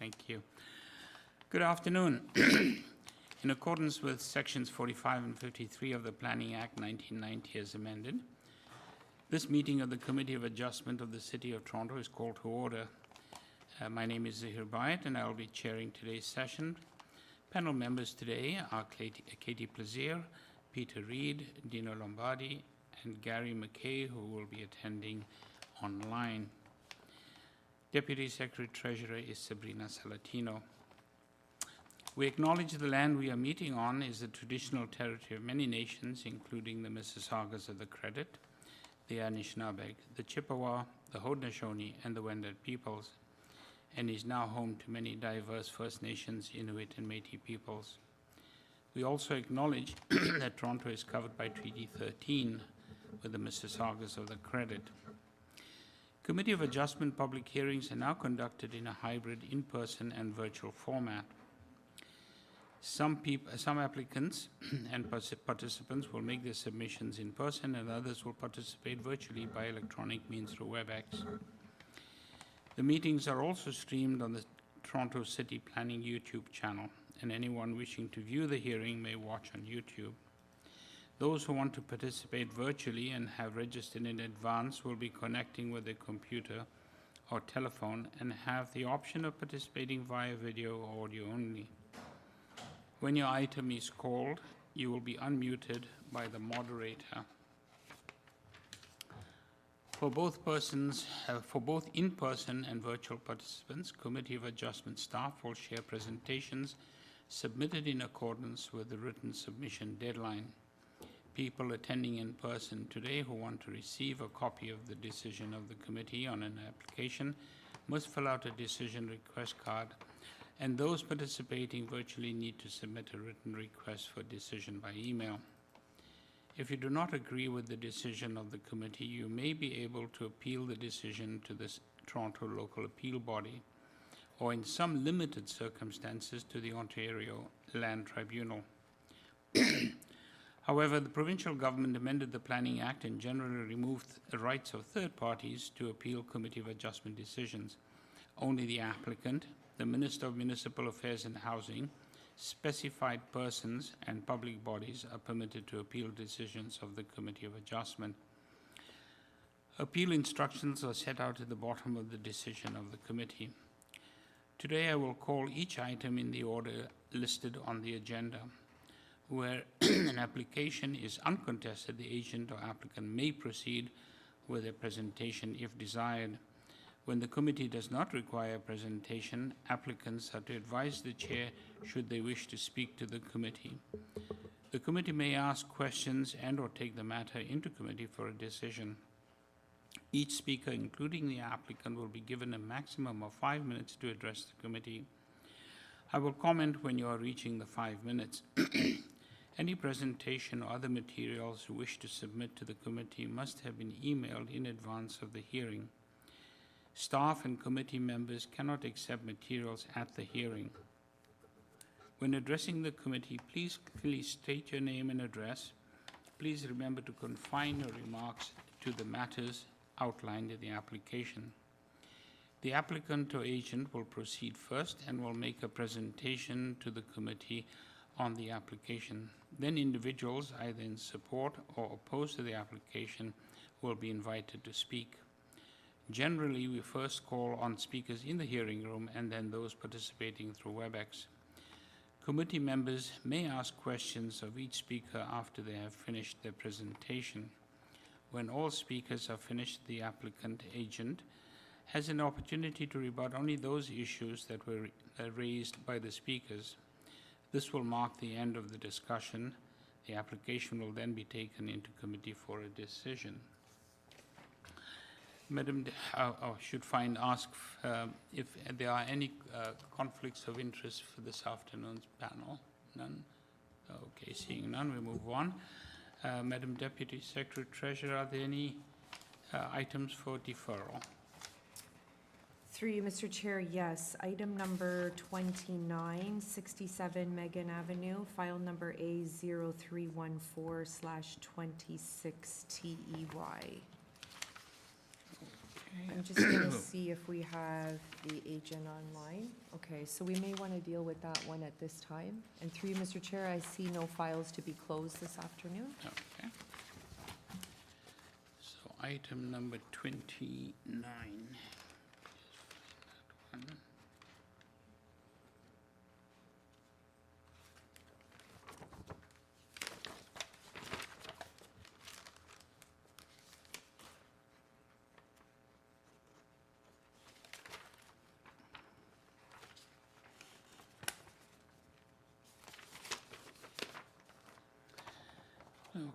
Thank you. Good afternoon. In accordance with Sections 45 and 53 of the Planning Act 1990 as amended, this meeting of the Committee of Adjustment of the City of Toronto is called to order. My name is Zahir Bayat, and I will be chairing today's session. Panel members today are Katie Plaisir, Peter Reid, Dino Lombardi, and Gary McKay, who will be attending online. Deputy Secretary Treasurer is Sabrina Salatino. We acknowledge the land we are meeting on is the traditional territory of many nations, including the Mississaugas of the Credit, the Anishinaabe, the Chippewa, the Haudenosaunee, and the Wendat peoples, and is now home to many diverse First Nations, Inuit, and Métis peoples. We also acknowledge that Toronto is covered by Treaty 13 with the Mississaugas of the Credit. Committee of Adjustment public hearings are now conducted in a hybrid in-person and virtual format. Some applicants and participants will make their submissions in person, and others will participate virtually by electronic means through WebEx. The meetings are also streamed on the Toronto City Planning YouTube channel, and anyone wishing to view the hearing may watch on YouTube. Those who want to participate virtually and have registered in advance will be connecting with a computer or telephone and have the option of participating via video or audio only. When your item is called, you will be unmuted by the moderator. For both in-person and virtual participants, Committee of Adjustment staff will share presentations submitted in accordance with the written submission deadline. People attending in person today who want to receive a copy of the decision of the committee on an application must fill out a decision request card, and those participating virtually need to submit a written request for decision by email. If you do not agree with the decision of the committee, you may be able to appeal the decision to the Toronto Local Appeal Body, or in some limited circumstances to the Ontario Land Tribunal. However, the provincial government amended the Planning Act and generally removed the rights of third parties to appeal Committee of Adjustment decisions. Only the applicant, the Minister of Municipal Affairs and Housing, specified persons, and public bodies are permitted to appeal decisions of the Committee of Adjustment. Appeal instructions are set out at the bottom of the decision of the committee. Today I will call each item in the order listed on the agenda. Where an application is uncontested, the agent or applicant may proceed with a presentation if desired. When the committee does not require a presentation, applicants are to advise the chair should they wish to speak to the committee. The committee may ask questions and/or take the matter into committee for a decision. Each speaker, including the applicant, will be given a maximum of 5 minutes to address the committee. I will comment when you are reaching the 5 minutes. Any presentation or other materials you wish to submit to the committee must have been emailed in advance of the hearing. Staff and committee members cannot accept materials at the hearing. When addressing the committee, please clearly state your name and address. Please remember to confine your remarks to the matters outlined in the application. The applicant or agent will proceed first and will make a presentation to the committee on the application. Then individuals, either in support or opposed to the application, will be invited to speak. Generally, we first call on speakers in the hearing room and then those participating through WebEx. Committee members may ask questions of each speaker after they have finished their presentation. When all speakers are finished, the applicant agent has an opportunity to rebut only those issues that were raised by the speakers. This will mark the end of the discussion. The application will then be taken into committee for a decision. Madam, ask if there are any conflicts of interest for this afternoon's panel. None? Okay, seeing none, we move on. Madam Deputy Secretary Treasurer, are there any items for deferral? Through you, Mr. Chair, yes. Item number 2967 MEIGHEN Avenue, file number A0314/26TEY. I'm just going to see if we have the agent online. Okay, so we may want to deal with that one at this time. And through you, Mr. Chair, I see no files to be closed this afternoon. Okay. So item number 29. Just find that one.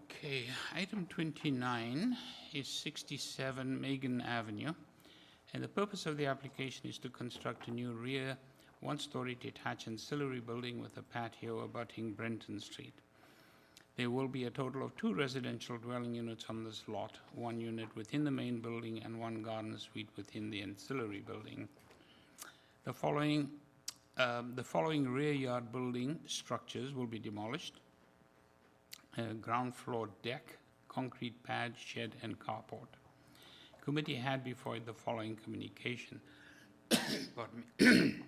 Okay, item 29 is 67 MEIGHEN Avenue, and the purpose of the application is to construct a new rear one-story detached ancillary building with a patio abutting Brenton Street. There will be a total of 2 residential dwelling units on this lot, 1 unit within the main building and 1 garden suite within the ancillary building. The following rear yard building structures will be demolished: ground floor deck, concrete pad, shed, and carport. Committee had before it the following communication. Pardon me.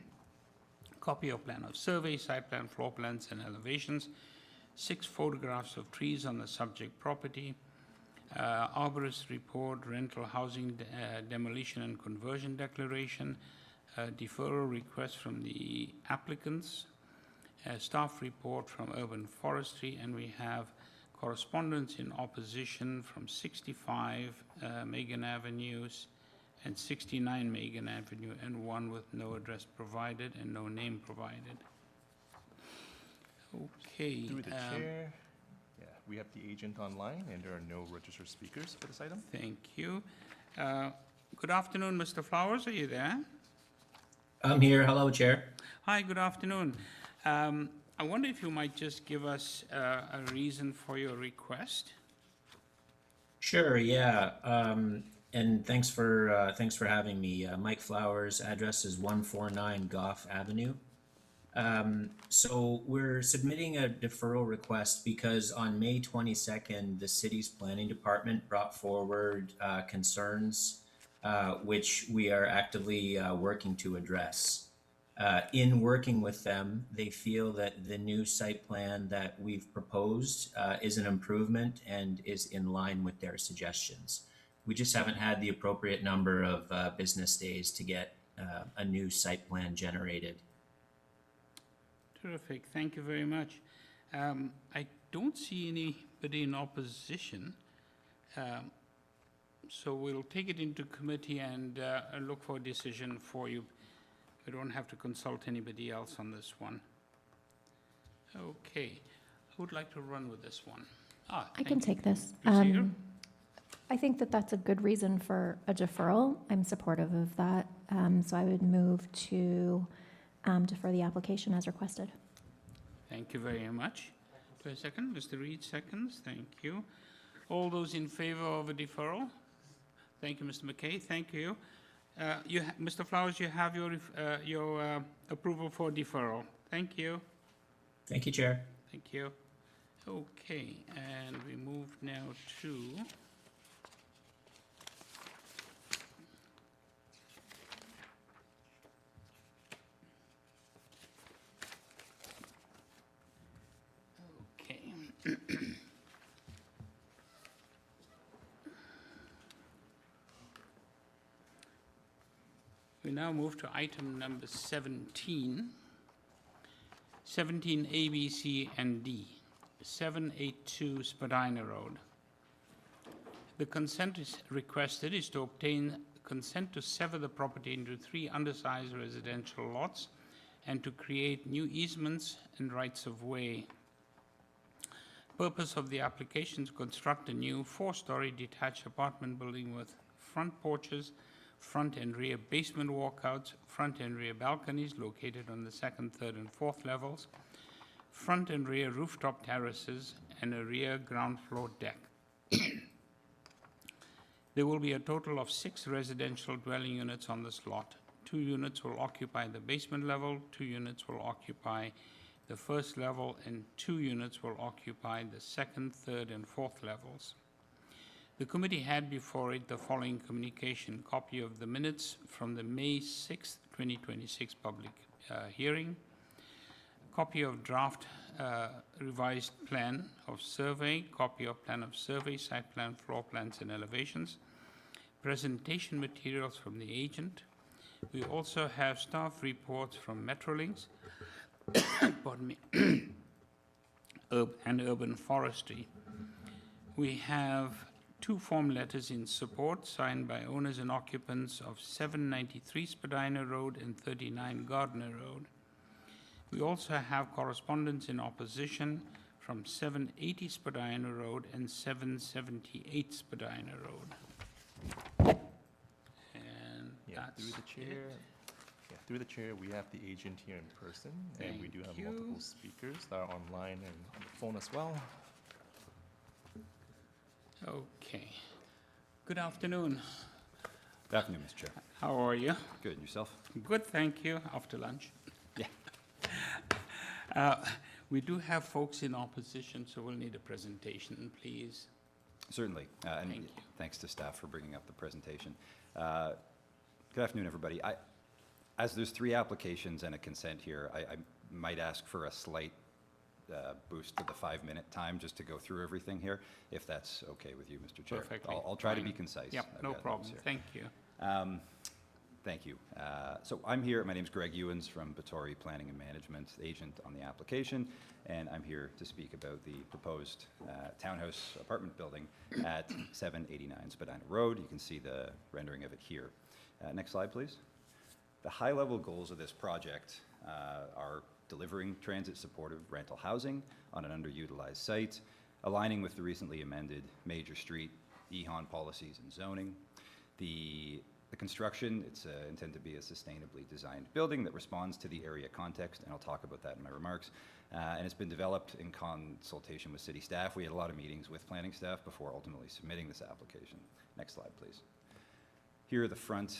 Copy of plan of survey, site plan, floor plans, and elevations, 6 photographs of trees on the subject property, arborist report, rental housing demolition and conversion declaration, deferral request from the applicants, staff report from urban forestry, and we have correspondence in opposition from 65 MEIGHEN Avenues and 69 MEIGHEN Avenue, and 1 with no address provided and no name provided. Okay. Through the chair, yeah, we have the agent online, and there are no registered speakers for this item. Thank you. Good afternoon, Mr. Flowers. Are you there? I'm here. Hello, Chair. Hi, good afternoon. I wonder if you might just give us a reason for your request. Sure. Yeah. And thanks for having me. Mike Flowers. Address is 149 Gough Avenue. So we're submitting a deferral request because on May 22nd, the city's planning department brought forward concerns, which we are actively working to address. In working with them, they feel that the new site plan that we've proposed is an improvement and is in line with their suggestions. We just haven't had the appropriate number of business days to get a new site plan generated. Terrific. Thank you very much. I don't see anybody in opposition, so we'll take it into committee and look for a decision for you. We don't have to consult anybody else on this one. Okay. Who would like to run with this one? I can take this. Proceed. I think that that's a good reason for a deferral. I'm supportive of that. So I would move to defer the application as requested. Thank you very much. Do I second? Mr. Reid seconds. Thank you. All those in favor of a deferral? Thank you, Mr. McKay. Thank you. Mr. Flowers, you have your approval for deferral. Thank you. Thank you, Chair. Thank you. Okay, and we move now to we now move to item number 17, 17 A, B, C, and D, 782 Spadina Road. The consent is requested is to obtain consent to sever the property into 3 undersized residential lots and to create new easements and rights of way. Purpose of the application is to construct a new 4-story detached apartment building with front porches, front and rear basement walkouts, front and rear balconies located on the 2nd, 3rd, and 4th levels, front and rear rooftop terraces, and a rear ground floor deck. There will be a total of 6 residential dwelling units on this lot. 2 units will occupy the basement level, 2 units will occupy the 1st level, and 2 units will occupy the 2nd, 3rd, and 4th levels. The committee had before it the following communication: copy of the minutes from the May 6th, 2026 public hearing, copy of draft revised plan of survey, copy of plan of survey, site plan, floor plans, and elevations, presentation materials from the agent. We also have staff reports from Metrolinx, pardon me, and Urban Forestry. We have 2 form letters in support signed by owners and occupants of 793 Spadina Road and 39 Gardner Road. We also have correspondence in opposition from 780 Spadina Road and 778 Spadina Road. And Yeah, that's through the chair. it. Yeah, through the chair, we have the agent here in person, and we do have Thank you. multiple speakers that are online and on the phone as well. Okay. Good afternoon. Good afternoon, Mr. Chair. How are you? Good, and yourself? Good, thank you. After lunch. Yeah. We do have folks in opposition, so we'll need a presentation, please. Certainly. And Thank you. thanks to staff for bringing up the presentation. Good afternoon, everybody. As there's 3 applications and a consent here, I might ask for a slight boost to the 5-minute time just to go through everything here, if that's okay with you, Mr. Chair. Perfectly I'll try to be fine. concise. Yep, I've no got problem. notes here. Thank you. Thank you. So I'm here, my name's Greg Ewens from Batory Planning and Management, agent on the application, and I'm here to speak about the proposed townhouse apartment building at 789 Spadina Road. You can see the rendering of it here. Next slide, please. The high-level goals of this project are delivering transit-supportive rental housing on an underutilized site, aligning with the recently amended Major Street EHON policies and zoning. The construction, it's intended to be a sustainably designed building that responds to the area context, and I'll talk about that in my remarks. And it's been developed in consultation with city staff. We had a lot of meetings with planning staff before ultimately submitting this application. Next slide, please. Here are the front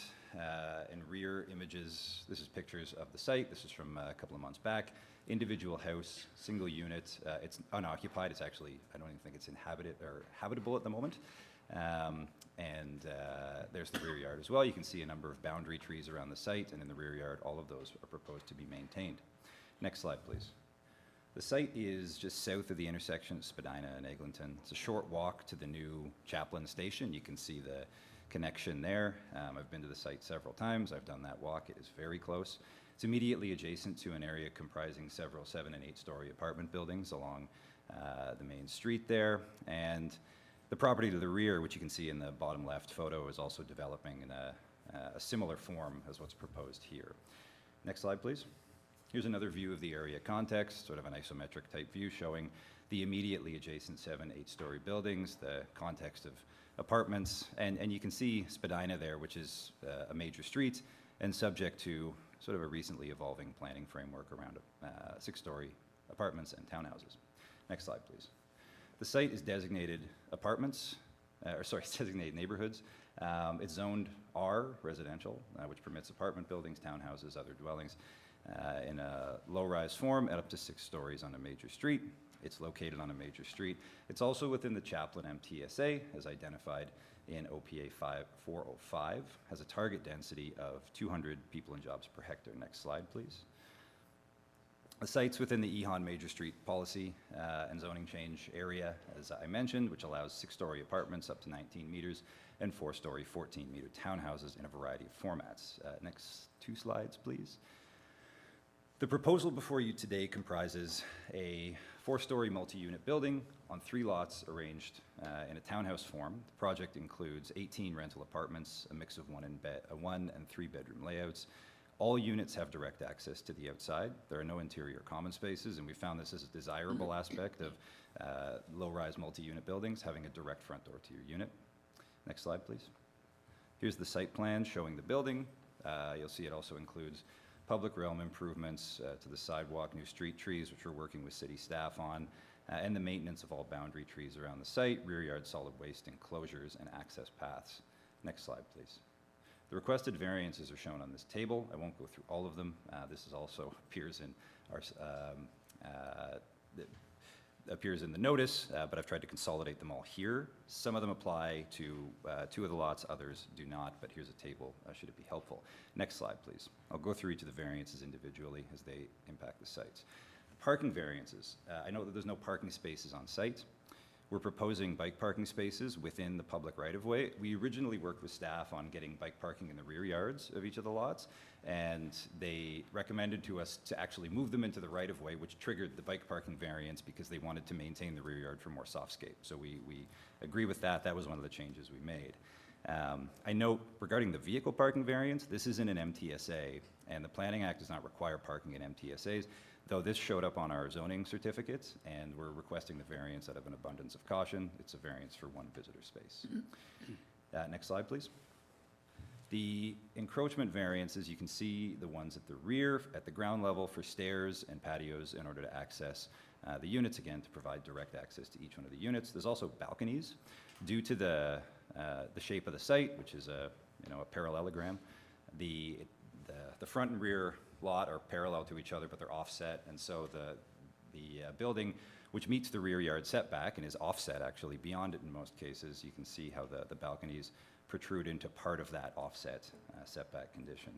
and rear images. This is pictures of the site. This is from a couple of months back. Individual house, single unit. It's unoccupied. It's actually, I don't even think it's inhabited or habitable at the moment. There's the rear yard as well. You can see a number of boundary trees around the site, and in the rear yard, all of those are proposed to be maintained. Next slide, please. The site is just south of the intersection of Spadina and Eglinton. It's a short walk to the new Chaplin station. You can see the connection there. I've been to the site several times. I've done that walk. It is very close. It's immediately adjacent to an area comprising several 7- and 8-story apartment buildings along the main street there. And the property to the rear, which you can see in the bottom left photo, is also developing in a similar form as what's proposed here. Next slide, please. Here's another view of the area context, sort of an isometric type view showing the immediately adjacent 7- and 8-story buildings, the context of apartments, and you can see Spadina there, which is a major street and subject to sort of a recently evolving planning framework around 6-story apartments and townhouses. Next slide, please. The site is designated apartments, it's designated neighborhoods. It's zoned R, residential, which permits apartment buildings, townhouses, other dwellings in a low-rise form at up to 6 stories on a major street. It's located on a major street. It's also within the Chaplin MTSA, as identified in OPA 405, has a target density of 200 people and jobs per hectare. Next slide, please. The site's within the EHON Major Street policy and zoning change area, as I mentioned, which allows 6-story apartments up to 19 meters and 4-story, 14-meter townhouses in a variety of formats. Next 2 slides, please. The proposal before you today comprises a 4-story multi-unit building on 3 lots arranged in a townhouse form. The project includes 18 rental apartments, a mix of 1- and 3-bedroom layouts. All units have direct access to the outside. There are no interior common spaces, and we found this as a desirable aspect of low-rise multi-unit buildings, having a direct front door to your unit. Next slide, please. Here's the site plan showing the building. You'll see it also includes public realm improvements to the sidewalk, new street trees, which we're working with city staff on, and the maintenance of all boundary trees around the site, rear yard solid waste enclosures, and access paths. Next slide, please. The requested variances are shown on this table. I won't go through all of them. This is also appears in our appears in the notice, but I've tried to consolidate them all here. Some of them apply to 2 of the lots, others do not, but here's a table should it be helpful. Next slide, please. I'll go through each of the variances individually as they impact the sites. Parking variances. I know that there's no parking spaces on site. We're proposing bike parking spaces within the public right-of-way. We originally worked with staff on getting bike parking in the rear yards of each of the lots, and they recommended to us to actually move them into the right-of-way, which triggered the bike parking variance because they wanted to maintain the rear yard for more softscape. So we agree with that. That was one of the changes we made. I note regarding the vehicle parking variance, this is in an MTSA, and the Planning Act does not require parking in MTSAs, though this showed up on our zoning certificates, and we're requesting the variance out of an abundance of caution. It's a variance for 1 visitor space. Next slide, please. The encroachment variances, you can see the ones at the rear, at the ground level for stairs and patios in order to access the units, again, to provide direct access to each one of the units. There's also balconies. Due to the shape of the site, which is a parallelogram, the front and rear lot are parallel to each other, but they're offset, and so the building, which meets the rear yard setback and is offset actually beyond it in most cases, you can see how the balconies protrude into part of that offset setback condition.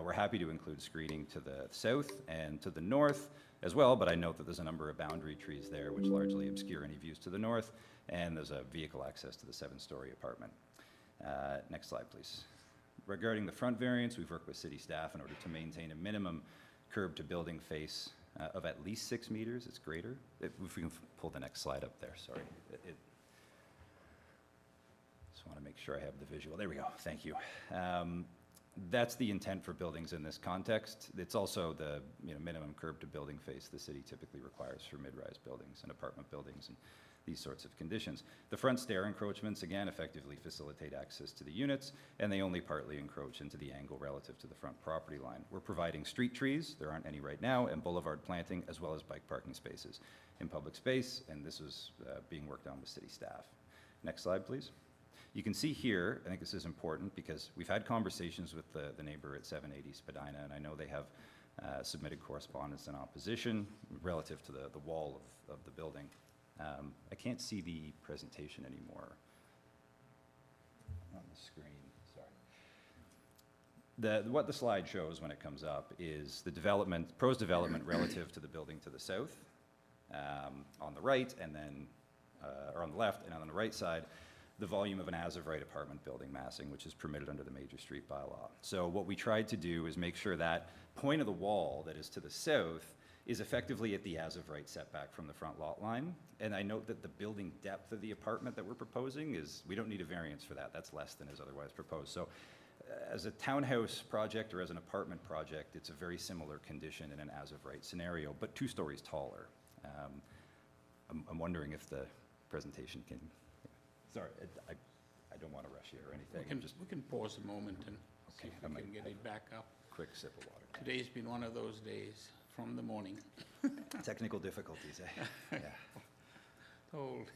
We're happy to include screening to the south and to the north as well, but I note that there's a number of boundary trees there which largely obscure any views to the north, and there's a vehicle access to the 7-story apartment. Next slide, please. Regarding the front variance, we've worked with city staff in order to maintain a minimum curb to building face of at least 6 meters. It's greater. If we can pull the next slide up there, sorry. Just want to make sure I have the visual. There we go. Thank you. That's the intent for buildings in this context. It's also the minimum curb to building face the city typically requires for mid-rise buildings and apartment buildings and these sorts of conditions. The front stair encroachments, again, effectively facilitate access to the units, and they only partly encroach into the angle relative to the front property line. We're providing street trees, there aren't any right now, and boulevard planting, as well as bike parking spaces in public space, and this is being worked on with city staff. Next slide, please. You can see here, I think this is important because we've had conversations with the neighbor at 780 Spadina, and I know they have submitted correspondence in opposition relative to the wall of the building. I can't see the presentation anymore on the screen, sorry. What the slide shows when it comes up is the proposed development relative to the building to the south, on the right, and then, or on the left, and on the right side, the volume of an as-of-right apartment building massing, which is permitted under the Major Street bylaw. So what we tried to do is make sure that point of the wall that is to the south is effectively at the as-of-right setback from the front lot line. And I note that the building depth of the apartment that we're proposing we don't need a variance for that. That's less than is otherwise proposed. So as a townhouse project or as an apartment project, it's a very similar condition in an as-of-right scenario, but 2 stories taller. I'm wondering if the presentation can, sorry, I don't want to rush you or anything. We can pause a moment and see Okay, if we can get it back up. Quick sip of water. Today's been one of those days from the morning. Technical difficulties, eh? Yeah. Told.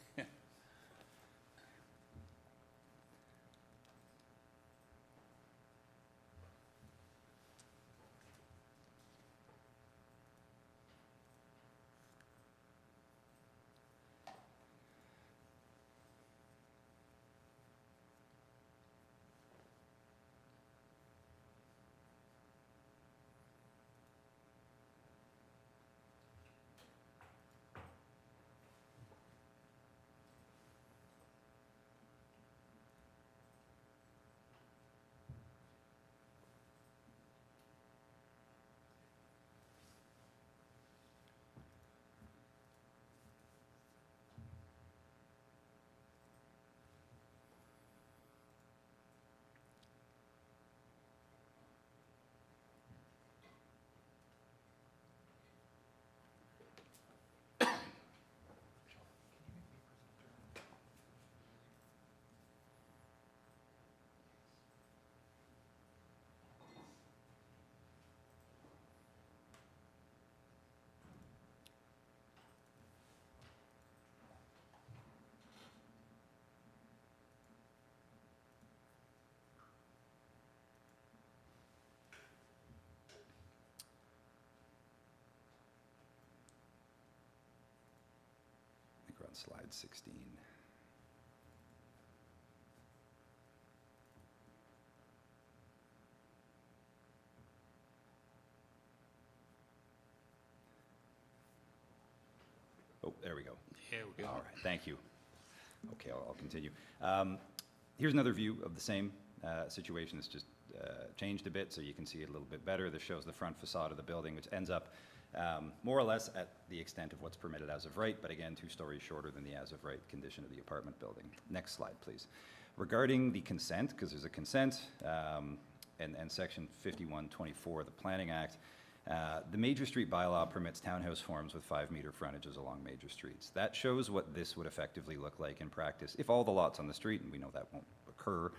slide 16. Oh, there we go. There we go. All right, thank you. Okay, I'll continue. Here's another view of the same situation. It's just changed a bit so you can see it a little bit better. This shows the front facade of the building, which ends up more or less at the extent of what's permitted as of right, but again, 2 stories shorter than the as of right condition of the apartment building. Next slide, please. Regarding the consent, because there's a consent, and section 5124 of the Planning Act, the Major Street bylaw permits townhouse forms with 5-meter frontages along major streets. That shows what this would effectively look like in practice if all the lots on the street, and we know that won't occur,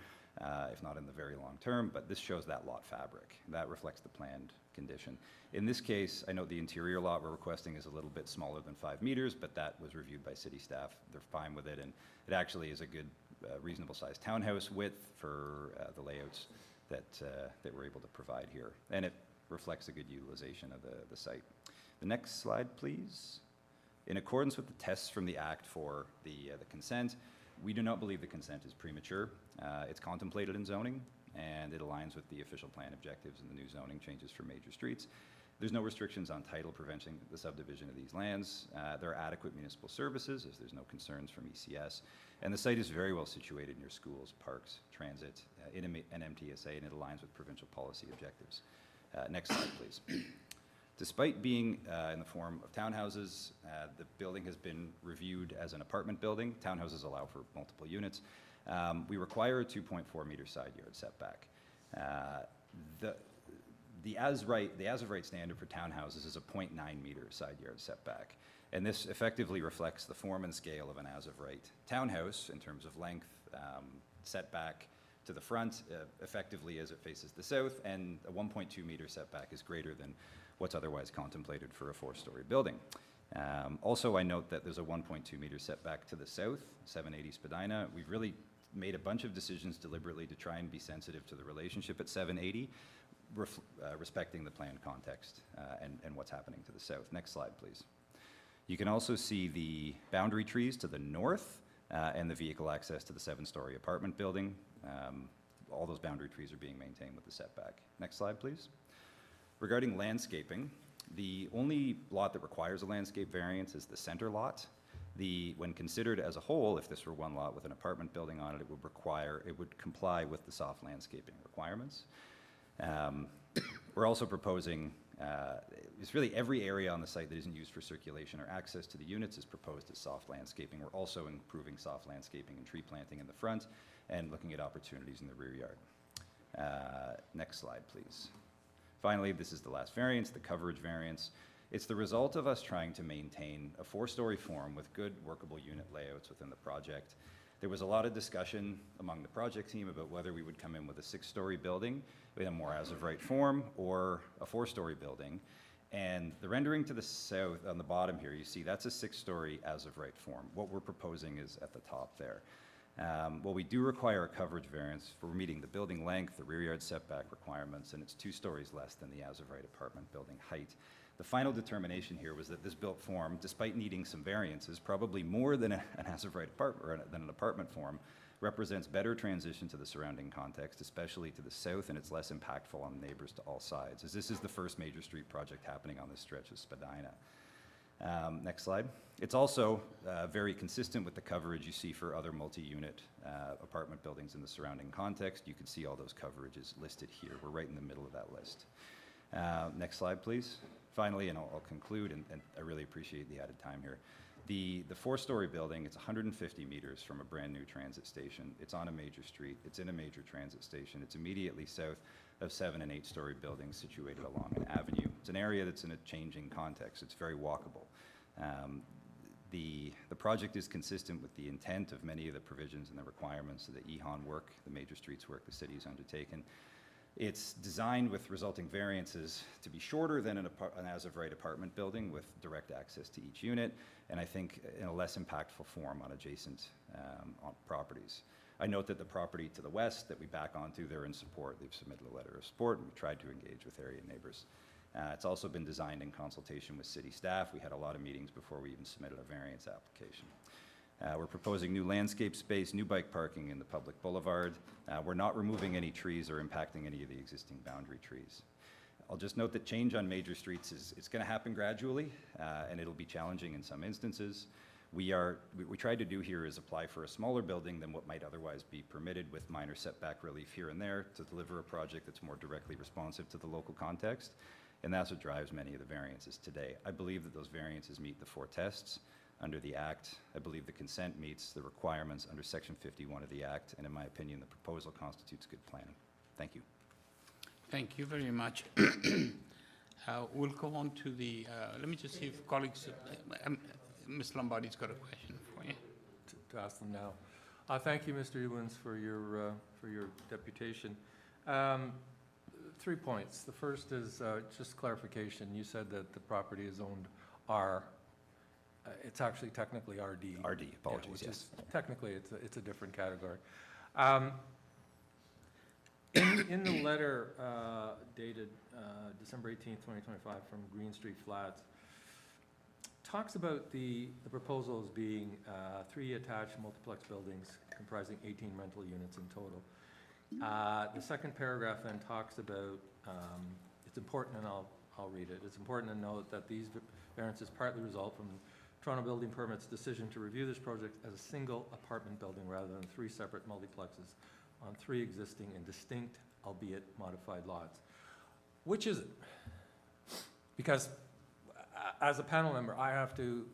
if not in the very long term, but this shows that lot fabric. That reflects the planned condition. In this case, I know the interior lot we're requesting is a little bit smaller than 5 meters, but that was reviewed by city staff. They're fine with it, and it actually is a good, reasonable sized townhouse width for the layouts that we're able to provide here. And it reflects a good utilization of the site. The next slide, please. In accordance with the tests from the Act for the consent, we do not believe the consent is premature. It's contemplated in zoning, and it aligns with the official plan objectives and the new zoning changes for major streets. There's no restrictions on title preventing the subdivision of these lands. There are adequate municipal services, as there's no concerns from ECS. And the site is very well situated near schools, parks, transit, and MTSA, and it aligns with provincial policy objectives. Next slide, please. Despite being in the form of townhouses, the building has been reviewed as an apartment building. Townhouses allow for multiple units. We require a 2.4 meter side yard setback. The as of right standard for townhouses is a 0.9 meter side yard setback. And this effectively reflects the form and scale of an as of right townhouse in terms of length, setback to the front, effectively as it faces the south, and a 1.2 meter setback is greater than what's otherwise contemplated for a 4-story building. Also, I note that there's a 1.2 meter setback to the south, 780 Spadina. We've really made a bunch of decisions deliberately to try and be sensitive to the relationship at 780, respecting the planned context and what's happening to the south. Next slide, please. You can also see the boundary trees to the north and the vehicle access to the 7-story apartment building. All those boundary trees are being maintained with the setback. Next slide, please. Regarding landscaping, the only lot that requires a landscape variance is the center lot. When considered as a whole, if this were one lot with an apartment building on it, it would comply with the soft landscaping requirements. We're also proposing, it's really every area on the site that isn't used for circulation or access to the units is proposed as soft landscaping. We're also improving soft landscaping and tree planting in the front and looking at opportunities in the rear yard. Next slide, please. Finally, this is the last variance, the coverage variance. It's the result of us trying to maintain a 4-story form with good workable unit layouts within the project. There was a lot of discussion among the project team about whether we would come in with a 6-story building with a more as-of-right form or a 4-story building. And the rendering to the south on the bottom here, you see that's a 6-story as-of-right form. What we're proposing is at the top there. Well, we do require a coverage variance for meeting the building length, the rear yard setback requirements, and it's 2 stories less than the as-of-right apartment building height. The final determination here was that this built form, despite needing some variances, probably more than an as-of-right apartment, or than an apartment form, represents better transition to the surrounding context, especially to the south, and it's less impactful on neighbors to all sides, as this is the first major street project happening on this stretch of Spadina. Next slide. It's also very consistent with the coverage you see for other multi-unit apartment buildings in the surrounding context. You can see all those coverages listed here. We're right in the middle of that list. Next slide, please. Finally, and I'll conclude, and I really appreciate the added time here. The 4-story building, it's 150 meters from a brand new transit station. It's on a major street. It's in a major transit station. It's immediately south of 7 and 8-story buildings situated along an avenue. It's an area that's in a changing context. It's very walkable. The project is consistent with the intent of many of the provisions and the requirements of the EHON work, the major streets work the city has undertaken. It's designed with resulting variances to be shorter than an as-of-right apartment building with direct access to each unit, and I think in a less impactful form on adjacent properties. I note that the property to the west that we back onto, they're in support. They've submitted a letter of support, and we tried to engage with area neighbors. It's also been designed in consultation with city staff. We had a lot of meetings before we even submitted a variance application. We're proposing new landscape space, new bike parking in the public boulevard. We're not removing any trees or impacting any of the existing boundary trees. I'll just note that change on major streets it's going to happen gradually, and it'll be challenging in some instances. What we tried to do here is apply for a smaller building than what might otherwise be permitted, with minor setback relief here and there to deliver a project that's more directly responsive to the local context. And that's what drives many of the variances today. I believe that those variances meet the 4 tests under the Act. I believe the consent meets the requirements under Section 51 of the Act, and in my opinion, the proposal constitutes good planning. Thank you. Thank you very much. We'll go on to the, let me just see if colleagues, Ms. Lombardi's got a question for you. To ask them now. Thank you, Mr. Ewens, for your deputation. 3 points. The first is just clarification. You said that the property is owned R. It's actually technically RD. RD, apologies, which yes. is technically it's a different category. In the letter dated December 18th, 2025 from Green Street Flats, talks about the proposals being 3 attached multiplex buildings comprising 18 rental units in total. The second paragraph then talks about, it's important, and I'll read it. It's important to note that these variances partly result from Toronto Building Permit's decision to review this project as a single apartment building rather than 3 separate multiplexes on 3 existing and distinct, albeit modified lots. Which is it? Because as a panel member, I have to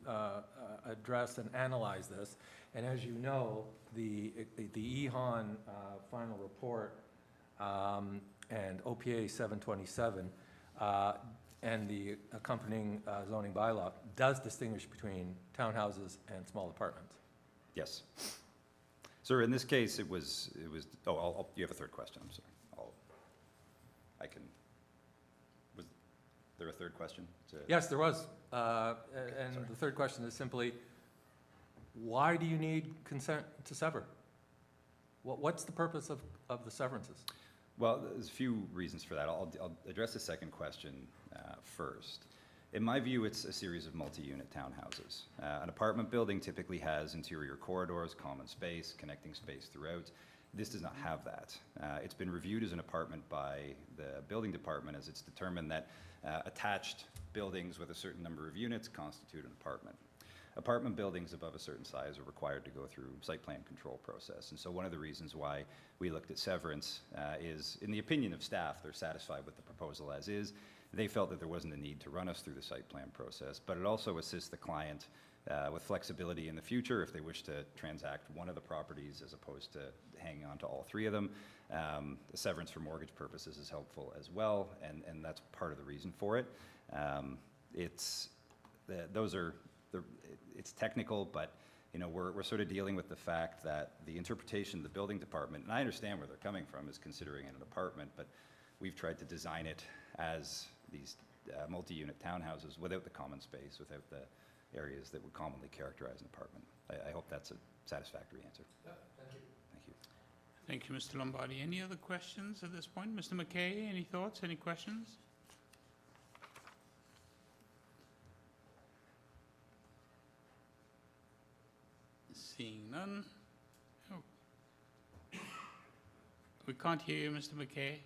address and analyze this. And as you know, the EHON final report and OPA 727 and the accompanying zoning bylaw does distinguish between townhouses and small apartments. Yes. Sir, in this case, it was, you have a third question, I'm sorry. Was there a third question? Yes, there was. And the third question is simply, why do you need consent to sever? What's the purpose of the severances? Well, there's a few reasons for that. I'll address the second question first. In my view, it's a series of multi-unit townhouses. An apartment building typically has interior corridors, common space, connecting space throughout. This does not have that. It's been reviewed as an apartment by the building department, as it's determined that attached buildings with a certain number of units constitute an apartment. Apartment buildings above a certain size are required to go through site plan control process. And so one of the reasons why we looked at severance is, in the opinion of staff, they're satisfied with the proposal as is. They felt that there wasn't a need to run us through the site plan process, but it also assists the client with flexibility in the future if they wish to transact one of the properties as opposed to hanging on to all 3 of them. The severance for mortgage purposes is helpful as well, and that's part of the reason for it. It's technical, but you know, we're sort of dealing with the fact that the interpretation of the building department, and I understand where they're coming from, is considering it an apartment, but we've tried to design it as these multi-unit townhouses without the common space, without the areas that would commonly characterize an apartment. I hope that's a satisfactory answer. Yeah, thank you. Thank you. Thank you, Mr. Lombardi. Any other questions at this point? Mr. McKay, any thoughts, any questions? Seeing none. Oh. We can't hear you, Mr. McKay.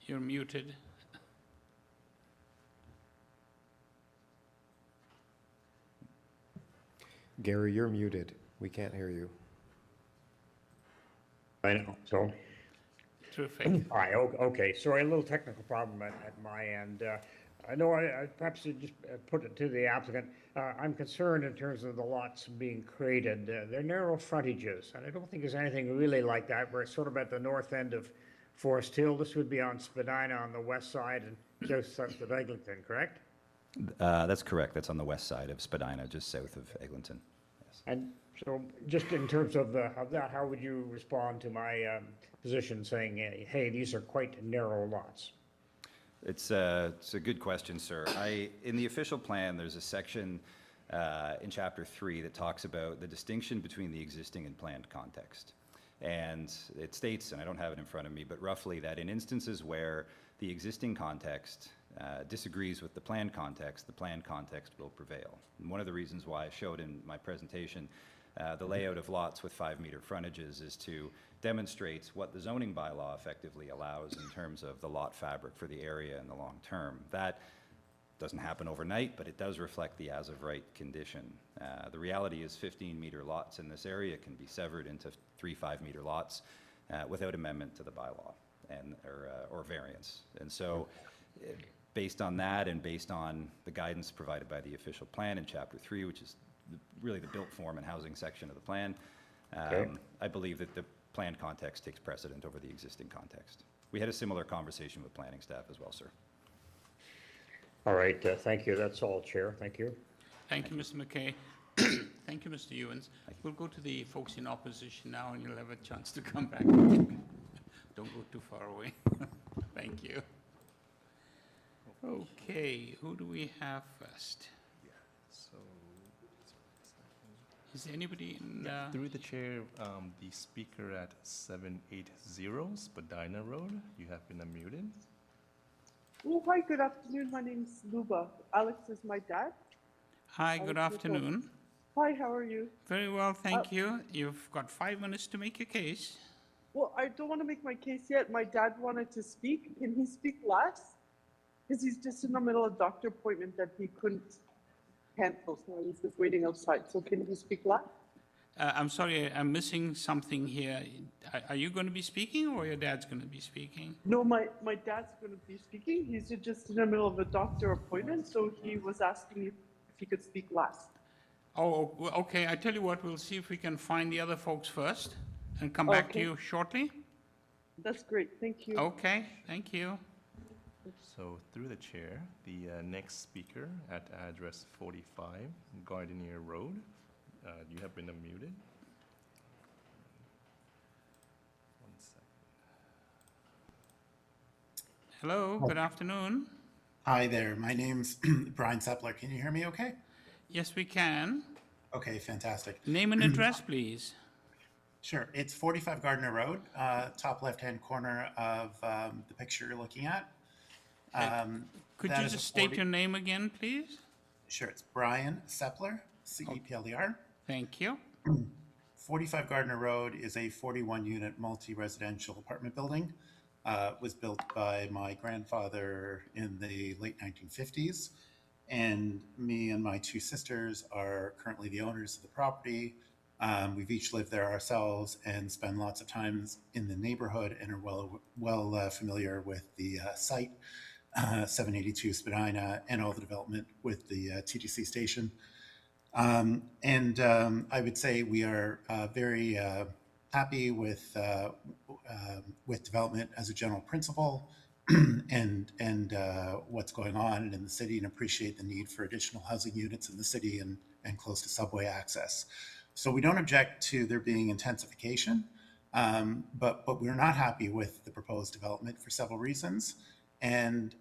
You're muted. Gary, you're muted. We can't hear you. I know, so, Terrific. all right, okay, sorry, a little technical problem at my end. I know I perhaps should just put it to the applicant. I'm concerned in terms of the lots being created. They're narrow frontages, and I don't think there's anything really like that. We're sort of at the north end of Forest Hill. This would be on Spadina on the west side and just south of Eglinton, correct? That's correct. That's on the west side of Spadina, just south of Eglinton. Yes. And so just in terms of that, how would you respond to my position saying, hey, these are quite narrow lots? It's a good question, sir. In the official plan, there's a section in Chapter 3 that talks about the distinction between the existing and planned context. And it states, and I don't have it in front of me, but roughly that in instances where the existing context disagrees with the plan context will prevail. And one of the reasons why I showed in my presentation the layout of lots with 5-meter frontages is to demonstrate what the zoning bylaw effectively allows in terms of the lot fabric for the area in the long term. That doesn't happen overnight, but it does reflect the as-of-right condition. The reality is 15-meter lots in this area can be severed into 3 5-meter lots without amendment to the bylaw or variance. And so based on that and based on the guidance provided by the official plan in Chapter 3, which is really the built form and housing section of the plan, I believe that the plan context takes precedent over the existing context. We had a similar conversation with planning staff as well, sir. All right, thank you. That's all, Chair. Thank you. Thank you, Mr. McKay. Thank you, Mr. Ewens. We'll go to the folks in opposition now, and you'll have a chance to come back. Don't go too far away. Thank you. Okay, who do we have first? So, Is there anybody in? through the chair, the speaker at 780 Spadina Road, you have been unmuted. Oh, hi, good afternoon. My name's Luba. Alex is my dad. Hi, good afternoon. Hi, how are you? Very well, thank you. You've got 5 minutes to make your case. Well, I don't want to make my case yet. My dad wanted to speak. Can he speak last? Because he's just in the middle of a doctor appointment that he couldn't cancel, so he's just waiting outside. So can he speak last? I'm sorry, I'm missing something here. Are you going to be speaking, or your dad's going to be speaking? No, my dad's going to be speaking. He's just in the middle of a doctor appointment, so he was asking if he could speak last. Oh, okay. I tell you what, we'll see if we can find the other folks first and come back to Okay. you shortly. That's great. Thank you. Okay, thank you. So through the chair, the next speaker at address 45 Gardenier Road, you have been unmuted. 1 second. Hello, good afternoon. Hi there, my name's Brian Sepler. Can you hear me okay? Yes, we can. Okay, fantastic. Name and address, please. Sure, it's 45 Gardner Road, top left-hand corner of the picture you're looking at. Could that you is a just state 40 your name again, please? Sure, it's Brian Sepler, C-E-P-L-E-R. Thank you. 45 Gardner Road is a 41-unit multi-residential apartment building. Was built by my grandfather in the late 1950s, and me and my 2 sisters are currently the owners of the property. We've each lived there ourselves and spend lots of time in the neighborhood and are well familiar with the site, 782 Spadina, and all the development with the TTC station. I would say we are very happy with development as a general principle and what's going on in the city, and appreciate the need for additional housing units in the city and close to subway access. So we don't object to there being intensification, but we're not happy with the proposed development for several reasons. And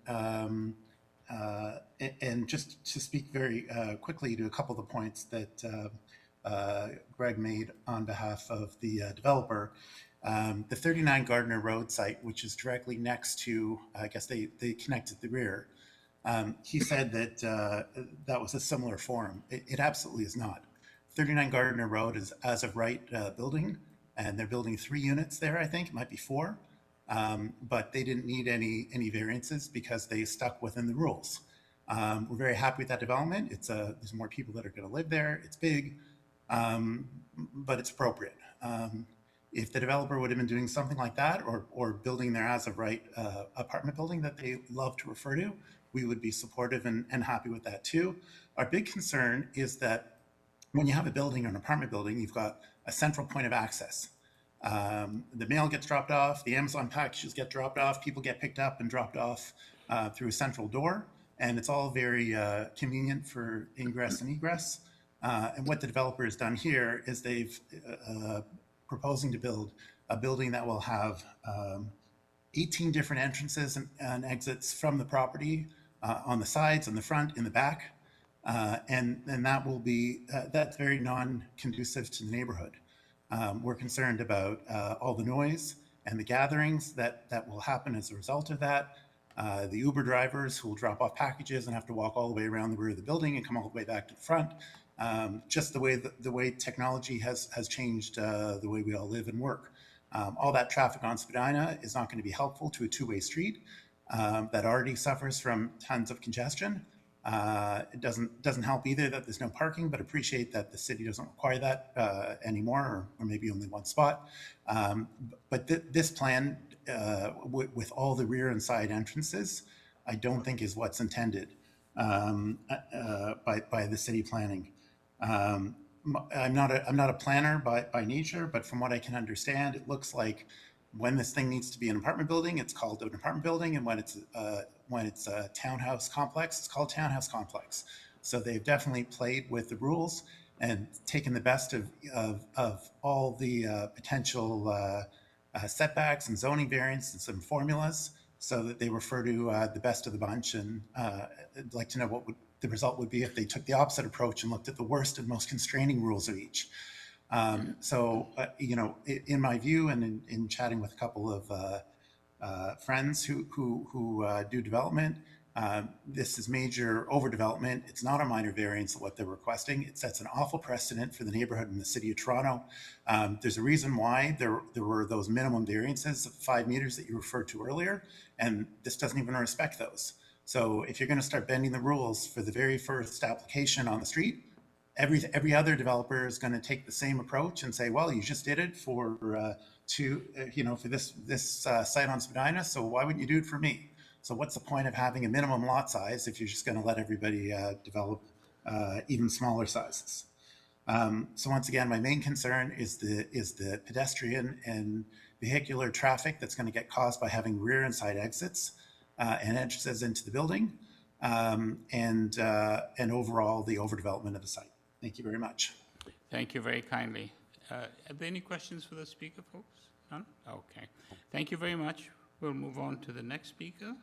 just to speak very quickly to a couple of the points that Greg made on behalf of the developer, the 39 Gardner Road site, which is directly next to, I guess they connect at the rear. He said that that was a similar form. It absolutely is not. 39 Gardner Road is as of right building, and they're building 3 units there, I think, it might be 4. But they didn't need any variances because they stuck within the rules. We're very happy with that development. There's more people that are going to live there. It's big, but it's appropriate. If the developer would have been doing something like that, or building their as of right apartment building that they love to refer to, we would be supportive and happy with that too. Our big concern is that when you have a building or an apartment building, you've got a central point of access. The mail gets dropped off, the Amazon packages get dropped off, people get picked up and dropped off through a central door, and it's all very convenient for ingress and egress. And what the developer has done here is they've proposing to build a building that will have 18 different entrances and exits from the property on the sides, on the front, in the back. And that will be, that's very non-conducive to the neighborhood. We're concerned about all the noise and the gatherings that will happen as a result of that. the Uber drivers who will drop off packages and have to walk all the way around the rear of the building and come all the way back to the front. Just the way technology has changed the way we all live and work. All that traffic on Spadina is not going to be helpful to a two-way street that already suffers from tons of congestion. It doesn't help either that there's no parking, but appreciate that the city doesn't require that anymore, or maybe only one spot. But this plan, with all the rear and side entrances, I don't think is what's intended by the city planning. I'm not a planner by nature, but from what I can understand, it looks like when this thing needs to be an apartment building, it's called an apartment building, and when it's a townhouse complex, it's called townhouse complex. So they've definitely played with the rules and taken the best of all the potential setbacks and zoning variants and some formulas, so that they refer to the best of the bunch. And I'd like to know what the result would be if they took the opposite approach and looked at the worst and most constraining rules of each. You know, in my view, and in chatting with a couple of friends who do development, this is major overdevelopment. It's not a minor variance of what they're requesting. It sets an awful precedent for the neighborhood in the city of Toronto. There's a reason why there were those minimum variances of 5 meters that you referred to earlier, and this doesn't even respect those. So if you're going to start bending the rules for the very first application on the street, every other developer is going to take the same approach and say, well, you just did it for for this site on Spadina, so why wouldn't you do it for me? So what's the point of having a minimum lot size if you're just going to let everybody develop even smaller sizes? So once again, my main concern is the pedestrian and vehicular traffic that's going to get caused by having rear and side exits and entrances into the building, and overall the overdevelopment of the site. Thank you very much. Thank you very kindly. Are there any questions for the speaker, folks? None? Okay. Thank you very much. We'll move on to the next speaker.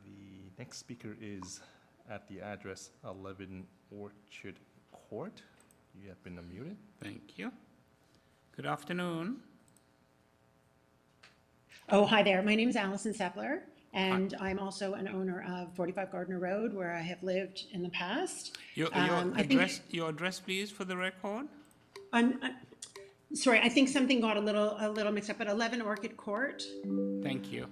The next speaker is at the address 11 Orchard Court. You have been unmuted. Thank you. Good afternoon. Oh, hi there. My name is Allison Sepler, and I'm also an owner of 45 Gardner Road, where I have lived in the past. Your address, please, for the record. Sorry, I think something got a little mixed up. At 11 Orchard Court. Thank you.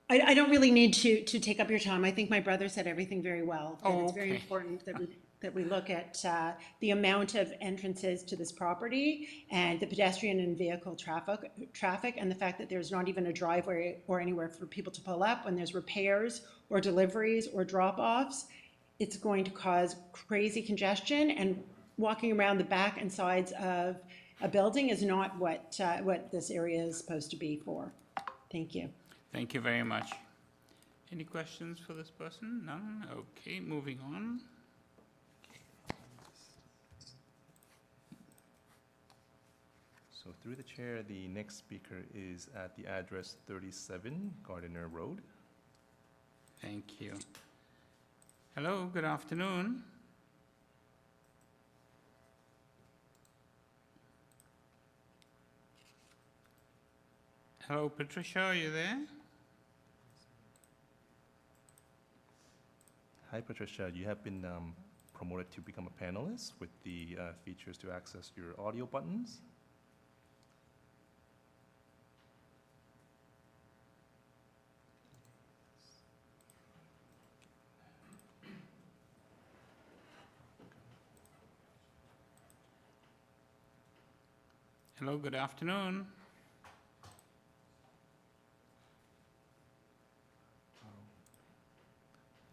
I don't really need to take up your time. I think my brother said everything very well. Oh, it's very important that we look at the amount of entrances to this property and the pedestrian and vehicle traffic, and the fact that there's not even a driveway or anywhere for people to pull up when there's repairs or deliveries or drop-offs. It's going to cause crazy congestion, and walking around the back and sides of a building is not what this area is supposed to be for. Thank you. Thank you very much. Any questions for this person? None? Okay, moving on. So through the chair, the next speaker is at the address 37 Gardiner Road. Thank you. Hello, good afternoon. Hello, Patricia, are you there? Hi, Patricia. You have been promoted to become a panelist with the features to access your audio buttons. Hello, good afternoon.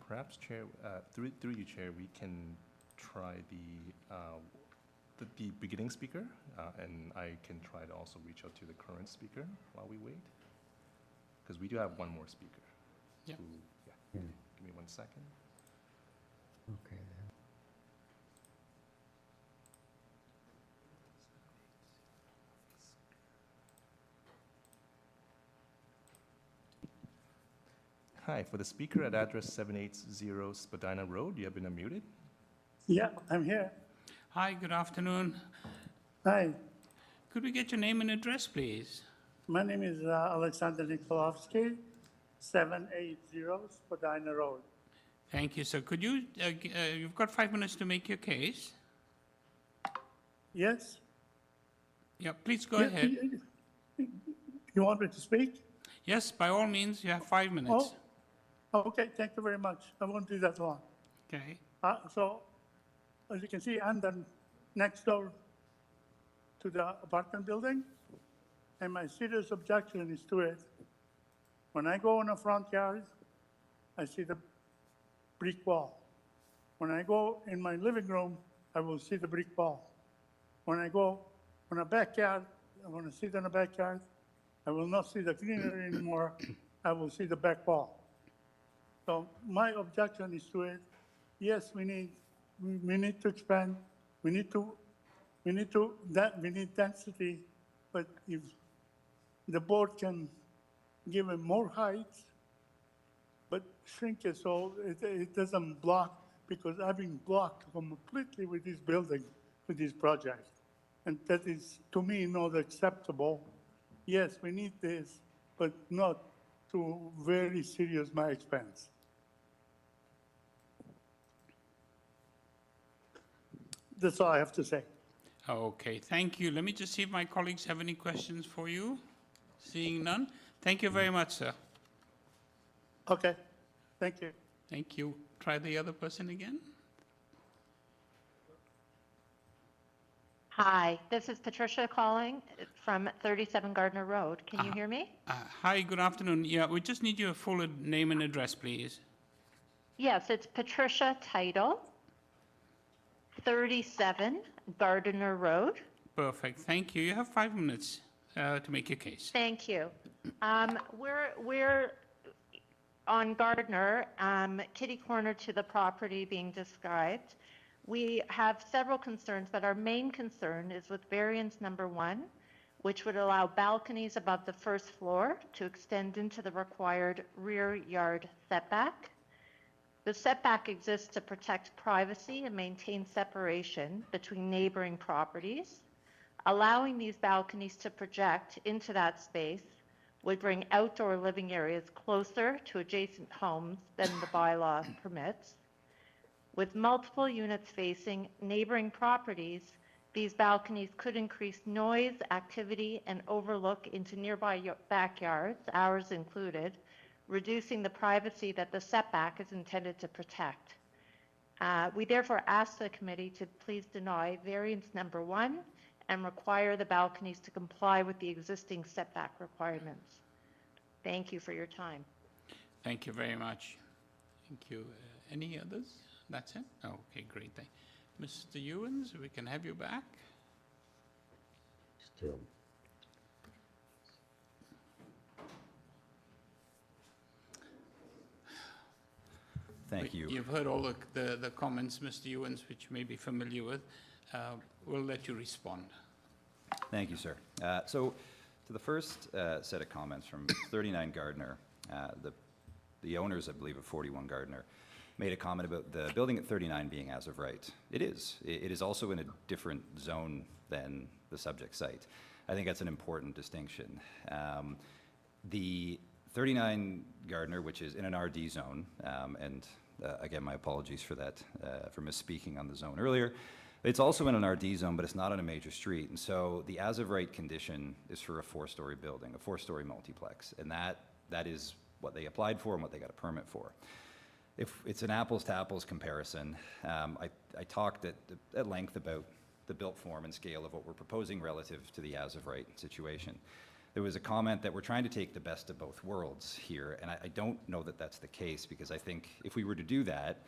Perhaps, Chair, through you, Chair, we can try the beginning speaker, and I can try to also reach out to the current speaker while we wait, because we do have one more speaker. Yeah. Give me 1 second. Okay. Hi, for the speaker at address 780 Spadina Road, you have been unmuted. Yeah, I'm here. Hi, good afternoon. Hi, Could we get your name and address, please? My name is Alexander Nikolovsky, 780 Spadina Road. Thank you, sir. Could you, you've got 5 minutes to make your case. Yes? Yeah, please go Yeah, ahead. You want me to speak? Yes, by all means, you have 5 minutes. Oh, okay, thank you very much. I won't do that long. Okay. So, as you can see, I'm the next door to the apartment building, and my serious objection is to it. When I go in the front yard, I see the brick wall. When I go in my living room, I will see the brick wall. When I go in the backyard, I want to sit in the backyard, I will not see the greenery anymore, I will see the back wall. So my objection is to it, yes, we need to expand, we need density, but if the board can give it more height, but shrink it so it doesn't block, because I've been blocked completely with this building, with this project. And that is, to me, not acceptable. Yes, we need this, but not to very serious my expense. That's all I have to say. Okay, thank you. Let me just see if my colleagues have any questions for you. Seeing none. Thank you very much, sir. Okay, thank you. Thank you. Try the other person again. Hi, this is Patricia calling from 37 Gardner Road. Can you hear me? Hi, good afternoon. Yeah, we just need your full name and address, please. Yes, it's Patricia Title, 37 Gardner Road. Perfect. Thank you. You have 5 minutes to make your case. Thank you. We're on Gardner, kitty corner to the property being described. We have several concerns, but our main concern is with variance number 1, which would allow balconies above the first floor to extend into the required rear yard setback. The setback exists to protect privacy and maintain separation between neighboring properties. Allowing these balconies to project into that space would bring outdoor living areas closer to adjacent homes than the bylaw permits. With multiple units facing neighboring properties, these balconies could increase noise, activity, and overlook into nearby backyards, ours included, reducing the privacy that the setback is intended to protect. We therefore ask the committee to please deny variance number 1 and require the balconies to comply with the existing setback requirements. Thank you for your time. Thank you very much. Thank you. Any others? That's it? Okay, great. Mr. Ewens, we can have you back. Still. Thank you. You've heard all the comments, Mr. Ewens, which you may be familiar with. We'll let you respond. Thank you, sir. So to the first set of comments from 39 Gardner, the owners, I believe, of 41 Gardner, made a comment about the building at 39 being as of right. It is. It is also in a different zone than the subject site. I think that's an important distinction. The 39 Gardner, which is in an RD zone, and again, my apologies for that, for misspeaking on the zone earlier. It's also in an RD zone, but it's not on a major street. And so the as of right condition is for a 4-story building, a 4-story multiplex. And that is what they applied for and what they got a permit for. If it's an apples to apples comparison, I talked at length about the built form and scale of what we're proposing relative to the as of right situation. There was a comment that we're trying to take the best of both worlds here, and I don't know that that's the case, because I think if we were to do that,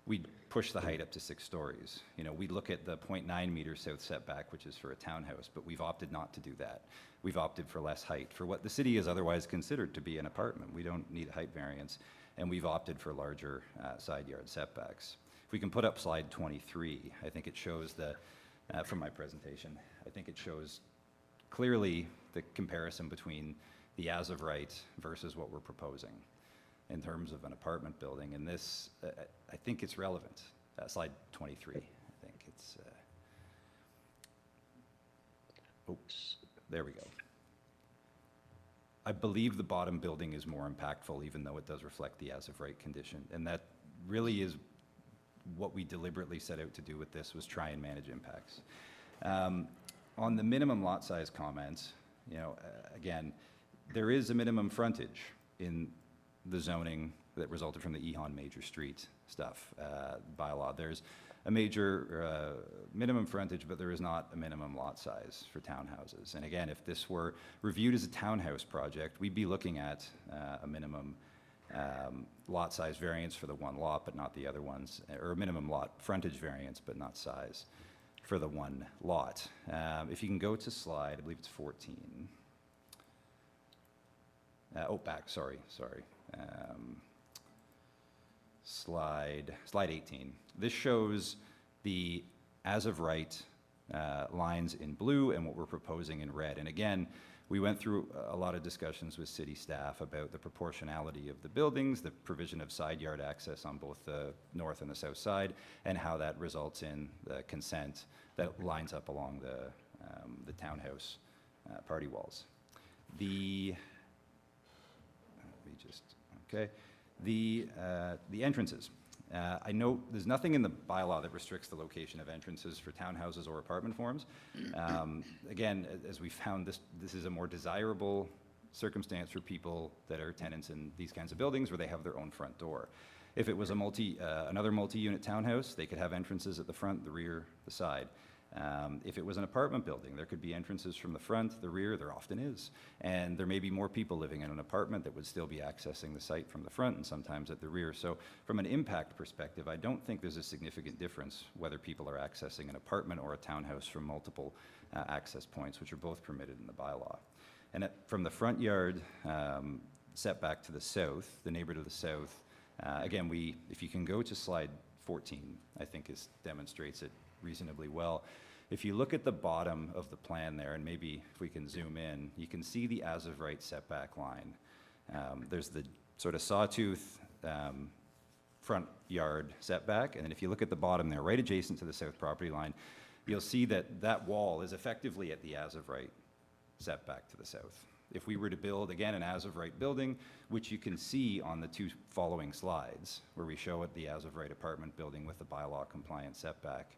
we'd push the height up to 6 stories. You know, we'd look at the 0.9 meter south setback, which is for a townhouse, but we've opted not to do that. We've opted for less height for what the city is otherwise considered to be an apartment. We don't need a height variance, and we've opted for larger side yard setbacks. If we can put up slide 23, I think it shows from my presentation, I think it shows clearly the comparison between the as of right versus what we're proposing in terms of an apartment building. And this, I think it's relevant. Slide 23, I think it's, oops, there we go. I believe the bottom building is more impactful, even though it does reflect the as-of-right condition. And that really is what we deliberately set out to do with this, was try and manage impacts. On the minimum lot size comments, you know, again, there is a minimum frontage in the zoning that resulted from the EHON major street stuff bylaw. There's a major minimum frontage, but there is not a minimum lot size for townhouses. And again, if this were reviewed as a townhouse project, we'd be looking at a minimum lot size variance for the one lot, but not the other ones, or a minimum lot frontage variance, but not size for the one lot. If you can go to slide, I believe it's 14. Sorry. Slide 18. This shows the as-of-right lines in blue and what we're proposing in red. And again, we went through a lot of discussions with city staff about the proportionality of the buildings, the provision of side yard access on both the north and the south side, and how that results in the consent that lines up along the townhouse party walls. The entrances. I note there's nothing in the bylaw that restricts the location of entrances for townhouses or apartment forms. Again, as we found, this is a more desirable circumstance for people that are tenants in these kinds of buildings where they have their own front door. If it was another multi-unit townhouse, they could have entrances at the front, the rear, the side. If it was an apartment building, there could be entrances from the front, the rear, there often is. And there may be more people living in an apartment that would still be accessing the site from the front and sometimes at the rear. So from an impact perspective, I don't think there's a significant difference whether people are accessing an apartment or a townhouse from multiple access points, which are both permitted in the bylaw. And from the front yard setback to the south, the neighbor to the south, again, if you can go to slide 14, I think demonstrates it reasonably well. If you look at the bottom of the plan there, and maybe if we can zoom in, you can see the as-of-right setback line. There's the sort of sawtooth front yard setback, and then if you look at the bottom there, right adjacent to the south property line, you'll see that wall is effectively at the as-of-right setback to the south. If we were to build, again, an as-of-right building, which you can see on the two following slides, where we show it the as-of-right apartment building with the bylaw compliant setback,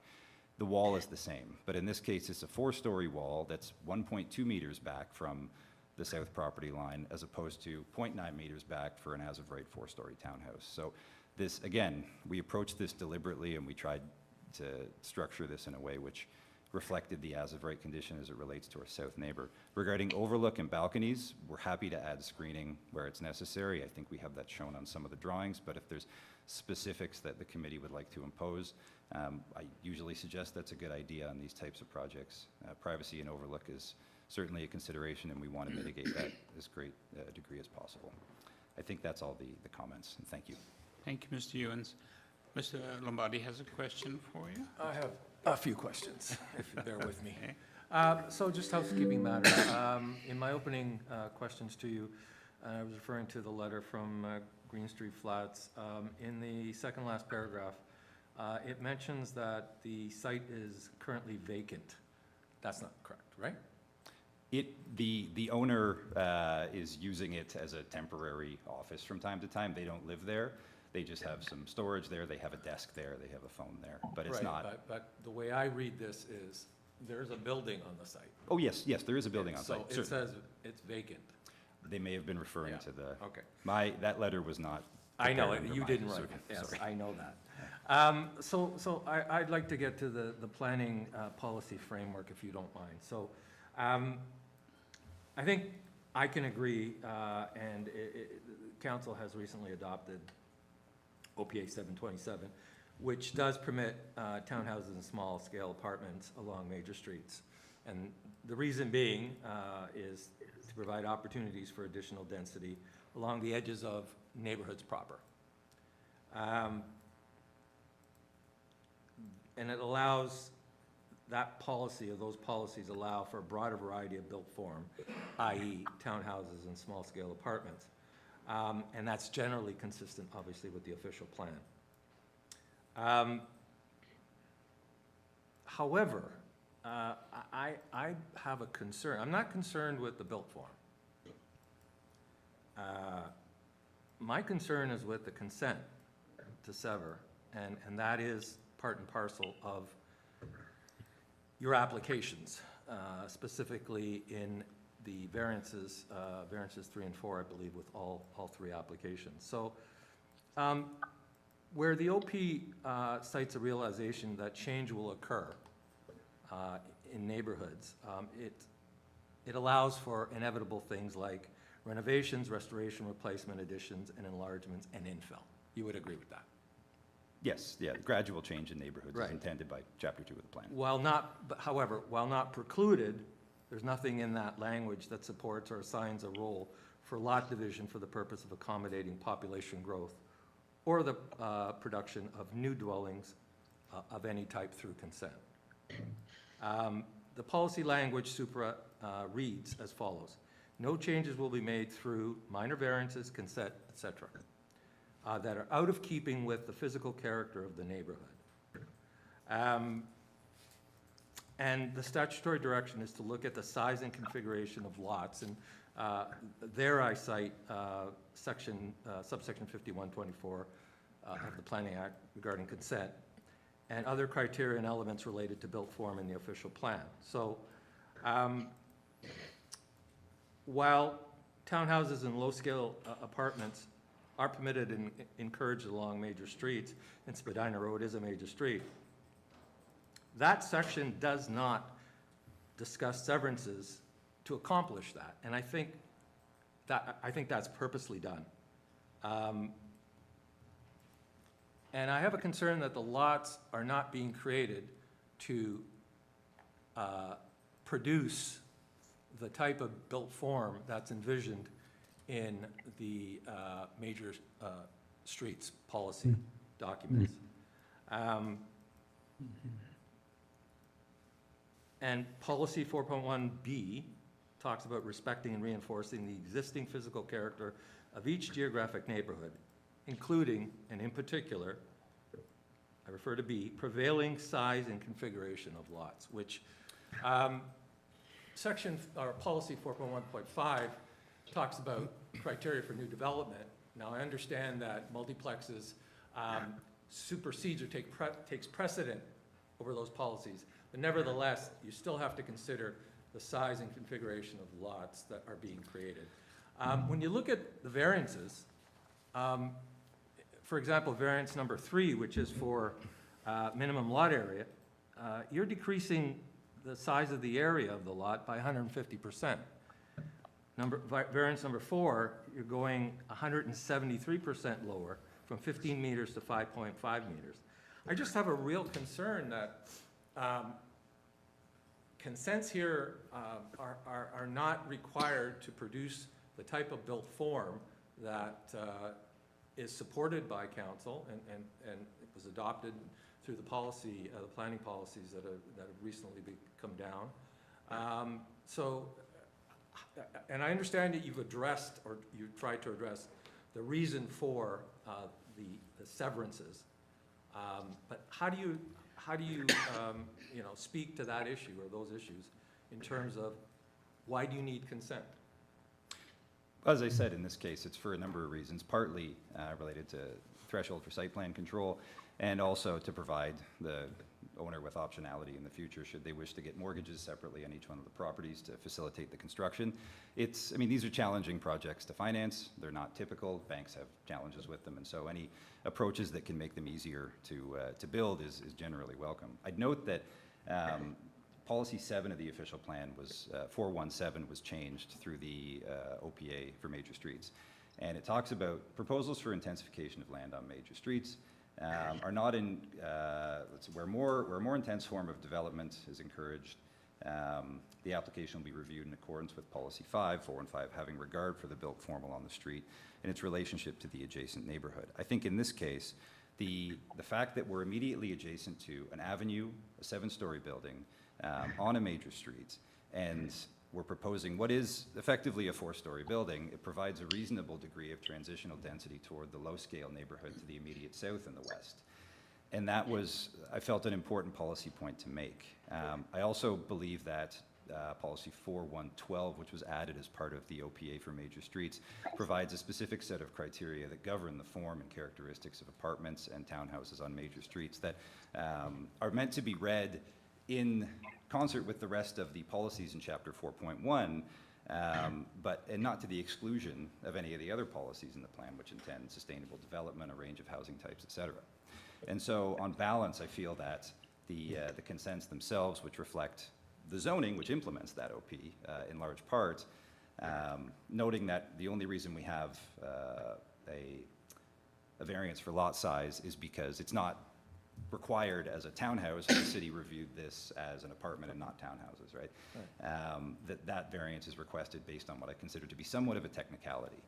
the wall is the same. But in this case, it's a 4-story wall that's 1.2 meters back from the south property line, as opposed to 0.9 meters back for an as-of-right 4-story townhouse. So this, again, we approached this deliberately, and we tried to structure this in a way which reflected the as-of-right condition as it relates to our south neighbor. Regarding overlook and balconies, we're happy to add screening where it's necessary. I think we have that shown on some of the drawings, but if there's specifics that the committee would like to impose, I usually suggest that's a good idea on these types of projects. Privacy and overlook is certainly a consideration, and we want to mitigate that as great a degree as possible. I think that's all the comments, and thank you. Thank you, Mr. Ewens. Mr. Lombardi has a question for you. I have a few questions, if you bear with me. So just housekeeping matter. In my opening questions to you, I was referring to the letter from Green Street Flats. In the second last paragraph, it mentions that the site is currently vacant. That's not correct, right? The owner is using it as a temporary office from time to time. They don't live there. They just have some storage there, they have a desk there, they have a phone there, but it's not. Right, but the way I read this is, there's a building on the site. Oh, yes, there is a building on site. So it says it's vacant. They may have been referring to the. Okay. That letter was not. I know, it. prepared You under didn't my- write it, yes, sorry. I know that. So I'd like to get to the planning policy framework, if you don't mind. So I think I can agree, and council has recently adopted OPA 727, which does permit townhouses and small-scale apartments along major streets. And the reason being is to provide opportunities for additional density along the edges of neighborhoods proper. And it allows that policy, or those policies allow for a broader variety of built form, i.e. townhouses and small-scale apartments. And that's generally consistent, obviously, with the official plan. However, I have a concern. I'm not concerned with the built form. My concern is with the consent to sever, and that is part and parcel of your applications, specifically in the variances 3 and 4, I believe, with all three applications. So where the OP cites a realization that change will occur in neighborhoods, it allows for inevitable things like renovations, restoration, replacement, additions, and enlargements, and infill. You would agree with that? Yes, yeah, gradual change in neighborhoods Right. is intended by Chapter 2 of the plan. However, while not precluded, there's nothing in that language that supports or assigns a role for lot division for the purpose of accommodating population growth or the production of new dwellings of any type through consent. The policy language reads as follows: no changes will be made through minor variances, consent, etc., that are out of keeping with the physical character of the neighborhood. And the statutory direction is to look at the size and configuration of lots. And there I cite subsection 5124 of the Planning Act regarding consent, and other criteria and elements related to built form in the official plan. So while townhouses and low-scale apartments are permitted and encouraged along major streets, and Spadina Road is a major street, that section does not discuss severances to accomplish that. And I think that's purposely done. And I have a concern that the lots are not being created to produce the type of built form that's envisioned in the major streets policy documents. And policy 4.1B talks about respecting and reinforcing the existing physical character of each geographic neighborhood, including, and in particular, I refer to B, prevailing size and configuration of lots, which policy 4.1.5 talks about criteria for new development. Now, I understand that multiplexes supersedes or takes precedent over those policies, but nevertheless, you still have to consider the size and configuration of lots that are being created. When you look at the variances, for example, variance number 3, which is for minimum lot area, you're decreasing the size of the area of the lot by 150%. Variance number 4, you're going 173% lower, from 15 meters to 5.5 meters. I just have a real concern that consents here are not required to produce the type of built form that is supported by council and it was adopted through the policy, the planning policies that have recently come down. And I understand that you've addressed, or you've tried to address, the reason for the severances. But how do you speak to that issue or those issues in terms of why do you need consent? As I said, in this case, it's for a number of reasons, partly related to threshold for site plan control, and also to provide the owner with optionality in the future should they wish to get mortgages separately on each one of the properties to facilitate the construction. These are challenging projects to finance. They're not typical. Banks have challenges with them, and so any approaches that can make them easier to build is generally welcome. I'd note that Policy 7 of the official plan was 417 was changed through the OPA for major streets, and it talks about proposals for intensification of land on major streets are not in where more intense form of development is encouraged. The application will be reviewed in accordance with Policy 5, 4 and 5, having regard for the built form along the street and its relationship to the adjacent neighborhood. I think in this case, the fact that we're immediately adjacent to an avenue, a 7-story building on a major street, and we're proposing what is effectively a 4-story building, it provides a reasonable degree of transitional density toward the low-scale neighborhood to the immediate south and the west. And that was, I felt, an important policy point to make. I also believe that policy 4112, which was added as part of the OPA for major streets, provides a specific set of criteria that govern the form and characteristics of apartments and townhouses on major streets that are meant to be read in concert with the rest of the policies in Chapter 4.1, and not to the exclusion of any of the other policies in the plan, which intend sustainable development, a range of housing types, et cetera. And so, on balance, I feel that the consents themselves, which reflect the zoning, which implements that OP in large part, noting that the only reason we have a variance for lot size is because it's not required as a townhouse. The city reviewed this as an apartment and not townhouses, right? That variance is requested based on what I consider to be somewhat of a technicality.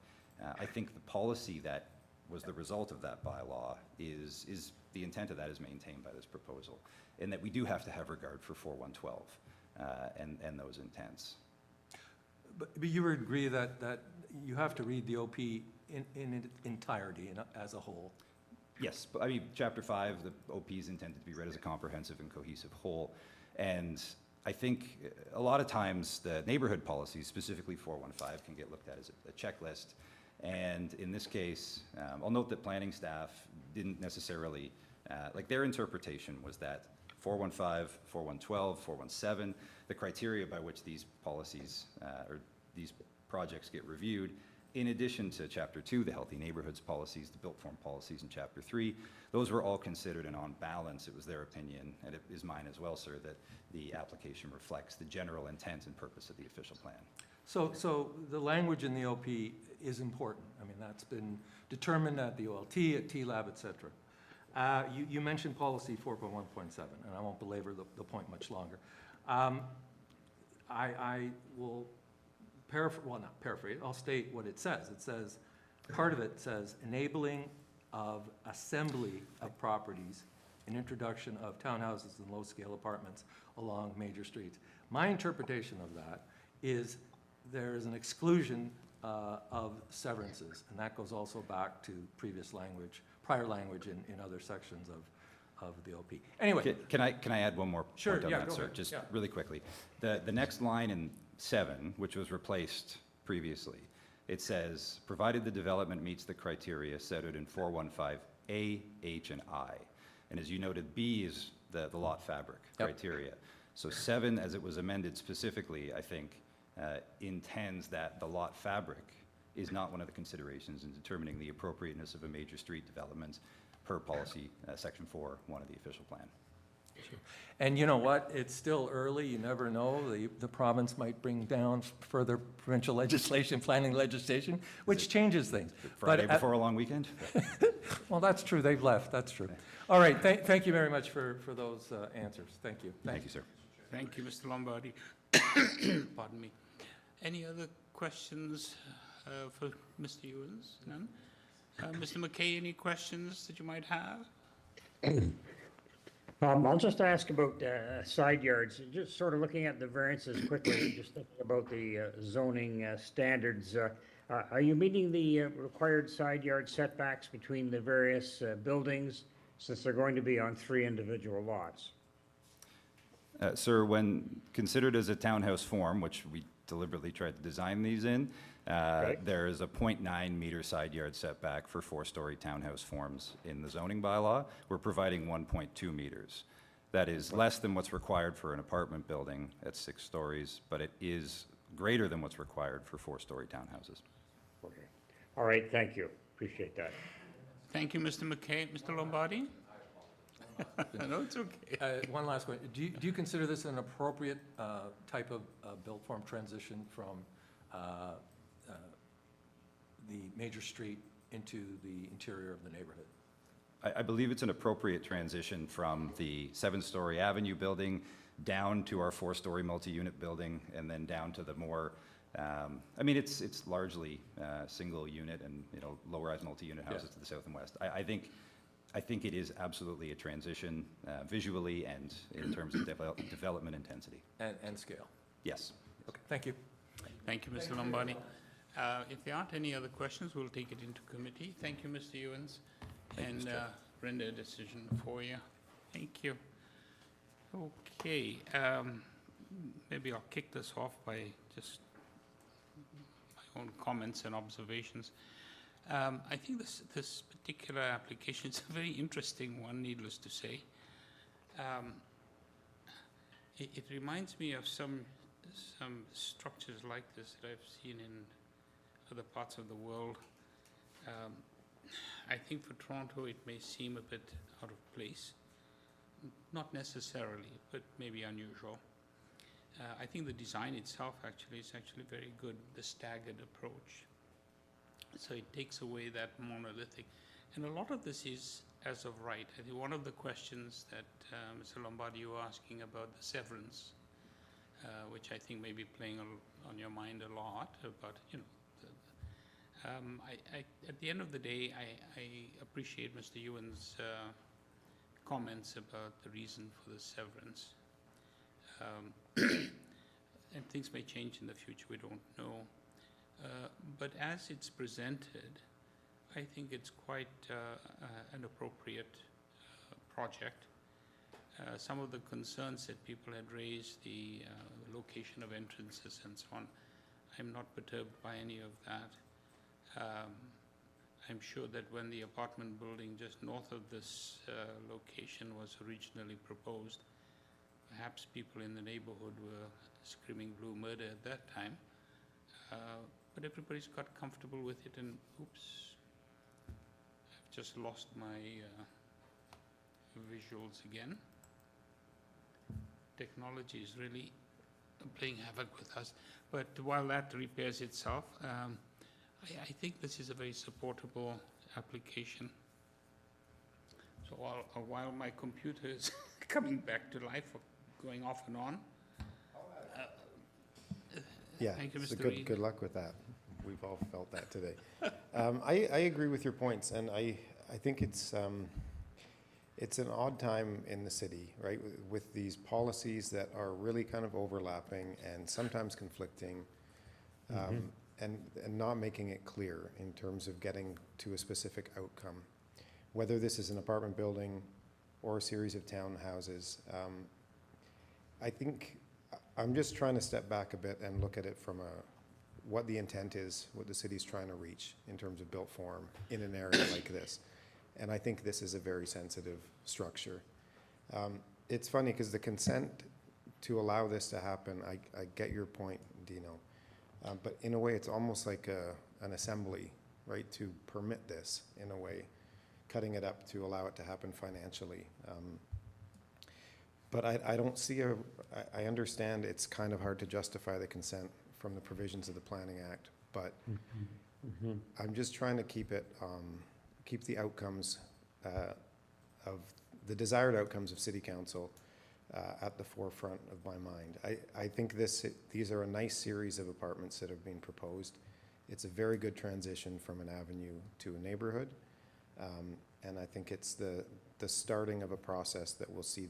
I think the policy that was the result of that bylaw is the intent of that is maintained by this proposal, in that we do have to have regard for 4112 and those intents. But you would agree that you have to read the OP in its entirety as a whole? Yes, but I mean, Chapter 5, the OP is intended to be read as a comprehensive and cohesive whole. And I think a lot of times the neighborhood policies, specifically 415, can get looked at as a checklist. And in this case, I'll note that planning staff didn't necessarily, like their interpretation was that 415, 4112, 417, the criteria by which these policies or these projects get reviewed, in addition to Chapter 2, the healthy neighborhoods policies, the built form policies in Chapter 3, those were all considered, and on balance, it was their opinion, and it is mine as well, sir, that the application reflects the general intent and purpose of the official plan. So the language in the OP is important. I mean, that's been determined at the OLT, at TLAB, et cetera. You mentioned policy 4.1.7, and I won't belabor the point much longer. I will not paraphrase, I'll state what it says. It says, part of it says, enabling of assembly of properties and introduction of townhouses and low-scale apartments along major streets. My interpretation of that is there is an exclusion of severances, and that goes also back to prior language in other sections of the OP. Anyway. Can I add one more point on that, sir? Ahead. Just Yeah. really quickly. The next line in 7, which was replaced previously, it says, provided the development meets the criteria set out in 415A, H, and I. And as you noted, B is the lot fabric criteria. So 7, as it was amended specifically, I think, intends that the lot fabric is not one of the considerations in determining the appropriateness of a major street development per policy, Section 4.1 of the official plan. Sure. And you know what? It's still early. You never know. The province might bring down further provincial legislation, planning legislation, which changes things. Friday before a long weekend? Well, that's true. They've left. That's true. All right. Thank you very much for those answers. Thank you. Thank you, sir. Thank you, Mr. Lombardi. Pardon me. Any other questions for Mr. Ewens? None? Mr. McKay, any questions that you might have? I'll just ask about side yards. Just sort of looking at the variances quickly, just thinking about the zoning standards. Are you meeting the required side yard setbacks between the various buildings, since they're going to be on 3 individual lots? Sir, when considered as a townhouse form, which we deliberately tried to design these in, there is a 0.9 meter side yard setback for 4-story townhouse forms in the zoning bylaw. We're providing 1.2 meters. That is less than what's required for an apartment building at 6 stories, but it is greater than what's required for 4-story townhouses. Okay. All right, thank you. Appreciate that. Thank you, Mr. McKay. Mr. Lombardi? No, it's okay. One last question. Do you consider this an appropriate type of built form transition from the major street into the interior of the neighborhood? I believe it's an appropriate transition from the 7-story Avenue building down to our 4-story multi-unit building, and then down to the more, I mean, it's largely single unit and, low-rise multi-unit houses to the south and west. I think it is absolutely a transition visually and in terms of development intensity. And scale. Yes. Okay, thank you. Thank you, Mr. Lombardi. If there aren't any other questions, we'll take it into committee. Thank you, Mr. Ewens, and render a decision for you. Thank you. Okay. maybe I'll kick this off by just my own comments and observations. I think this particular application is a very interesting one, needless to say. It reminds me of some structures like this that I've seen in other parts of the world. I think for Toronto it may seem a bit out of place. Not necessarily, but maybe unusual. I think the design itself is actually very good, the staggered approach. So it takes away that monolithic. And a lot of this is as of right. I think one of the questions that Mr. Lombardi, you were asking about the severance, which I think may be playing on your mind a lot, about, you know, at the end of the day, I appreciate Mr. Ewan's comments about the reason for the severance. And things may change in the future, we don't know. But as it's presented, I think it's quite an appropriate project. Some of the concerns that people had raised, the location of entrances and so on, I'm not perturbed by any of that. I'm sure that when the apartment building just north of this location was originally proposed, perhaps people in the neighborhood were screaming blue murder at that time. But everybody's got comfortable with it, and oops, I've just lost my visuals again. Technology is really playing havoc with us. But while that repairs itself, I think this is a very supportable application. So while my computer is coming back to life, or going off and on. Yeah, Thank you, so Mr. Reid. good luck with that. We've all felt that today. I agree with your points, and I think it's an odd time in the city, right, with these policies that are really kind of overlapping and sometimes conflicting, and not making it clear in terms of getting to a specific outcome. Whether this is an apartment building or a series of townhouses, I think I'm just trying to step back a bit and look at it from what the intent is, what the city's trying to reach in terms of built form in an area like this. And I think this is a very sensitive structure. It's funny because the consent to allow this to happen, I get your point, Dino, but in a way it's almost like an assembly, right, to permit this in a way, cutting it up to allow it to happen financially. But I don't see I understand it's kind of hard to justify the consent from the provisions of the Planning Act, but I'm just trying to keep the outcomes of the desired outcomes of City Council at the forefront of my mind. I think these are a nice series of apartments that have been proposed. It's a very good transition from an avenue to a neighborhood, and I think it's the starting of a process that will see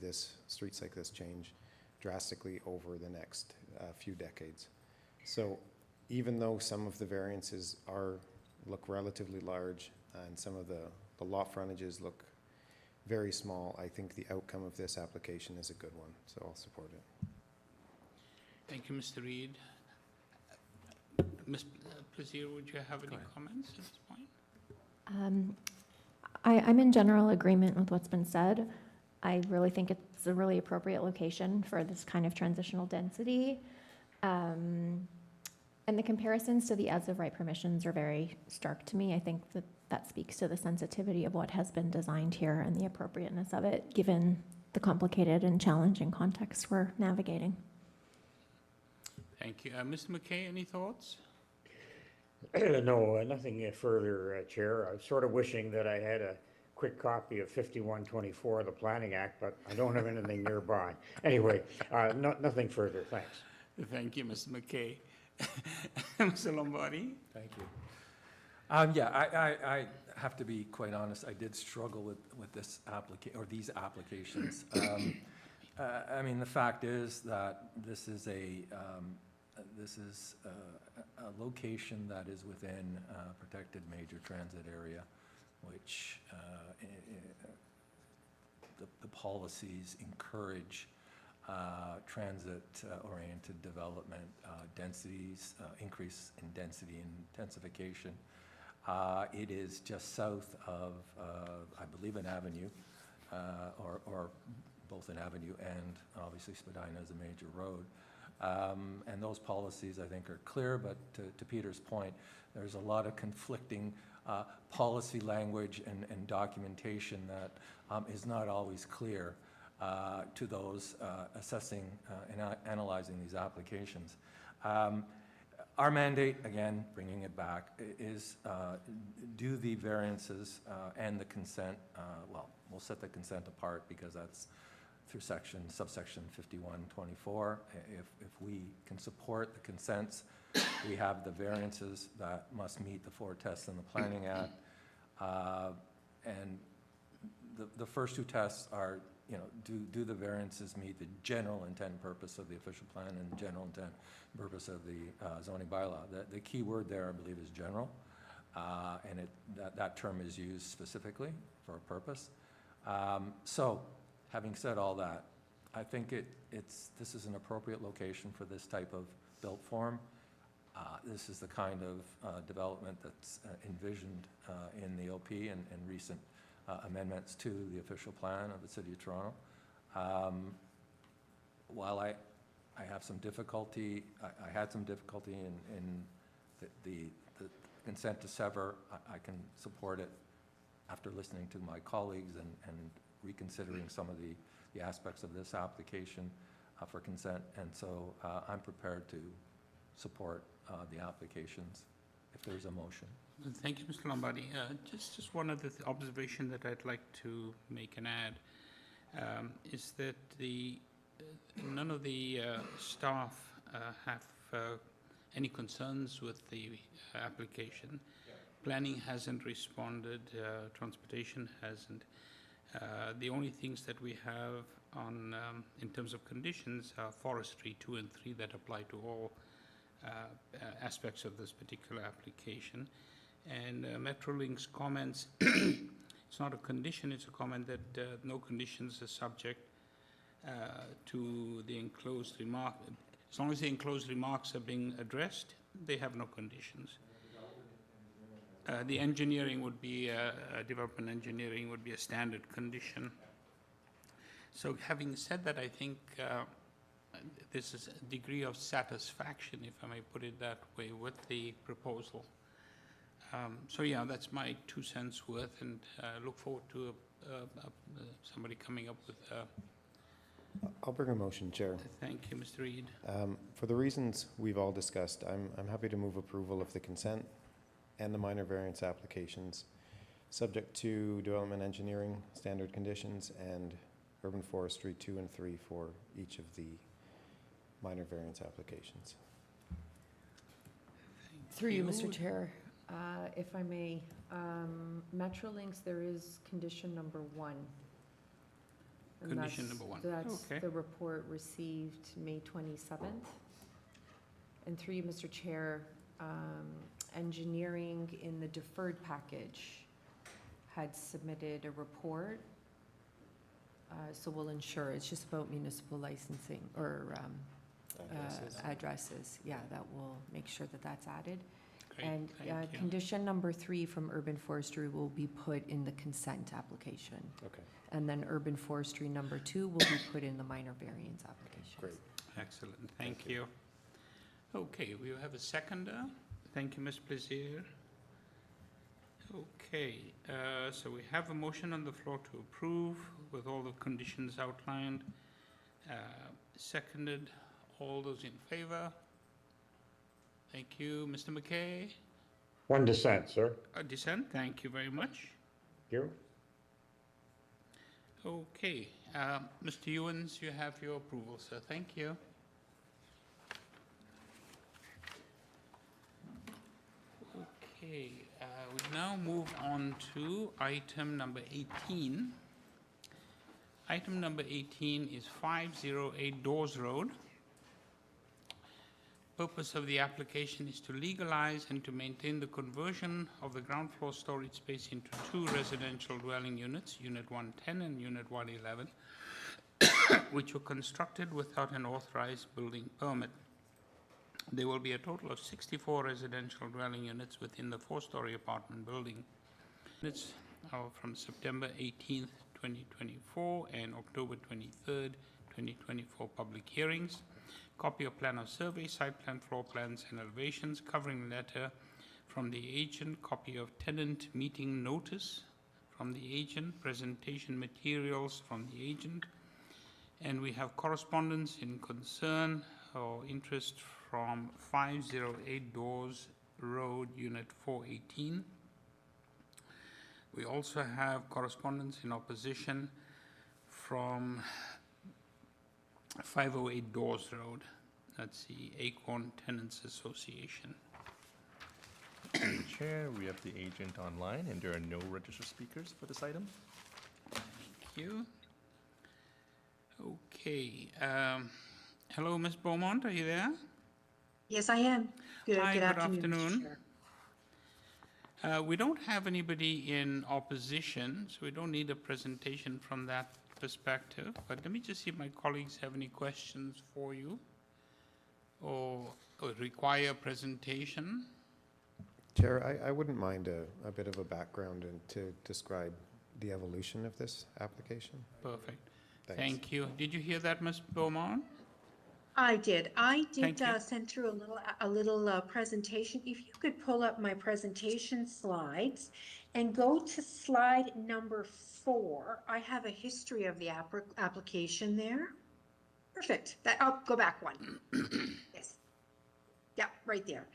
streets like this change drastically over the next few decades. So even though some of the variances look relatively large and some of the lot frontages look very small, I think the outcome of this application is a good one, so I'll support it. Thank you, Mr. Reid. Ms. Plaisir, would you have any comments at this point? I'm in general agreement with what's been said. I really think it's a really appropriate location for this kind of transitional density. And the comparisons to the as-of-right permissions are very stark to me. I think that speaks to the sensitivity of what has been designed here and the appropriateness of it, given the complicated and challenging context we're navigating. Thank you. Mr. McKay, any thoughts? No, nothing further, Chair. I'm sort of wishing that I had a quick copy of 5124 of the Planning Act, but I don't have anything nearby. Anyway, nothing further. Thanks. Thank you, Mr. McKay. Mr. Lombardi? Thank you. Yeah, I have to be quite honest. I did struggle with this these applications. I mean, the fact is that this is a location that is within a protected major transit area, which the policies encourage transit-oriented development, densities, increase in density and intensification. It is just south of, I believe, an avenue, or both an avenue and obviously Spadina is a major road. And those policies, I think, are clear, but to Peter's point, there's a lot of conflicting policy language and documentation that is not always clear to those assessing and analyzing these applications. Our mandate, again, bringing it back, is do the variances and the consent, well, we'll set the consent apart because that's through subsection 5124. If we can support the consents, we have the variances that must meet the 4 tests in the Planning Act. And the first 2 tests are, do the variances meet the general intent and purpose of the official plan and the general intent and purpose of the zoning bylaw. The key word there, I believe, is general, and that term is used specifically for a purpose. So, having said all that, I think this is an appropriate location for this type of built form. This is the kind of development that's envisioned in the OP and recent amendments to the official plan of the City of Toronto. While I have some difficulty, I had some difficulty in the consent to sever, I can support it after listening to my colleagues and reconsidering some of the aspects of this application for consent. And so I'm prepared to support the applications if there's a motion. Thank you, Mr. Lombardi. Just one other observation that I'd like to make and add is that none of the staff have any concerns with the application. Planning hasn't responded, transportation hasn't. The only things that we have on in terms of conditions are forestry 2 and 3 that apply to all aspects of this particular application. And Metrolink's comments, it's not a condition, it's a comment that no conditions are subject to the enclosed remark. As long as the enclosed remarks are being addressed, they have no conditions. The engineering would be, development engineering would be a standard condition. So having said that, I think this is a degree of satisfaction, if I may put it that way, with the proposal. So yeah, that's my 2 cents worth, and look forward to somebody coming up with. I'll bring a motion, Chair. Thank you, Mr. Reid. For the reasons we've all discussed, I'm happy to move approval of the consent and the minor variance applications, subject to development engineering standard conditions and urban forestry 2 and 3 for each of the minor variance applications. Through you, Mr. Chair, if I may, Metrolinks, there is condition number 1. And Condition number 1. That's okay. the report received May 27th. And through you, Mr. Chair, engineering in the deferred package had submitted a report. So we'll ensure, it's just about municipal licensing or addresses. Yeah, that will make sure that that's added. Great, And thank you. condition number 3 from urban forestry will be put in the consent application. Okay. And then urban forestry number 2 will be put in the minor variance application. Great. Excellent, thank you. Okay, we have a seconder. Thank you, Ms. Plaisir. Okay, so we have a motion on the floor to approve with all the conditions outlined. Seconded, all those in favor? Thank you. Mr. McKay? 1 dissent, sir. A dissent, thank you very much. You? Okay, Mr. Ewens, you have your approval, sir. Thank you. Okay, we now move on to item number 18. Item number 18 is 508 Dawes Road. Purpose of the application is to legalize and to maintain the conversion of the ground floor storage space into 2 residential dwelling units, Unit 110 and Unit 111, which were constructed without an authorized building permit. There will be a total of 64 residential dwelling units within the four-story apartment building. Units are from September 18th, 2024 and October 23rd, 2024 public hearings. Copy of plan of survey, site plan, floor plans, and elevations, covering letter from the agent, copy of tenant meeting notice from the agent, presentation materials from the agent, and we have correspondence in concern or interest from 508 Dawes Road, Unit 418. We also have correspondence in opposition from 508 Dawes Road. That's the Acorn Tenants Association. Through the chair, we have the agent online, and there are no registered speakers for this item. Thank you. Okay. Hello, Ms. Beaumont, are you there? Yes, I am. Hi, Good good afternoon, Mr. afternoon. Chair. We don't have anybody in opposition, so we don't need a presentation from that perspective. But let me just see if my colleagues have any questions for you or require a presentation. Chair, I wouldn't mind a bit of a background and to describe the evolution of this application. Perfect. Thanks. Thank you. Did you hear that, Ms. Beaumont? I did. Thank you. Send through a little presentation. If you could pull up my presentation slides and go to slide number 4. I have a history of the application there. Perfect. I'll go back one. Yes. Yeah, right there.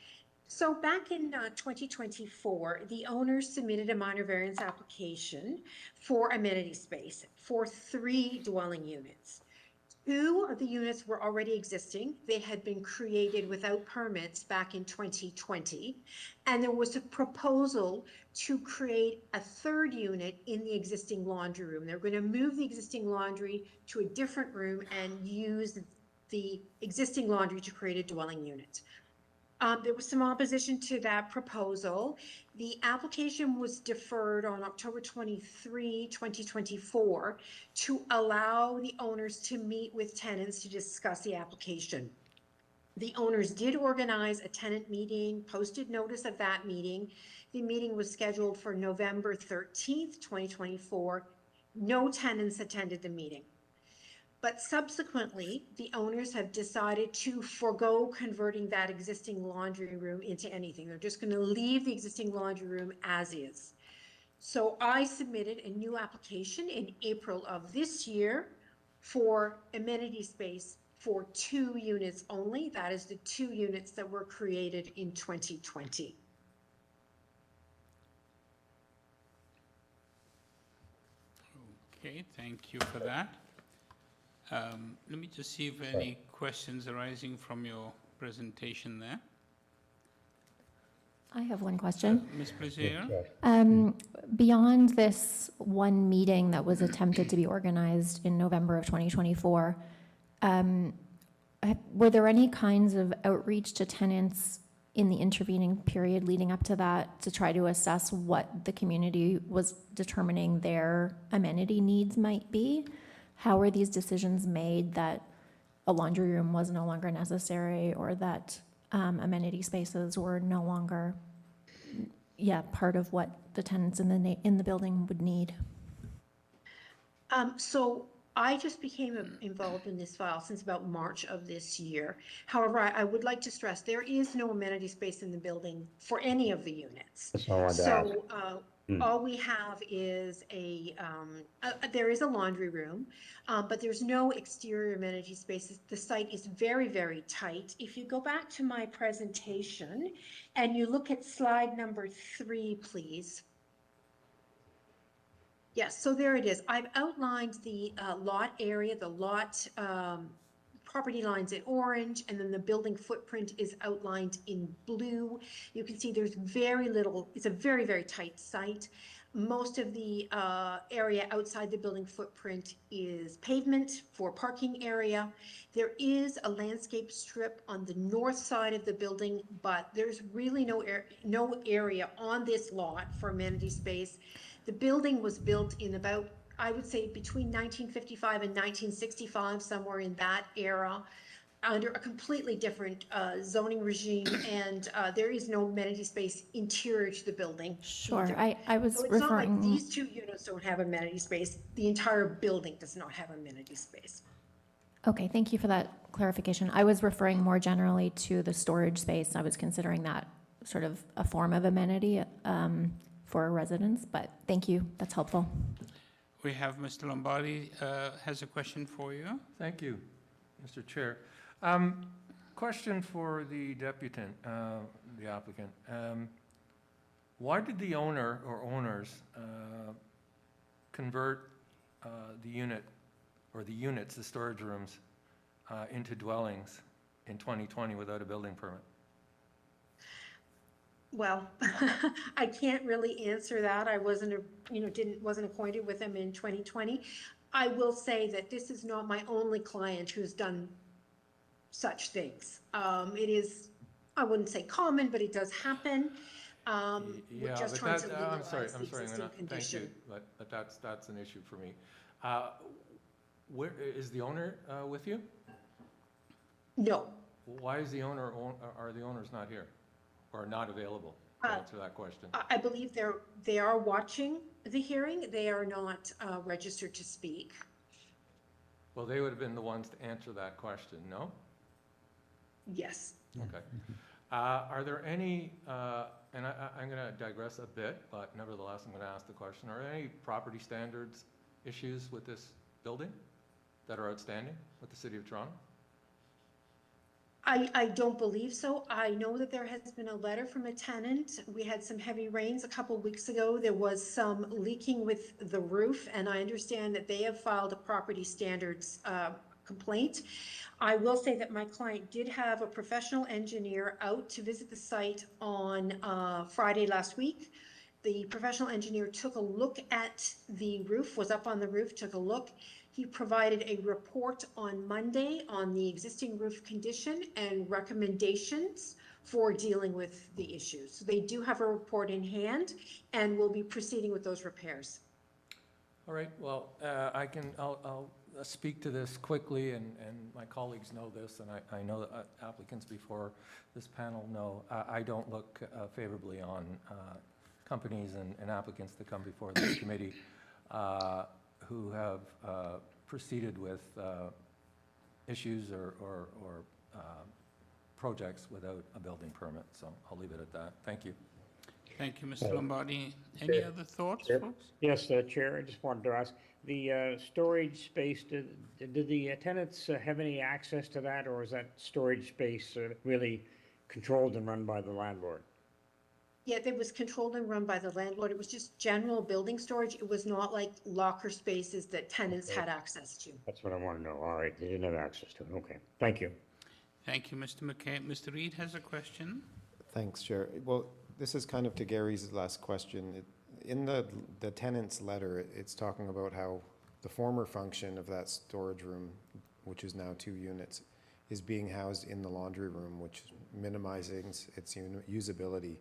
So back in 2024, the owners submitted a minor variance application for amenity space for 3 dwelling units. 2 of the units were already existing. They had been created without permits back in 2020. And there was a proposal to create a 3rd unit in the existing laundry room. They're going to move the existing laundry to a different room and use the existing laundry to create a dwelling unit. There was some opposition to that proposal. The application was deferred on October 23, 2024 to allow the owners to meet with tenants to discuss the application. The owners did organize a tenant meeting, posted notice of that meeting. The meeting was scheduled for November 13th, 2024. No tenants attended the meeting. But subsequently, the owners have decided to forego converting that existing laundry room into anything. They're just going to leave the existing laundry room as is. So I submitted a new application in April of this year for amenity space for 2 units only. That is the 2 units that were created in 2020. Okay, thank you for that. Let me just see if any questions arising from your presentation there. I have one question. Ms. Plaisir? Beyond this one meeting that was attempted to be organized in November of 2024, were there any kinds of outreach to tenants in the intervening period leading up to that to try to assess what the community was determining their amenity needs might be? How were these decisions made that a laundry room was no longer necessary or that amenity spaces were no longer part of what the tenants in the building would need? So I just became involved in this file since about March of this year. However, I would like to stress there is no amenity space in the building for any of the units. So all we have is there is a laundry room, but there's no exterior amenity spaces. The site is very, very tight. If you go back to my presentation and you look at slide number 3, please. Yes, so there it is. I've outlined the lot area, the lot property lines in orange, and then the building footprint is outlined in blue. You can see there's very little, it's a very, very tight site. Most of the area outside the building footprint is pavement for parking area. There is a landscape strip on the north side of the building, but there's really no area on this lot for amenity space. The building was built in about I would say between 1955 and 1965, somewhere in that era, under a completely different zoning regime, and there is no amenity space interior to the building. Sure, either. I was So it's not like referring, these two units don't have amenity space, the entire building does not have amenity space. okay, thank you for that clarification. I was referring more generally to the storage space. I was considering that sort of a form of amenity for a residence, but thank you, that's helpful. We have Mr. Lombardi has a question for you. Thank you, Mr. Chair. Question for the deputant, the applicant. Why did the owner or owners convert the unit or the units, the storage rooms, into dwellings in 2020 without a building permit? Well, I can't really answer that. I wasn't, wasn't acquainted with them in 2020. I will say that this is not my only client who's done such things. It is, I wouldn't say common, but it does happen. We're just trying to legalize the existing condition. Thank you, but that's an issue for me. Where is the owner with you? No. Why is the owner, are the owners not here or not available to answer that question? I believe they are watching the hearing. They are not registered to speak. Well, they would have been the ones to answer that question, no? Yes. Okay. Are there any, and I'm going to digress a bit, but nevertheless, I'm going to ask the question, are there any property standards issues with this building that are outstanding with the City of Toronto? I don't believe so. I know that there has been a letter from a tenant. We had some heavy rains a couple of weeks ago. There was some leaking with the roof, and I understand that they have filed a property standards complaint. I will say that my client did have a professional engineer out to visit the site on Friday last week. The professional engineer took a look at the roof, was up on the roof, took a look. He provided a report on Monday on the existing roof condition and recommendations for dealing with the issues. So they do have a report in hand and will be proceeding with those repairs. All right, well, I'll speak to this quickly, and my colleagues know this, and I know that applicants before this panel know. I don't look favorably on companies and applicants that come before this committee who have proceeded with issues or projects without a building permit. So I'll leave it at that. Thank you. Thank you, Mr. Lombardi. Any other thoughts, folks? Yes, Chair, I just wanted to ask, the storage space, did the tenants have any access to that, or is that storage space really controlled and run by the landlord? Yeah, it was controlled and run by the landlord. It was just general building storage. It was not like locker spaces that tenants had access to. That's what I want to know. All right, they didn't have access to it. Okay, thank you. Thank you, Mr. McKay. Mr. Reid has a question. Thanks, Chair. Well, this is kind of to Gary's last question. In the tenant's letter, it's talking about how the former function of that storage room, which is now 2 units, is being housed in the laundry room, which minimizes its usability.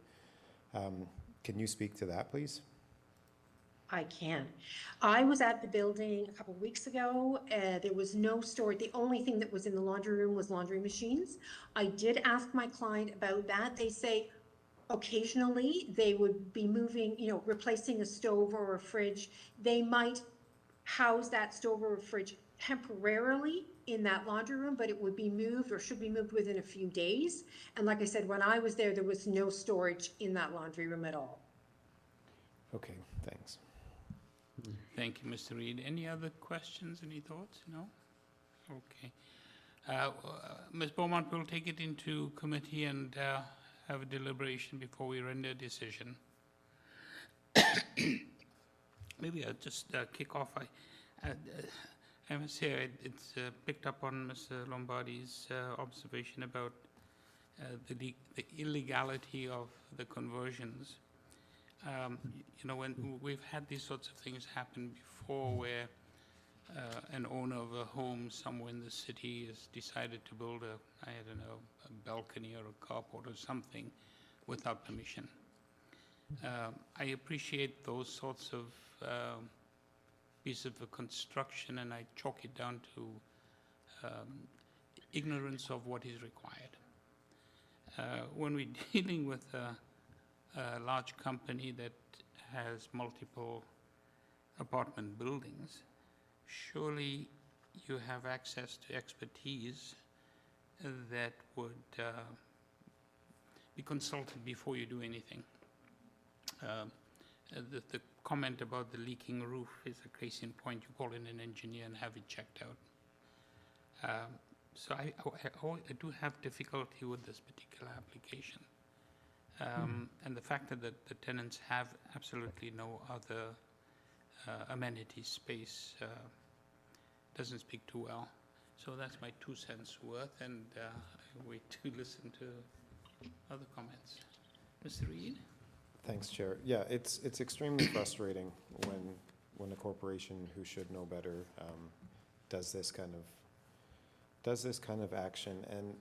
Can you speak to that, please? I can. I was at the building a couple of weeks ago. There was no storage. The only thing that was in the laundry room was laundry machines. I did ask my client about that. They say occasionally they would be moving, replacing a stove or a fridge. They might house that stove or a fridge temporarily in that laundry room, but it would be moved or should be moved within a few days. And like I said, when I was there, there was no storage in that laundry room at all. Okay, thanks. Thank you, Mr. Reid. Any other questions, any thoughts? No? Okay. Ms. Beaumont, we'll take it into committee and have a deliberation before we render a decision. Maybe I'll just kick off. I must say it's picked up on Mr. Lombardi's observation about the illegality of the conversions. When we've had these sorts of things happen before, where an owner of a home somewhere in the city has decided to build a balcony or a carport or something without permission. I appreciate those sorts of piece of construction, and I chalk it down to ignorance of what is required. When we're dealing with a large company that has multiple apartment buildings, surely you have access to expertise that would be consulted before you do anything. The comment about the leaking roof is a case in point. You call in an engineer and have it checked out. So I do have difficulty with this particular application. And the fact that the tenants have absolutely no other amenity space doesn't speak too well. So that's my 2 cents worth, and I wait to listen to other comments. Mr. Reid? Thanks, Chair. Yeah, it's extremely frustrating when a corporation who should know better does this kind of action, and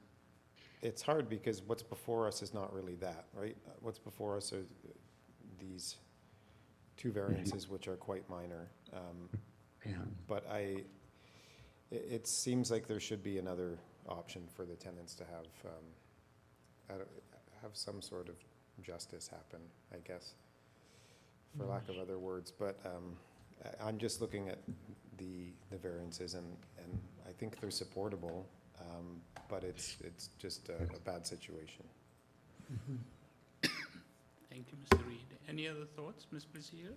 it's hard because what's before us is not really that, right? What's before us are these 2 variances, which are quite minor. But it seems like there should be another option for the tenants to have some sort of justice happen, I guess, for lack of other words. But I'm just looking at the variances, and I think they're supportable, but it's just a bad situation. Thank you, Mr. Reid. Any other thoughts, Ms. Brazier?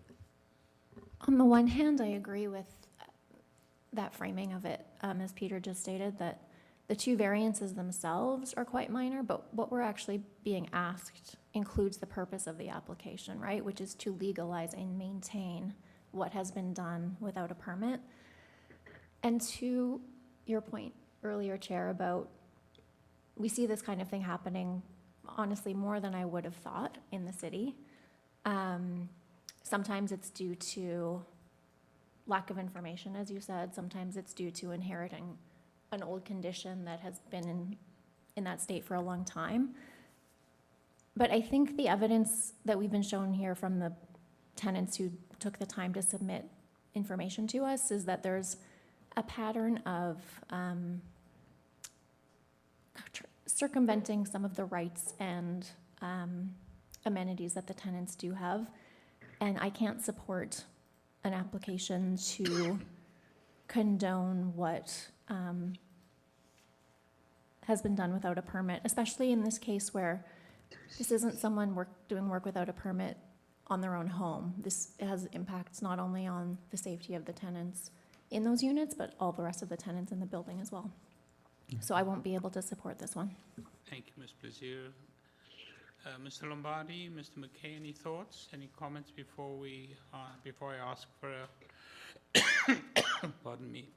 On the one hand, I agree with that framing of it, as Peter just stated, that the 2 variances themselves are quite minor, but what we're actually being asked includes the purpose of the application, right? Which is to legalize and maintain what has been done without a permit. And to your point earlier, Chair, about we see this kind of thing happening, honestly, more than I would have thought in the city. Sometimes it's due to lack of information, as you said. Sometimes it's due to inheriting an old condition that has been in that state for a long time. But I think the evidence that we've been shown here from the tenants who took the time to submit information to us is that there's a pattern of circumventing some of the rights and amenities that the tenants do have. And I can't support an application to condone what has been done without a permit, especially in this case where this isn't someone doing work without a permit on their own home. This has impacts not only on the safety of the tenants in those units, but all the rest of the tenants in the building as well. So I won't be able to support this one. Thank you, Ms. Brazier. Mr. Lombardi, Mr. McKay, any thoughts, any comments before I ask for a, pardon me.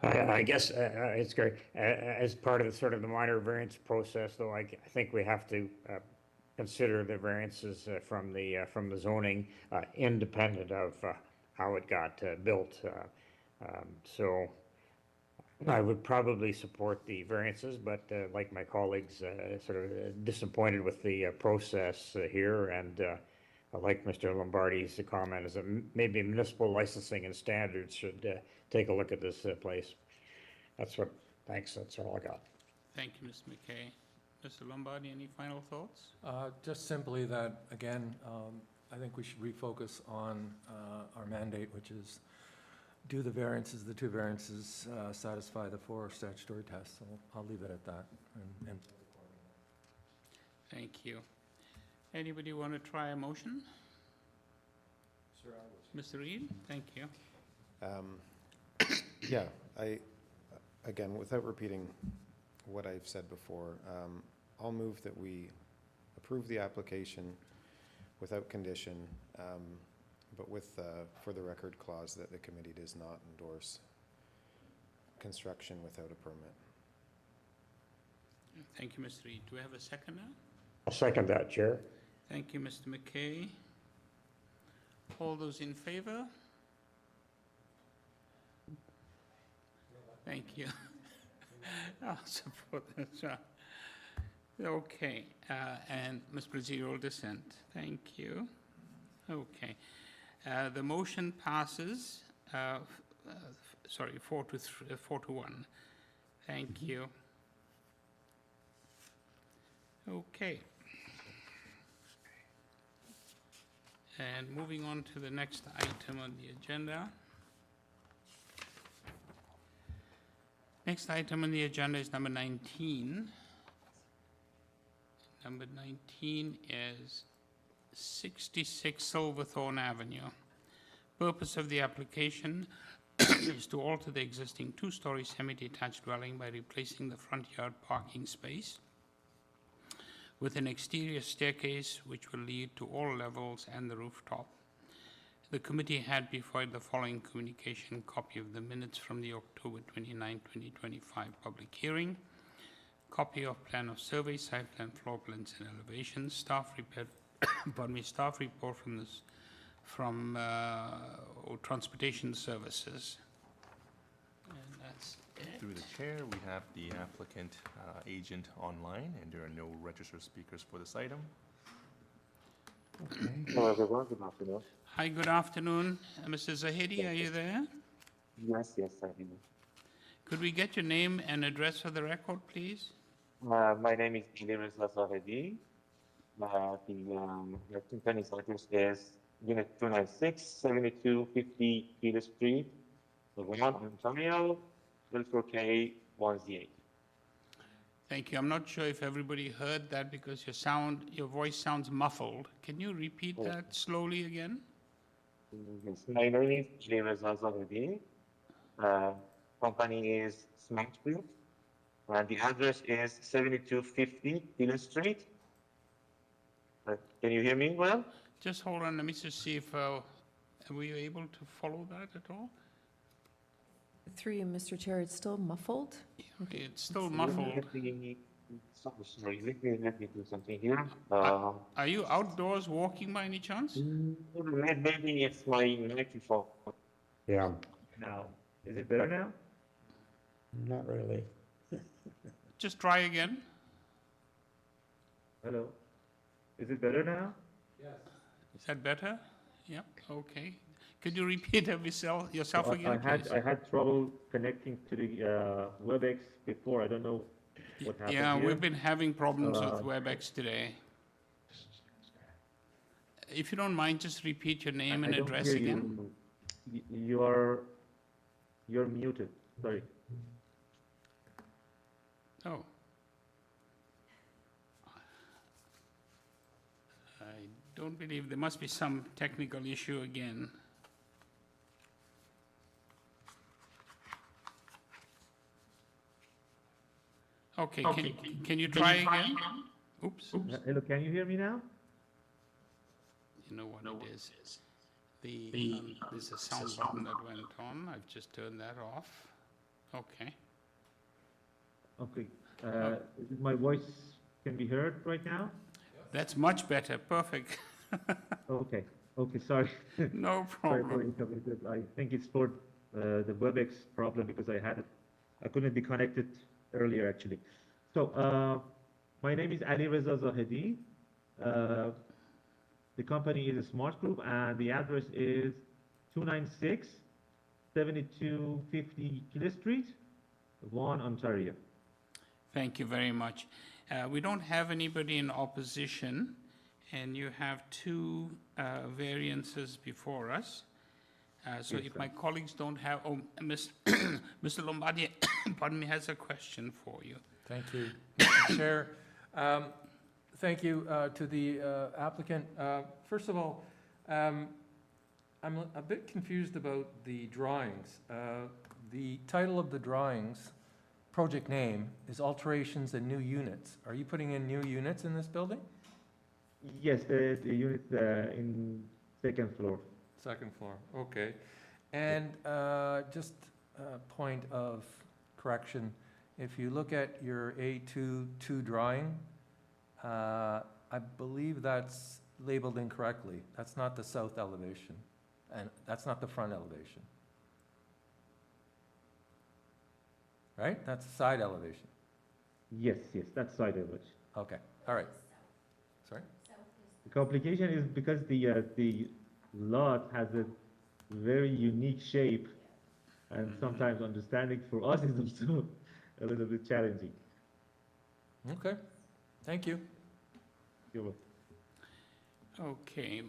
I guess it's great. As part of the sort of the minor variance process, though, I think we have to consider the variances from the zoning independent of how it got built. So I would probably support the variances, but like my colleagues, sort of disappointed with the process here, and I like Mr. Lombardi's comment is that maybe municipal licensing and standards should take a look at this place. Thanks, that's all I got. Thank you, Mr. McKay. Mr. Lombardi, any final thoughts? Just simply that, again, I think we should refocus on our mandate, which is do the 2 variances satisfy the 4 statutory tests. So I'll leave it at that. And Thank you. Anybody want to try a motion? Sir, Mr. Reid, thank you. Yeah, again, without repeating what I've said before, I'll move that we approve the application without condition, but with, for the record clause that the committee does not endorse construction without a permit. Thank you, Mr. Reid. Do we have a second now? I'll second that, Chair. Thank you, Mr. McKay. All those in favor? Thank you. I'll support that. Okay, and Ms. Brazier will dissent. Thank you. Okay. The motion passes, 4 to 1. Thank you. Okay. And moving on to the next item on the agenda. Next item on the agenda is number 19. Number 19 is 66 Silverthorn Avenue. Purpose of the application is to alter the existing two-story semi-detached dwelling by replacing the front yard parking space with an exterior staircase which will lead to all levels and the rooftop. The committee had before it the following communication: copy of the minutes from the October 29, 2025 public hearing, copy of plan of survey, site plan, floor plans and elevations, staff report, staff report from transportation services. And that's it. Through the chair, we have the applicant agent online, and there are no registered speakers for this item. Okay. Hello everyone, good afternoon. Hi, good afternoon. Mr. Zahidi, are you there? Yes, I am. Could we get your name and address for the record, please? My name is Reza Zahedi. The company's address is Unit 296, 7250 Peter Street, Vaughan, Ontario, 4K 1Z8. Thank you. I'm not sure if everybody heard that because your voice sounds muffled. Can you repeat that slowly again? Yes, my name is Reza Zahedi. Company is Smart Group, and the address is 7250 Peter Street. Can you hear me well? Just hold on. Let me just see if were you able to follow that at all? Through you, Mr. Chair, it's still muffled. Okay, it's still muffled. Sorry, let me do something here. Are you outdoors walking by any chance? Maybe it's my microphone. Yeah. Now, is it better now? Not really. Just try again. Hello. Is it better now? Is that better? Yeah, okay. Could you repeat yourself again, please? I had trouble connecting to the WebEx before. I don't know what happened Yeah, here. we've been having problems with WebEx today. If you don't mind, just repeat your name and address again. You're muted. Sorry. Oh. I don't believe there must be some technical issue again. Okay, can you try again? Oops. Hello, can you hear me now? You know what it is? There's a sound button that went on. I've just turned that off. Okay. Okay. My voice can be heard right now? That's much better. Perfect. Okay. Okay, sorry. No Sorry problem. for interrupting. I think it's for the WebEx problem because I couldn't be connected earlier actually. So my name is Ali Reza Zahedi. The company is a Smart Group and the address is 296 7250 Keele Street, Vaughan, Ontario. Thank you very much. We don't have anybody in opposition, and you have two variances before us. So if my colleagues don't have, Mr. Lombardi, pardon me, has a question for you. Thank you, Mr. Chair. Thank you to the applicant. First of all, I'm a bit confused about the drawings. The title of the drawings, project name, is alterations and new units. Are you putting in new units in this building? Yes, the unit in second floor. Second floor, okay. And just a point of correction, if you look at your A2 drawing, I believe that's labeled incorrectly. That's not the south elevation, and that's not the front elevation. Right? That's the side elevation. Yes, that's side elevation. Okay, all right. Sorry? The complication is because the lot has a very unique shape, and sometimes understanding for us is also a little bit challenging. Okay, thank you. You're welcome. Okay,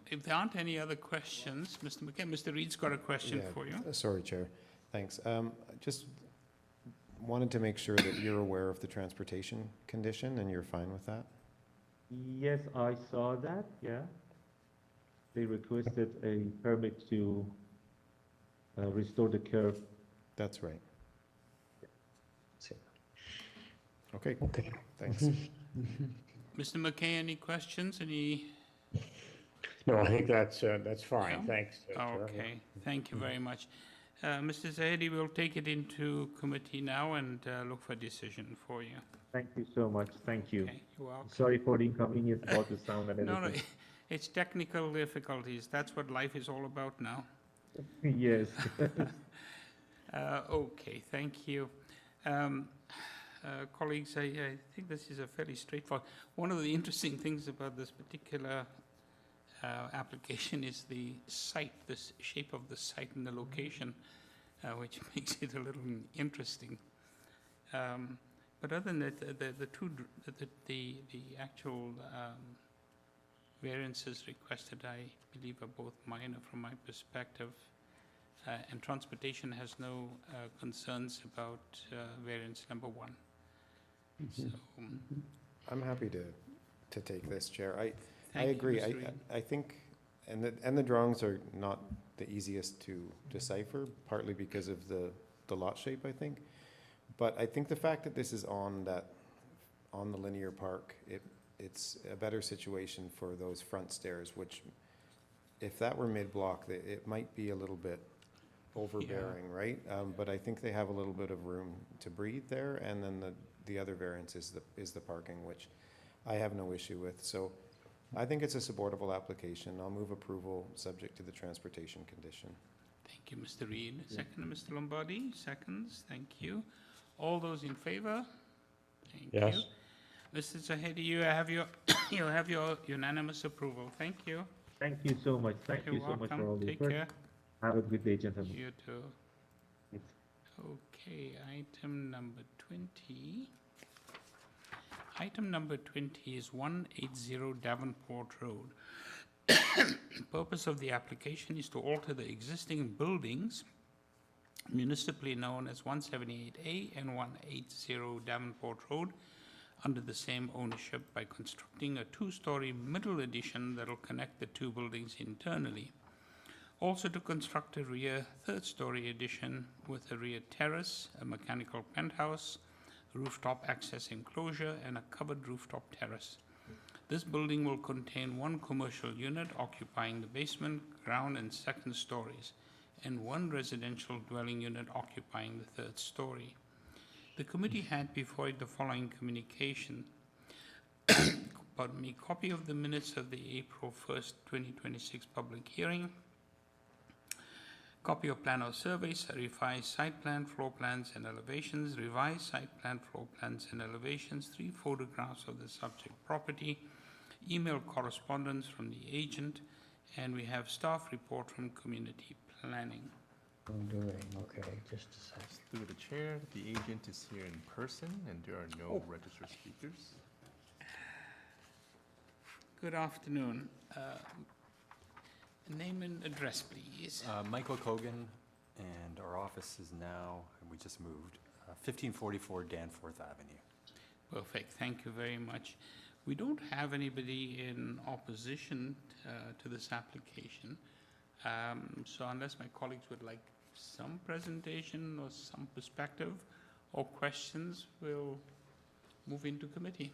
if there aren't any other questions, Mr. McKay, Mr. Reed's got a question for you. Sorry, Chair. Thanks. Just wanted to make sure that you're aware of the transportation condition and you're fine with that? Yes, I saw that, yeah. They requested a permit to restore the curb. That's right. Okay. Thanks. Mr. McKay, any questions? Any? No, I think that's fine. No? Thanks. Okay, thank you very much. Mr. Zahedi, we'll take it into committee now and look for a decision for you. Thank you so much, thank you. Okay, you're welcome. Sorry for the inconvenience about the sound and everything. No, it's technical difficulties. That's what life is all about now. Yes. Okay, thank you. Colleagues, I think this is a fairly straightforward. One of the interesting things about this particular application is the site, the shape of the site and the location, which makes it a little interesting. But other than that, the actual variances requested, I believe, are both minor from my perspective. And transportation has no concerns about variance number 1. So, I'm happy to take this, Chair. I Thank you, agree. Mr. Reid. I think, and the drawings are not the easiest to decipher, partly because of the lot shape, I think. But I think the fact that this is on the linear park, it's a better situation for those front stairs, which, if that were mid-block, it might be a little bit overbearing, right? But I think they have a little bit of room to breathe there, and then the other variance is the parking, which I have no issue with. So I think it's a supportable application. I'll move approval subject to the transportation condition. Thank you, Mr. Reid. Second, Mr. Lombardi. Seconds. Thank you. All those in favor? Thank Yes. you. Mr. Zahedi, you have your unanimous approval. Thank you. Thank you so much. Thank You're you so much for all welcome. the Take work. care. Have a good day, gentlemen. You too. Yes. Okay, item number 20. Item number 20 is 180 Davenport Road. Purpose of the application is to alter the existing buildings municipally known as 178A and 180 Davenport Road under the same ownership by constructing a 2-story middle addition that will connect the 2 buildings internally. Also to construct a rear 3rd-story addition with a rear terrace, a mechanical penthouse, rooftop access enclosure, and a covered rooftop terrace. This building will contain 1 commercial unit occupying the basement, ground, and 2nd stories, and 1 residential dwelling unit occupying the 3rd story. The committee had before it the following communication. Pardon me, copy of the minutes of the April 1st, 2026 public hearing, copy of plan of surveys, a revised site plan, floor plans and elevations, revised site plan, floor plans and elevations, 3 photographs of the subject property, email correspondence from the agent, and we have staff report from community planning. Okay, just a second. Through the chair, the agent is here in person and there are no registered speakers. Good afternoon. Name and address, please. Michael Kogan, and our office is now, we just moved, 1544 Danforth Avenue. Perfect, thank you very much. We don't have anybody in opposition to this application. So unless my colleagues would like some presentation or some perspective or questions, we'll move into committee.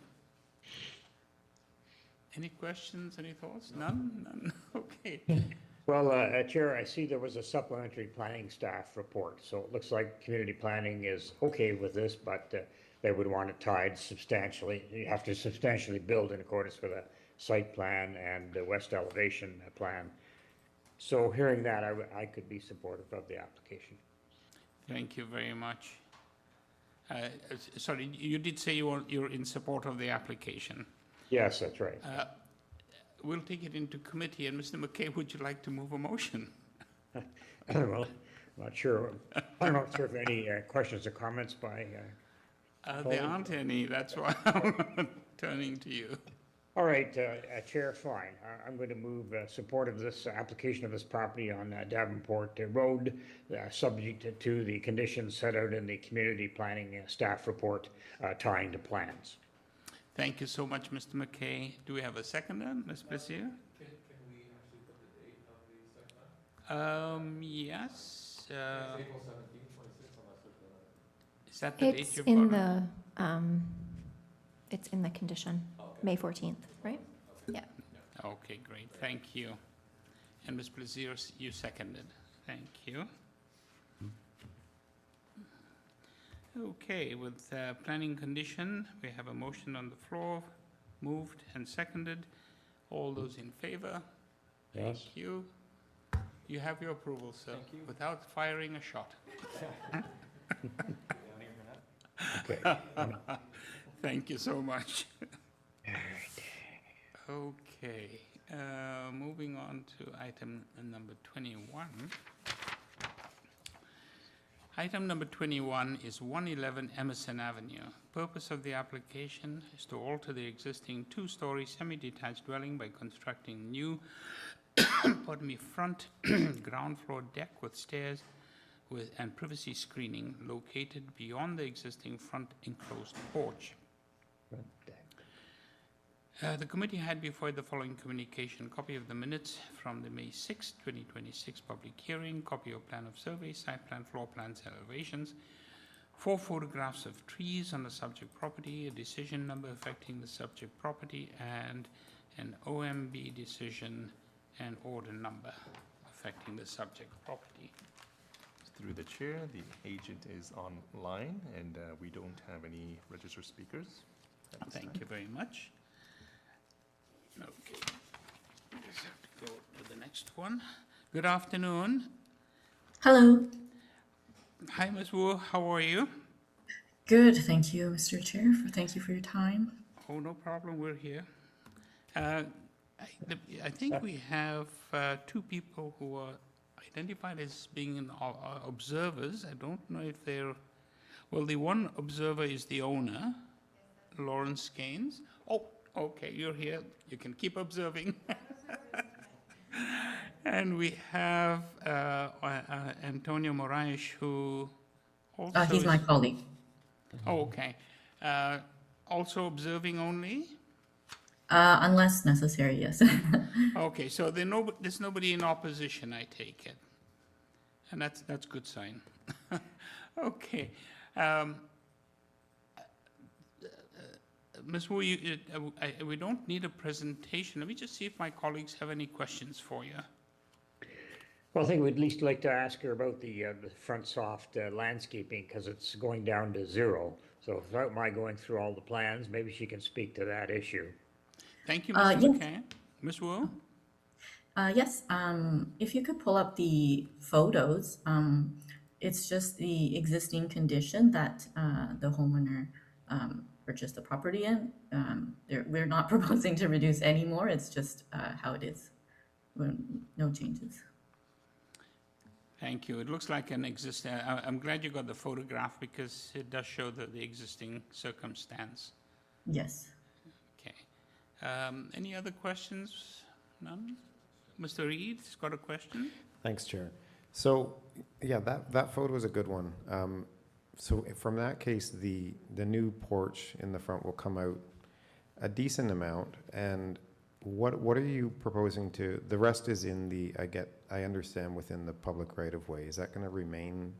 Any questions, any thoughts? None? None? Okay. Well, Chair, I see there was a supplementary planning staff report, so it looks like community planning is okay with this, but they would want it tied substantially. You have to substantially build in accordance with a site plan and the west elevation plan. So hearing that, I could be supportive of the application. Thank you very much. Sorry, you did say you're in support of the application. Yes, that's right. we'll take it into committee, and Mr. McKay, would you like to move a motion? Well, not sure. I'm not sure if any questions or comments by. There aren't any, that's why I'm turning to you. All right, Chair, fine. I'm going to move support of this application of this property on Davenport Road, subject to the conditions set out in the community planning staff report tying to plans. Thank you so much, Mr. McKay. Do we have a seconder, Ms. Blasier? Can we actually put the date of the second? Yes. It's April 17th, 26th, unless there's Is that the date It's you've in got? it's in the condition, May 14th, right? Yeah. Okay, great, thank you. And Ms. Blasier, you seconded. Thank you. Okay, with planning condition, we have a motion on the floor, moved and seconded. All those in favor? Yes. Thank you. You have your approval, sir, without firing a shot. Okay. Thank you so much. Okay, moving on to item number 21. Item number 21 is 111 Emerson Avenue. Purpose of the application is to alter the existing two-story semi-detached dwelling by constructing new pardon me, front ground floor deck with stairs and privacy screening located beyond the existing front enclosed porch. The committee had before it the following communication: copy of the minutes from the May 6, 2026 public hearing, copy of plan of survey, site plan, floor plans, elevations, 4 photographs of trees on the subject property, a decision number affecting the subject property, and an OMB decision and order number affecting the subject property. Through the chair, the agent is online, and we don't have any registered speakers. Thank you very much. Okay, just have to go to the next one. Good afternoon. Hello. Hi, Ms. Wu, how are you? Good, thank you, Mr. Chair. Thank you for your time. Oh, no problem, we're here. I think we have 2 people who are identified as being observers. I don't know if they're, well, the one observer is the owner, Lawrence Gaines. Oh, okay, you're here. You can keep observing. And we have Antonio Moraes, who also He's my colleague. Oh, okay. Also observing only? Unless necessary, yes. Okay, so there's nobody in opposition, I take it. And that's good sign. Okay. Ms. Wu, we don't need a presentation. Let me just see if my colleagues have any questions for you. Well, I think we'd at least like to ask her about the front soft landscaping, because it's going down to 0. So without my going through all the plans, maybe she can speak to that issue. Thank you, Mr. McKay. Ms. Wu? Yes, if you could pull up the photos, it's just the existing condition that the homeowner purchased the property in. We're not proposing to reduce any more, it's just how it is. No changes. Thank you. It looks like an existing, I'm glad you got the photograph because it does show the existing circumstance. Yes. Okay. Any other questions? None? Mr. Reed's got a question? Thanks, Chair. So, yeah, that photo is a good one. So from that case, the new porch in the front will come out a decent amount. And what are you proposing to, the rest is in the, I understand, within the public right-of-way. Is that going to remain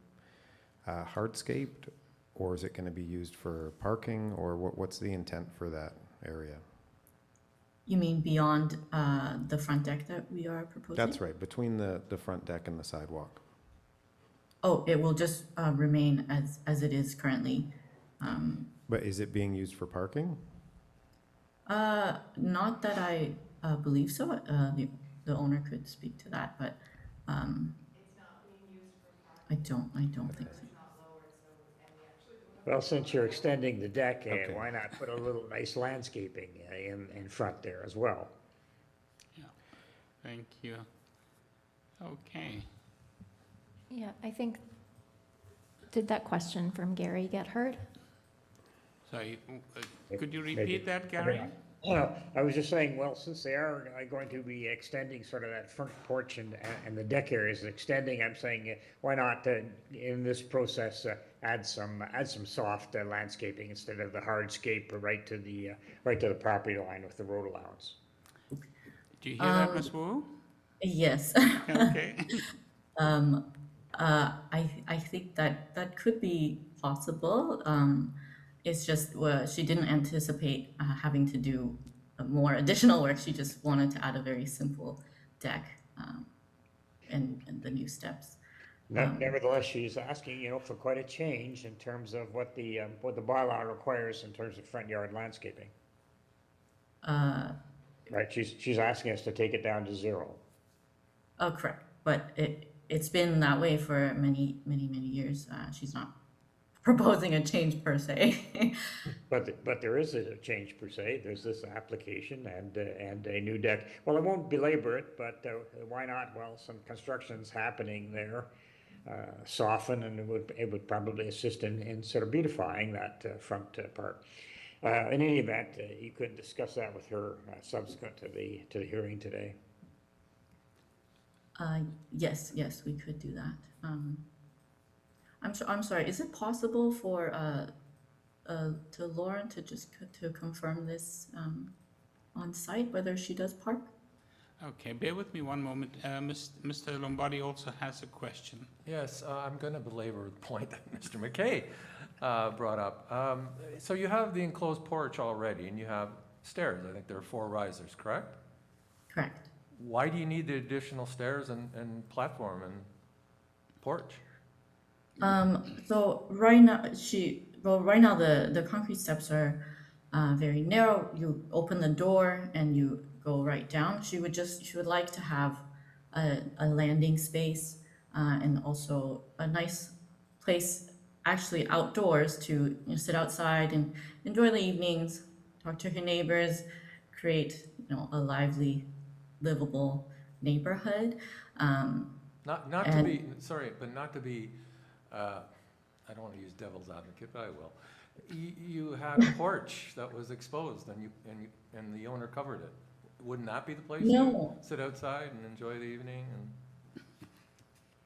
hardscaped, or is it going to be used for parking, or what's the intent for that area? You mean beyond the front deck that we are proposing? That's right, between the front deck and the sidewalk. Oh, it will just remain as it is currently. But is it being used for parking? Not that I believe so. The owner could speak to that, but I don't think so. Well, since you're extending the deck, Okay. why not put a little nice landscaping in front there as well? Thank you. Okay. Yeah, I think, did that question from Gary get heard? Sorry, could you Maybe. repeat that, Gary? I was just saying, well, since they are going to be extending sort of that front porch and the deck area is extending, I'm saying, why not, in this process, add some soft landscaping instead of the hardscape right to the property line with the road allowance. Do you hear that, Ms. Wu? Yes. Okay. I think that could be possible. It's just she didn't anticipate having to do more additional work. She just wanted to add a very simple deck and the new steps. Nevertheless, she's asking, for quite a change in terms of what the bylaw requires in terms of front yard landscaping. Right, she's asking us to take it down to 0. Oh, correct. But it's been that way for many years. She's not proposing a change per se. But there is a change per se. There's this application and a new deck. Well, I won't belabor it, but why not? Well, some construction's happening there. Soften, and it would probably assist in sort of beautifying that front part. In any event, you could discuss that with her subsequent to the hearing today. Yes, we could do that. I'm sorry. Is it possible for to Lauren to just to confirm this on site whether she does park? Okay, bear with me one moment. Mr. Lombardi also has a question. Yes, I'm going to belabor the point that Mr. McKay brought up. So you have the enclosed porch already, and you have stairs. I think there are 4 risers, correct? Correct. Why do you need the additional stairs and platform and porch? So right now the concrete steps are very narrow. You open the door and you go right down. She would like to have a landing space and also a nice place actually outdoors to sit outside and enjoy the evenings, talk to her neighbors, create a lively, livable neighborhood. Not to be sorry, but not to be. I don't want to use devil's advocate, but I will. You had a porch that was exposed, and the owner covered it. Wouldn't that be the place to sit outside and enjoy the evening?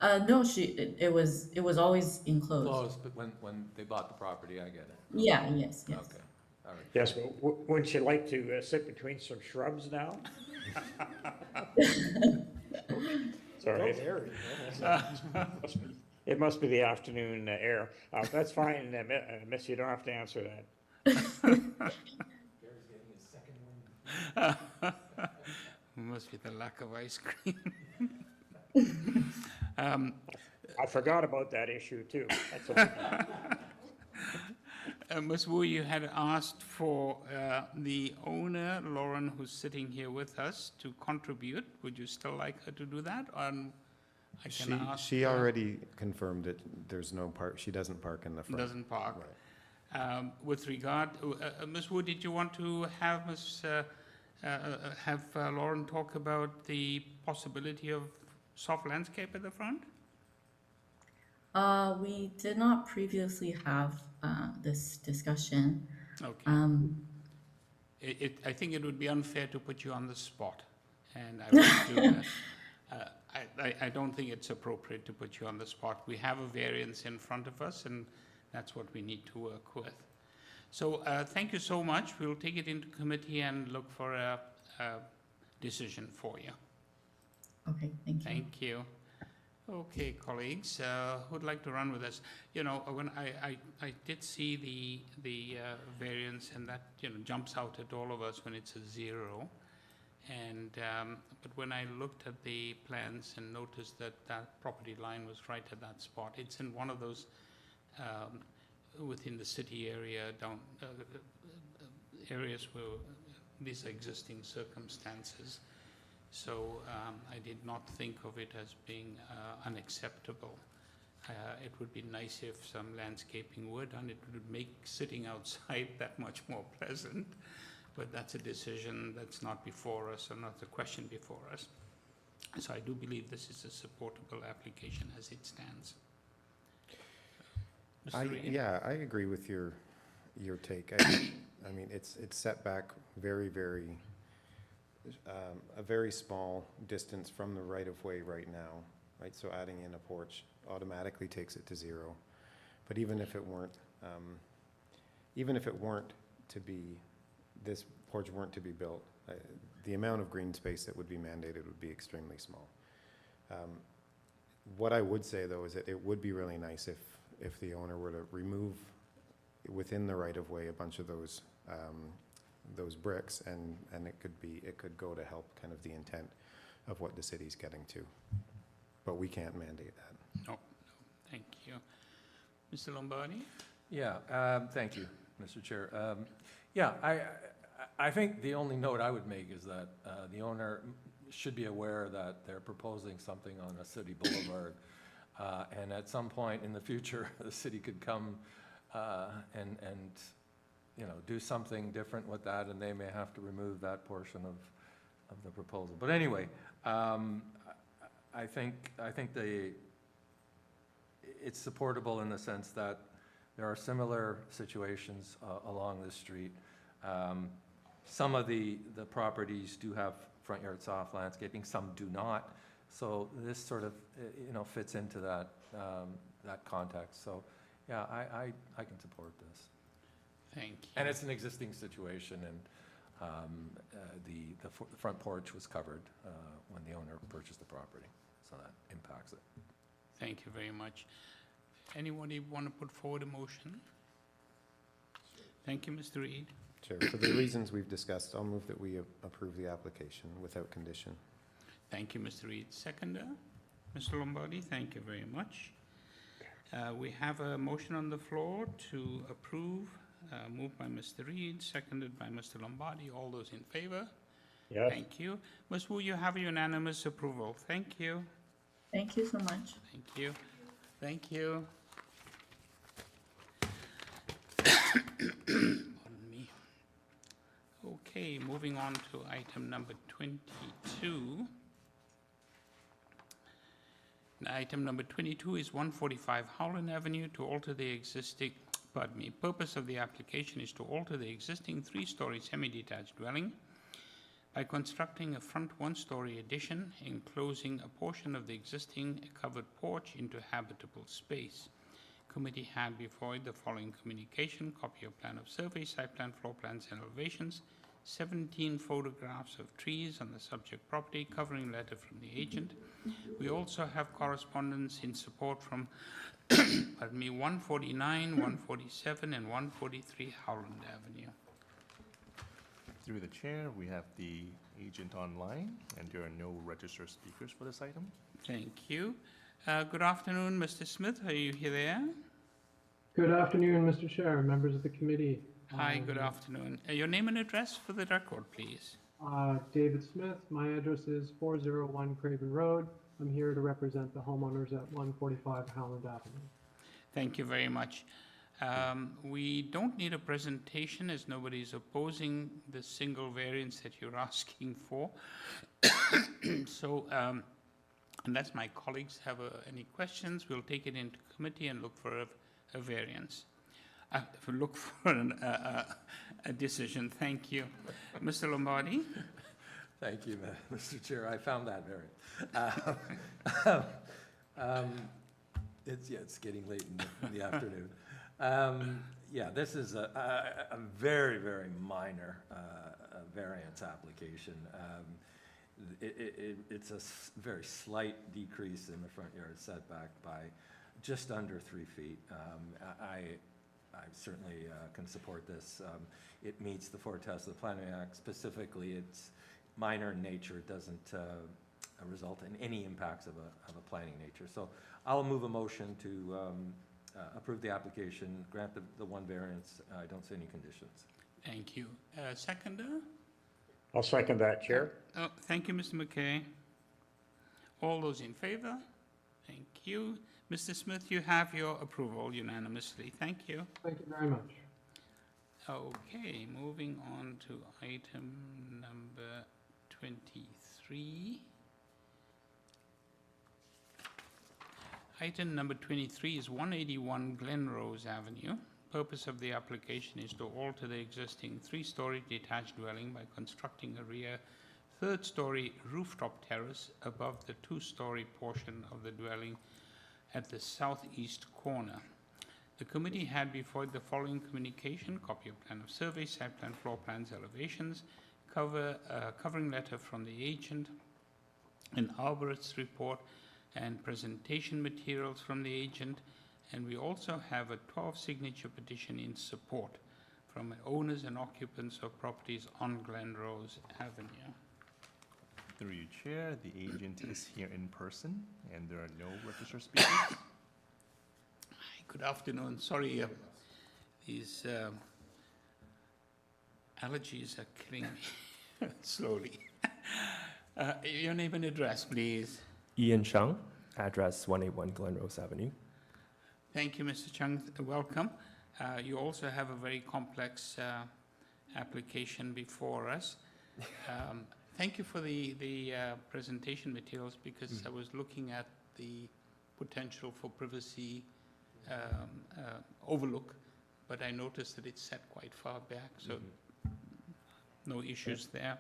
No, it was always enclosed. Closed, but when they bought the property, I get it. Yeah. Yes. Okay. All right. Yes, but wouldn't you like to sit between some shrubs now? Sorry. It must be the afternoon air. That's fine, Miss. You don't have to answer that. Must be the lack of ice cream. I forgot about that issue too. That's all. Ms. Wu, you had asked for the owner, Lauren, who's sitting here with us, to contribute. Would you still like her to do that? I can ask. She already confirmed it. There's no park. She doesn't park in the front. Doesn't park. Right. With regard, Ms. Wu, did you want to have Lauren talk about the possibility of soft landscape at the front? We did not previously have this discussion. Okay. I think it would be unfair to put you on the spot, and I won't do that. I don't think it's appropriate to put you on the spot. We have a variance in front of us, and that's what we need to work with. So thank you so much. We'll take it into committee and look for a decision for you. Okay, thank you. Thank you. Okay, colleagues, who'd like to run with us? When I did see the variance, and that jumps out at all of us when it's a 0. And but when I looked at the plans and noticed that that property line was right at that spot, it's in one of those within the city area areas where these are existing circumstances. So I did not think of it as being unacceptable. It would be nice if some landscaping were done. It would make sitting outside that much more pleasant. But that's a decision that's not before us, or not a question before us. So I do believe this is a supportable application as it stands. Mr. Reid? Yeah, I agree with your take. I mean, it's set back very, a very small distance from the right-of-way right now, right? So adding in a porch automatically takes it to 0. But even if it weren't to be, this porch weren't to be built, the amount of green space that would be mandated would be extremely small. What I would say, though, is that it would be really nice if the owner were to remove within the right-of-way a bunch of those bricks, and it could go to help kind of the intent of what the city's getting to. But we can't mandate that. No, thank you. Mr. Lombardi? Yeah, thank you, Mr. Chair. Yeah, I think the only note I would make is that the owner should be aware that they're proposing something on a city boulevard, and at some point in the future, the city could come and do something different with that, and they may have to remove that portion of the proposal. But anyway, I think it's supportable in the sense that there are similar situations along this street. Some of the properties do have front yard soft landscaping, some do not. So this sort of fits into that context. So yeah, I can support this. Thank you. And it's an existing situation, and the front porch was covered when the owner purchased the property, so that impacts it. Thank you very much. Anybody want to put forward a motion? Thank you, Mr. Reid. Chair, for the reasons we've discussed, I'll move that we approve the application without condition. Thank you, Mr. Reid. Seconder, Mr. Lombardi, thank you very much. We have a motion on the floor to approve, moved by Mr. Reid, seconded by Mr. Lombardi. All those in favor? Yes. Thank you. Ms. Wu, you have unanimous approval. Thank you. Thank you so much. Thank you. Thank you. Pardon me. Okay, moving on to item number 22. Item number 22 is 145 Howland Avenue to alter the existing, purpose of the application is to alter the existing 3-story semi-detached dwelling by constructing a front 1-story addition, enclosing a portion of the existing covered porch into habitable space. Committee had before it the following communication: copy of plan of survey, site plan, floor plans, and elevations, 17 photographs of trees on the subject property, covering letter from the agent. We also have correspondence in support from 149, 147, and 143 Howland Avenue. Through the chair, we have the agent online, and there are no registered speakers for this item. Thank you. Good afternoon, Mr. Smith. Are you here there? Good afternoon, Mr. Chair, members of the committee. Hi, good afternoon. Your name and address for the record, please. David Smith. My address is 401 Craven Road. I'm here to represent the homeowners at 145 Howland Avenue. Thank you very much. We don't need a presentation as nobody is opposing the single variance that you're asking for. So unless my colleagues have any questions, we'll take it into committee and look for a variance. Look for a decision. Thank you. Mr. Lombardi? Thank you, Mr. Chair. I found that it's getting late in the afternoon. Yeah, this is a very, very minor variance application. It's a very slight decrease in the front yard setback by just under 3 feet. I certainly can support this. It meets the 4 tests of the Planning Act. Specifically, it's minor in nature. It doesn't result in any impacts of a planning nature. So I'll move a motion to approve the application, grant the one variance. I don't see any conditions. Thank you. Seconder? I'll second that, Chair. Thank you, Mr. McKay. All those in favor? Thank you. Mr. Smith, you have your approval unanimously. Thank you. Thank you very much. Okay, moving on to item number 23. Item number 23 is 181 Glenrose Avenue. Purpose of the application is to alter the existing three-story detached dwelling by constructing a rear third-story rooftop terrace above the two-story portion of the dwelling at the southeast corner. The committee had before it the following communication: copy of plan of survey, site plan, floor plans, elevations, covering letter from the agent, an arborist's report, and presentation materials from the agent. And we also have a 12-signature petition in support from owners and occupants of properties on Glenrose Avenue. Through you, Chair, the agent is here in person, and there are no registered speakers. Hi, good afternoon. Sorry, these allergies are killing me slowly. Your name and address, please. Ian Chung, address 181 Glenrose Avenue. Thank you, Mr. Chung. Welcome. You also have a very complex application before us. Thank you for the presentation materials, because I was looking at the potential for privacy overlook, but I noticed that it's set quite far back, so no issues there.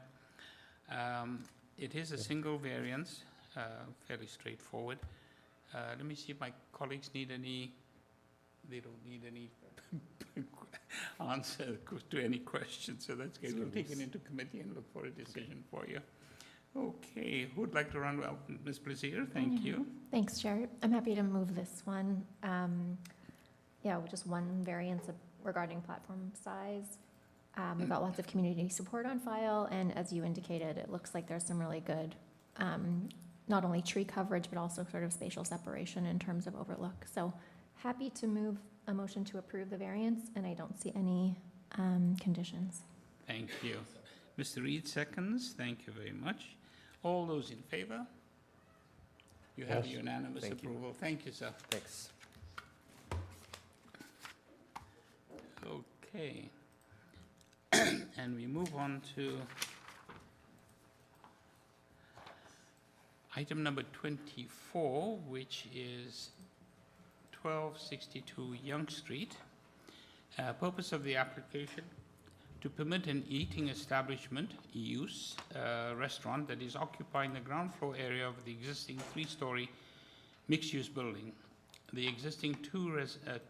It is a single variance, fairly straightforward. Let me see if my colleagues need any. They don't need any answer to any questions, so that's good. We'll take it into committee and look for a decision for you. Okay, who'd like to run? Well, Ms. Blazier, thank you. Thanks, Chair. I'm happy to move this one. Yeah, just one variance regarding platform size. We've got lots of community support on file, and as you indicated, it looks like there's some really good, not only tree coverage, but also sort of spatial separation in terms of overlook. So happy to move a motion to approve the variance, and I don't see any conditions. Thank you. Mr. Reid seconds. Thank you very much. All those in favor? You have Yes. unanimous Thank you. approval. Thank you, sir. Thanks. Okay. And we move on to item number 24, which is 1262 Yonge Street. Purpose of the application: to permit an eating establishment use restaurant that is occupying the ground floor area of the existing three-story mixed-use building. The existing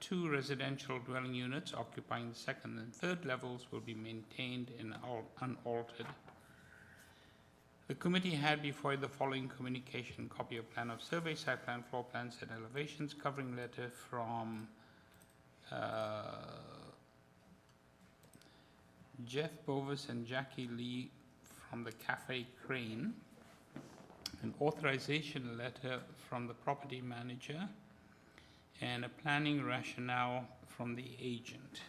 two residential dwelling units occupying the second and third levels will be maintained and unaltered. The committee had before it the following communication: copy of plan of survey, site plan, floor plans, and elevations, covering letter from Jeff Bovis and Jackie Lee from the Cafe Crane, an authorization letter from the property manager, and a planning rationale from the agent.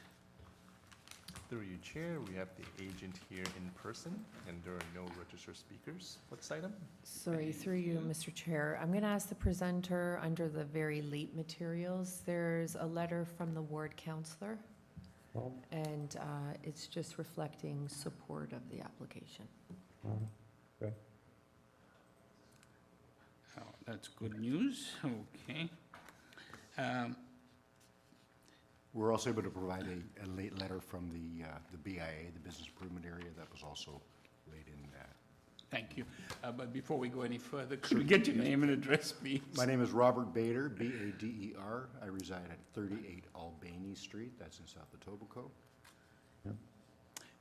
Through you, Chair, we have the agent here in person, and there are no registered speakers. What's item? Sorry, through you, Mr. Chair. I'm going to ask the presenter under the very late materials. There's a letter from the ward councillor, and it's just reflecting support of the application. Okay. Oh, that's good news. Okay. We're also able to provide a late letter from the BIA, the Business Improvement Area, that was also laid in that. Thank you. But before we go any further, could we get your name and address, please? My name is Robert Bader, B-A-D-E-R. I reside at 38 Albany Street, that's in South Etobicoke.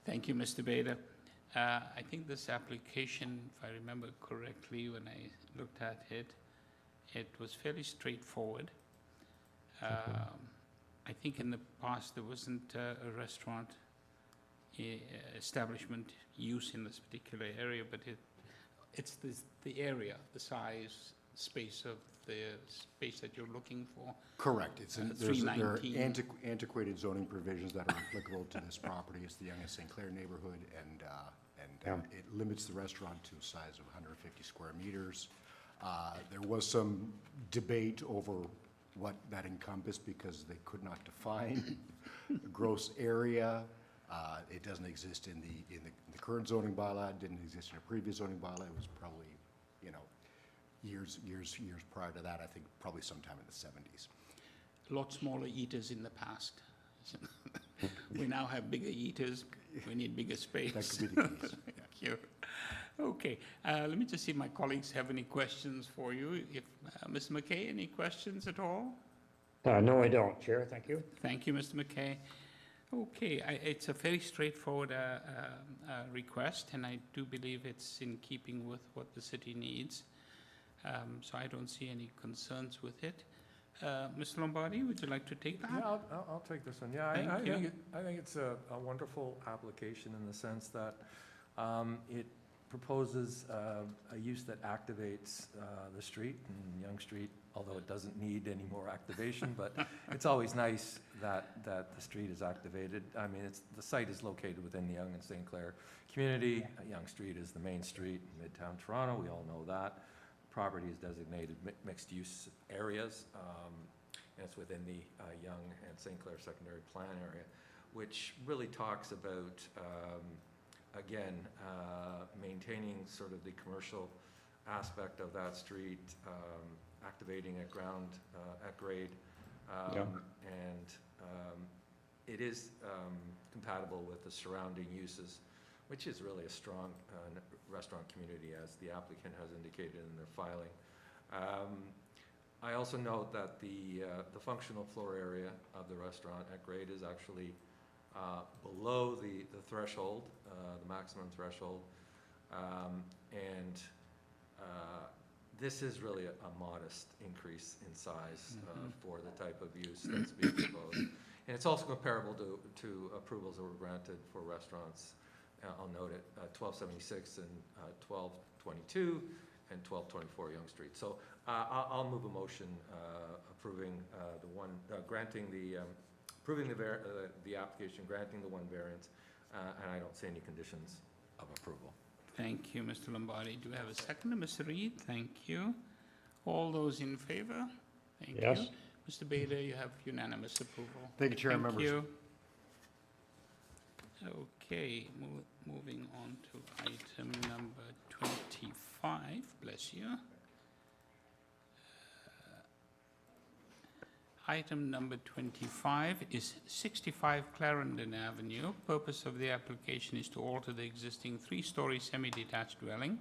Thank you, Mr. Bader. I think this application, if I remember correctly, when I looked at it, it was fairly straightforward. I think in the past there wasn't a restaurant establishment use in this particular area, but it's the area, the size, space of the space that you're looking for. Correct. There are 319. antiquated zoning provisions that are applicable to this property. It's the youngest St. Clair neighborhood, and it limits the restaurant to a size of 150 square meters. There was some debate over what that encompassed because they could not define the gross area. It doesn't exist in the current zoning bylaw. It didn't exist in a previous zoning bylaw. It was probably, years prior to that, I think probably sometime in the 70s. A lot smaller eaters in the past. We now have bigger eaters. We need bigger space. That could be the case. Thank you. Okay, let me just see if my colleagues have any questions for you. If Mr. McKay, any questions at all? No, I don't, Chair. Thank you. Thank you, Mr. McKay. Okay, it's a very straightforward request, and I do believe it's in keeping with what the city needs. So I don't see any concerns with it. Mr. Lombardi, would you like to take that? Yeah, I'll take this one. Yeah, Thank you. I think it's a wonderful application in the sense that it proposes a use that activates the street, and Yonge Street, although it doesn't need any more activation, but it's always nice that the street is activated. I mean, the site is located within the Yonge and St. Clair community. Yonge Street is the main street in Midtown Toronto, we all know that. Property is designated mixed-use areas, and it's within the Yonge and St. Clair secondary plan area, which really talks about, again, maintaining sort of the commercial aspect of that street, activating at ground, at grade, and it is compatible with the surrounding uses, which is really a strong restaurant community, as the applicant has indicated in their filing. I also note that the functional floor area of the restaurant at grade is actually below the threshold, the maximum threshold, and this is really a modest increase in size for the type of use that's being proposed. And it's also comparable to approvals that were granted for restaurants. I'll note it, 1276 and 1222 and 1224 Yonge Street. So I'll move a motion approving approving the application, granting the one variance, and I don't see any conditions of approval. Thank you, Mr. Lombardi. Do we have a second? Mr. Reid, thank you. All those in favor? Thank Yes. you. Mr. Bader, you have unanimous approval. Thank you, Chair and members. Thank you. Okay, moving on to item number 25. Bless you. Item number 25 is 65 Clarendon Avenue. Purpose of the application is to alter the existing 3-story semi-detached dwelling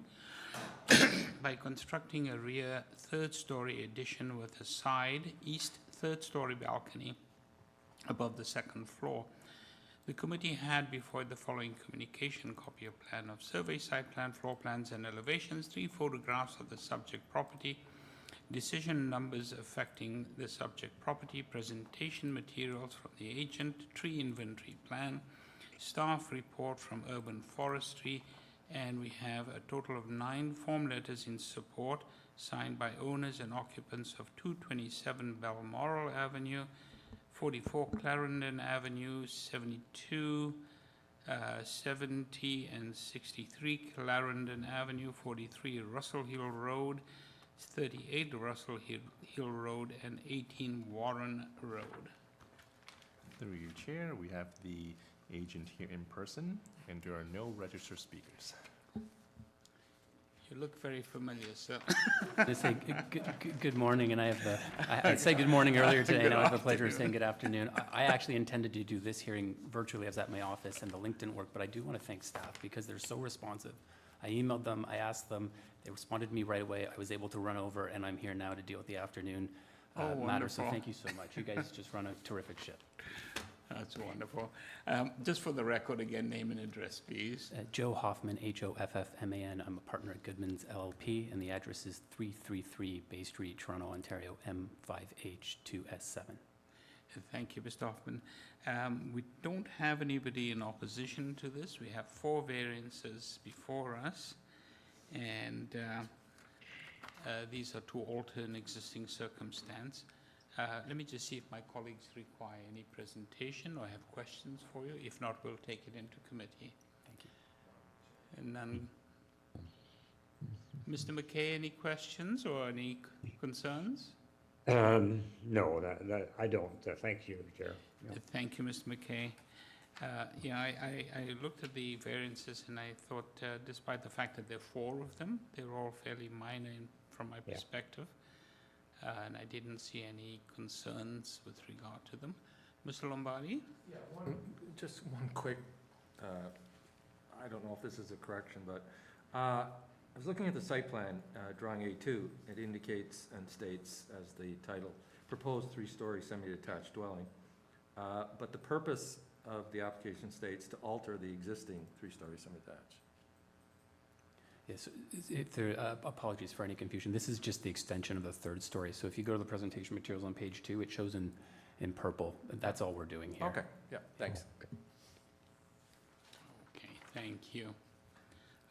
by constructing a rear 3rd-story addition with a side east 3rd-story balcony above the 2nd floor. The committee had before it the following communication: copy of plan of survey, site plan, floor plans, and elevations, 3 photographs of the subject property, decision numbers affecting the subject property, presentation materials from the agent, tree inventory plan, staff report from urban forestry, and we have a total of 9 form letters in support signed by owners and occupants of 227 Balmoral Avenue, 44 Clarendon Avenue, 72, 70 and 63 Clarendon Avenue, 43 Russell Hill Road, 38 Russell Hill Road, and 18 Warren Road. Through your chair, we have the agent here in person, and there are no registered speakers. You look very familiar, sir. I say good morning, and I said good morning earlier today, and I have the pleasure of saying good afternoon. I actually intended to do this hearing virtually. I was at my office, and the link didn't work, but I do want to thank staff because they're so responsive. I emailed them, I asked them, they responded to me right away. I was able to run over, and I'm here now to deal with the afternoon matter, so thank you so much. You guys just run a terrific ship. That's wonderful. Just for the record, again, name and address, please. Joe Hoffman, Hoffman. I'm a partner at Goodman's LLP, and the address is 333 Bay Street, Toronto, Ontario, M5H2S7. Thank you, Mr. Hoffman. We don't have anybody in opposition to this. We have 4 variances before us, and these are to alter an existing circumstance. Let me just see if my colleagues require any presentation or have questions for you. If not, we'll take it into committee. Thank you. And none. Mr. McKay, any questions or any concerns? No, I don't. Thank you, Chair. No. Thank you, Mr. McKay. Yeah, I looked at the variances and I thought, despite the fact that there are 4 of them, they're all fairly minor in from my perspective, and I didn't see any concerns with regard to them. Mr. Lombardi? Yeah, just one quick, I don't know if this is a correction, but I was looking at the site plan, drawing A2. It indicates and states as the title, proposed 3-story semi-detached dwelling. But the purpose of the application states to alter the existing 3-story semi-detached. Yes, if there, apologies for any confusion. This is just the extension of the 3rd story. So if you go to the presentation materials on page 2, it shows in purple. That's all we're doing here. Okay, yeah, thanks. Okay, thank you.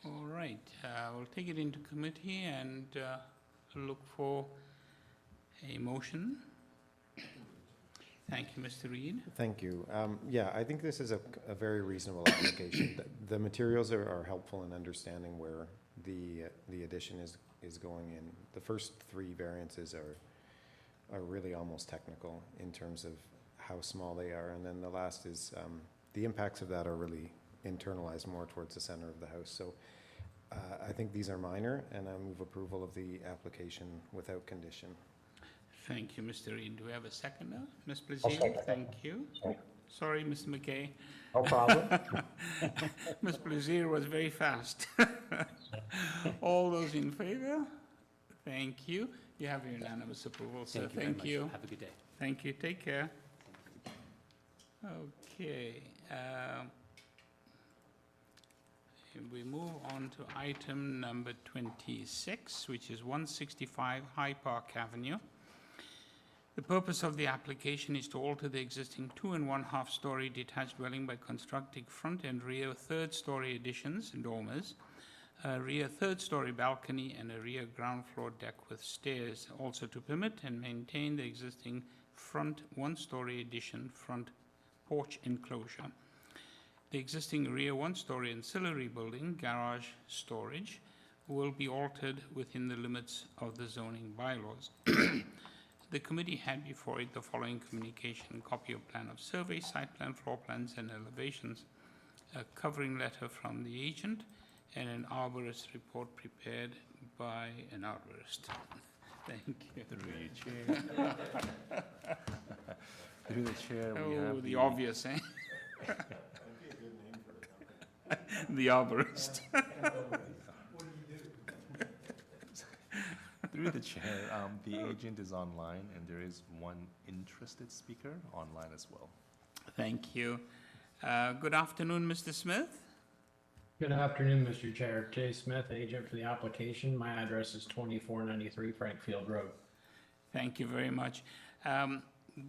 All right, we'll take it into committee and look for a motion. Thank you, Mr. Reid. Thank you. Yeah, I think this is a very reasonable application. The materials are helpful in understanding where the addition is going in. The first 3 variances are really almost technical in terms of how small they are, and then the last is the impacts of that are really internalized more towards the center of the house. So I think these are minor, and I move approval of the application without condition. Thank you, Mr. Reid. Do we have a seconder? Ms. I'll Blazin, second that. thank you. Sorry, Mr. McKay. No problem. Ms. Blazir was very fast. All those in favor? Thank you. You have your unanimous approval, sir. Thank you very much. you. Have a good day. Thank you. Take care. Okay. We move on to item number 26, which is 165 High Park Avenue. The purpose of the application is to alter the existing 2 1/2 story detached dwelling by constructing front and rear 3rd story additions and dormers, a rear 3rd story balcony, and a rear ground floor deck with stairs, also to permit and maintain the existing front 1-story addition front porch enclosure. The existing rear 1-story ancillary building, garage storage, will be altered within the limits of the zoning bylaws. The committee had before it the following communication: copy of plan of survey, site plan, floor plans, and elevations, a covering letter from the agent, and an arborist report prepared by an arborist. Thank you. Through you, Chair. Through the Chair, we have the obvious, eh? The arborist. Through the Chair, the agent is online, and there is one interested speaker online as well. Thank you. Good afternoon, Mr. Smith. Good afternoon, Mr. Chair. Jay Smith, agent for the application. My address is 2493 Frankfield Road. Thank you very much.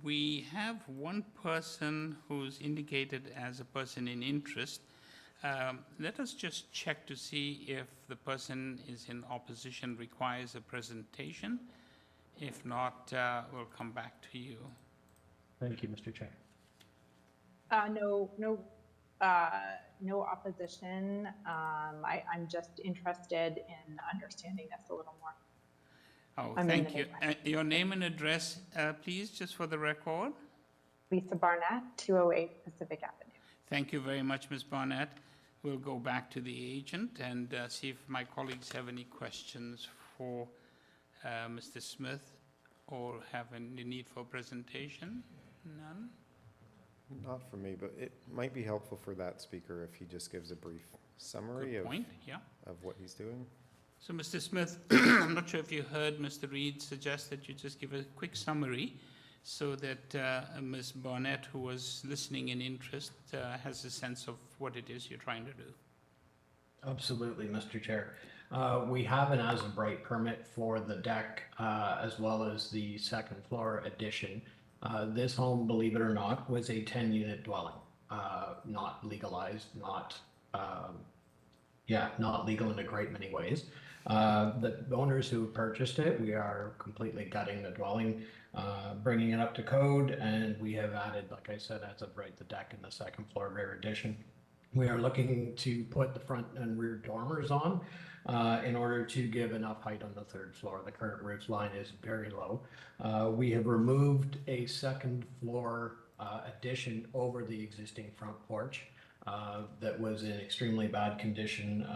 We have one person who's indicated as a person in interest. Let us just check to see if the person is in opposition, requires a presentation. If not, we'll come back to you. Thank you, Mr. Chair. No opposition. I'm just interested in understanding this a little more. Oh, thank you. Your name and address, please, just for the record. Lisa Barnett, 208 Pacific Avenue. Thank you very much, Ms. Barnett. We'll go back to the agent and see if my colleagues have any questions for Mr. Smith or have any need for presentation. None? Not for me, but it might be helpful for that speaker if he just gives a brief summary Good point, yeah. of what he's doing. So, Mr. Smith, I'm not sure if you heard Mr. Reid suggest that you just give a quick summary so that Ms. Barnett, who was listening in interest, has a sense of what it is you're trying to do. Absolutely, Mr. Chair. We have an as-of-right permit for the deck as well as the second floor addition. This home, believe it or not, was a 10-unit dwelling, not legalized, not legal in a great many ways. The owners who purchased it, we are completely gutting the dwelling, bringing it up to code, and we have added, like I said, as of right, the deck in the second floor rear addition. We are looking to put the front and rear dormers on in order to give enough height on the 3rd floor. The current roof line is very low. We have removed a second floor addition over the existing front porch that was in extremely bad condition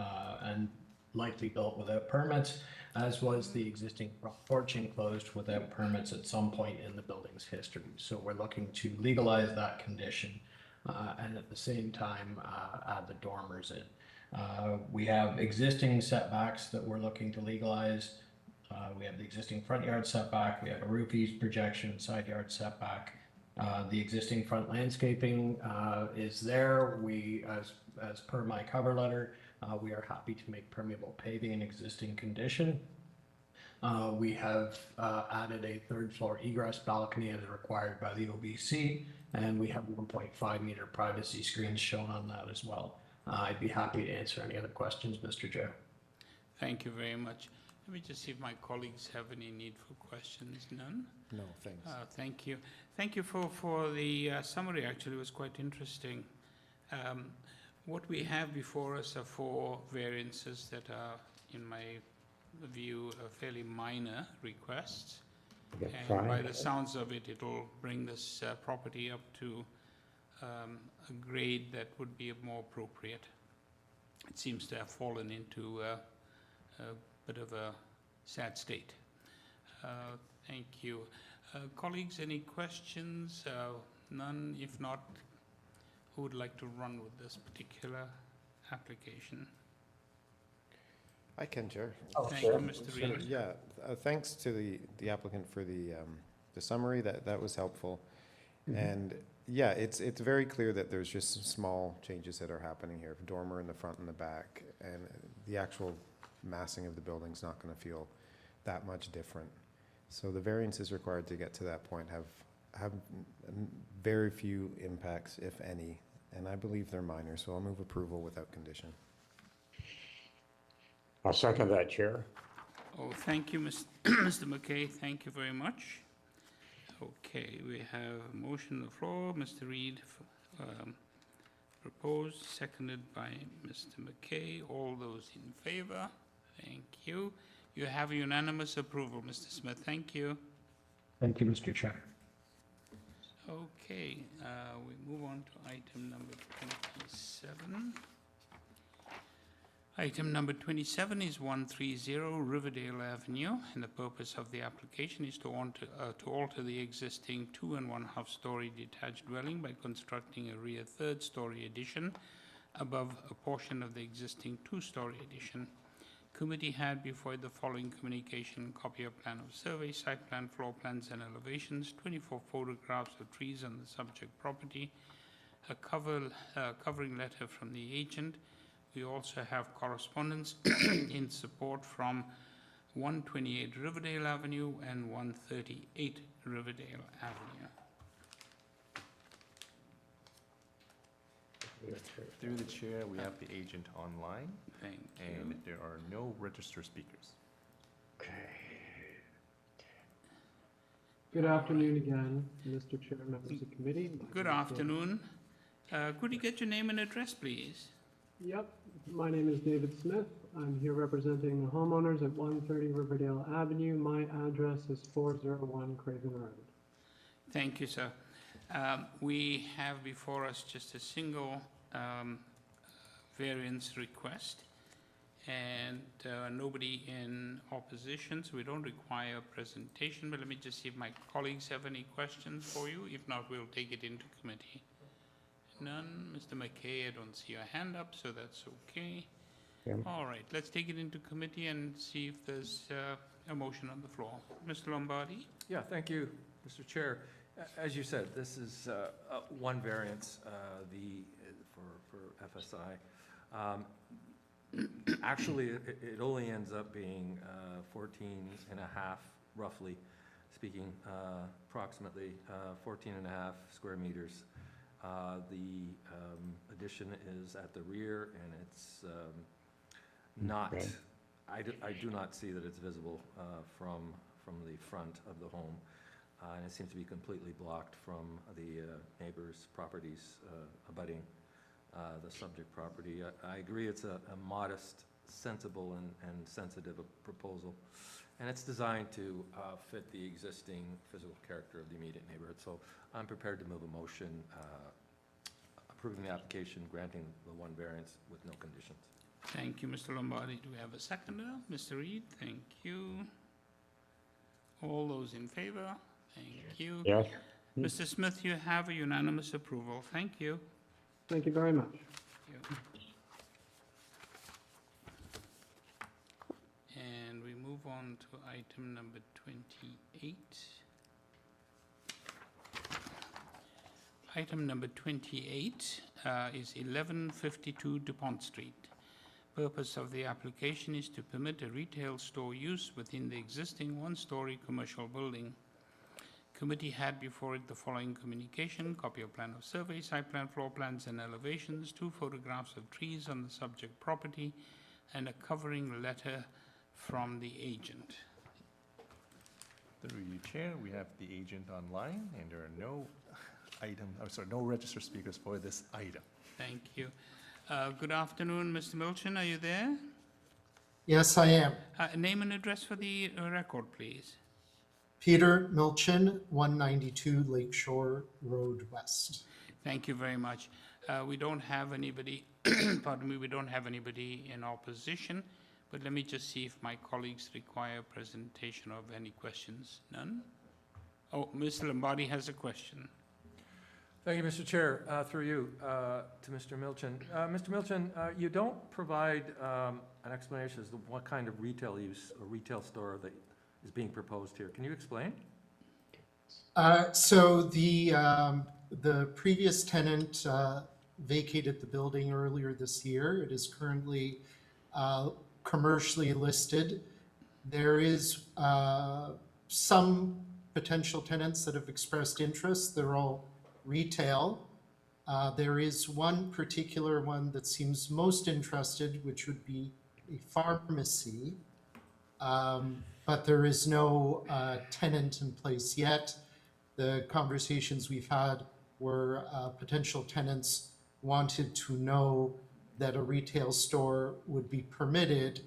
and likely built without permits, as was the existing porch enclosed without permits at some point in the building's history. So we're looking to legalize that condition and at the same time add the dormers in. We have existing setbacks that we're looking to legalize. We have the existing front yard setback, we have a roof east projection, side yard setback. The existing front landscaping is there. We, as per my cover letter, we are happy to make permeable paving an existing condition. We have added a third floor egress balcony as required by the OBC, and we have 1.5 meter privacy screens shown on that as well. I'd be happy to answer any other questions, Mr. Chair. Thank you very much. Let me just see if my colleagues have any need for questions. None? No, thanks. Thank you. Thank you for the summary. Actually, it was quite interesting. What we have before us are 4 variances that are, in my view, fairly minor requests. Yeah, And by fine. the sounds of it, it'll bring this property up to a grade that would be more appropriate. It seems to have fallen into a bit of a sad state. Thank you. Colleagues, any questions? None? If not, who would like to run with this particular application? I can, Chair. Thank you, Mr. Reid. Yeah, thanks to the applicant for the summary. That was helpful. And yeah, it's very clear that there's just some small changes that are happening here. Dormer in the front and the back, and the actual massing of the building's not going to feel that much different. So the variances required to get to that point have very few impacts, if any, and I believe they're minor, so I'll move approval without condition. I'll second that, Chair. Oh, thank you, Mr. McKay. Thank you very much. Okay, we have a motion on the floor. Mr. Reid proposed, seconded by Mr. McKay. All those in favor? Thank you. You have unanimous approval, Mr. Smith. Thank you. Thank you, Mr. Chair. Okay, we move on to item number 27. Item number 27 is 130 Riverdale Avenue, and the purpose of the application is to alter the existing 2 1/2 story detached dwelling by constructing a rear 3rd story addition above a portion of the existing 2-story addition. Committee had before the following communication: copy of plan of survey, site plan, floor plans and elevations, 24 photographs of trees on the subject property, a covering letter from the agent. We also have correspondence in support from 128 Riverdale Avenue and 138 Riverdale Avenue. Through the chair, we have the agent online, Thank and you. there are no registered speakers. Good afternoon again, Mr. Chair, members of the committee. Good afternoon. Could you get your name and address, please? Yep, my name is David Smith. I'm here representing the homeowners at 130 Riverdale Avenue. My address is 401 Craven Road. Thank you, sir. We have before us just a single variance request, and nobody in opposition, so we don't require a presentation, but let me just see if my colleagues have any questions for you. If not, we'll take it into committee. None. Mr. McKay, I don't see your hand up, so that's okay. Yeah. All right, let's take it into committee and see if there's a motion on the floor. Mr. Lombardi? Yeah, thank you, Mr. Chair. As you said, this is one variance for FSI. Actually, it only ends up being 14 and a half, roughly speaking, approximately 14 and a half square meters. The addition is at the rear, and it's not, Okay. I do not see that it's visible from the front of the home. And it seems to be completely blocked from the neighbors' properties abutting the subject property. I agree it's a modest, sensible, and sensitive proposal. And it's designed to fit the existing physical character of the immediate neighborhood. So I'm prepared to move a motion approving the application, granting the one variance with no conditions. Thank you, Mr. Lombardi. Do we have a seconder? Mr. Reed, thank you. All those in favor? Thank you. Yes. Mr. Smith, you have a unanimous approval. Thank you. Thank you very much. Thank you. And we move on to item number 28. Item number 28 is 1152 DuPont Street. Purpose of the application is to permit a retail store use within the existing one-story commercial building. Committee had before it the following communication: copy of plan of survey, site plan, floor plans and elevations, 2 photographs of trees on the subject property, and a covering letter from the agent. Through you, Chair, we have the agent online, and there are no no registered speakers for this item. Thank you. Good afternoon, Mr. Milchin, are you there? Yes, I am. Name and address for the record, please. Peter Milchin, 192 Lakeshore Road West. Thank you very much. We don't have anybody, pardon me, we don't have anybody in opposition, but let me just see if my colleagues require a presentation of any questions. None? Oh, Mr. Lombardi has a question. Thank you, Mr. Chair. Through you to Mr. Milchin. Mr. Milchin, you don't provide an explanation as to what kind of retail use or retail store that is being proposed here. Can you explain? So the previous tenant vacated the building earlier this year. It is currently commercially listed. There is some potential tenants that have expressed interest. They're all retail. There is one particular one that seems most interested, which would be a pharmacy, but there is no tenant in place yet. The conversations we've had were potential tenants wanted to know that a retail store would be permitted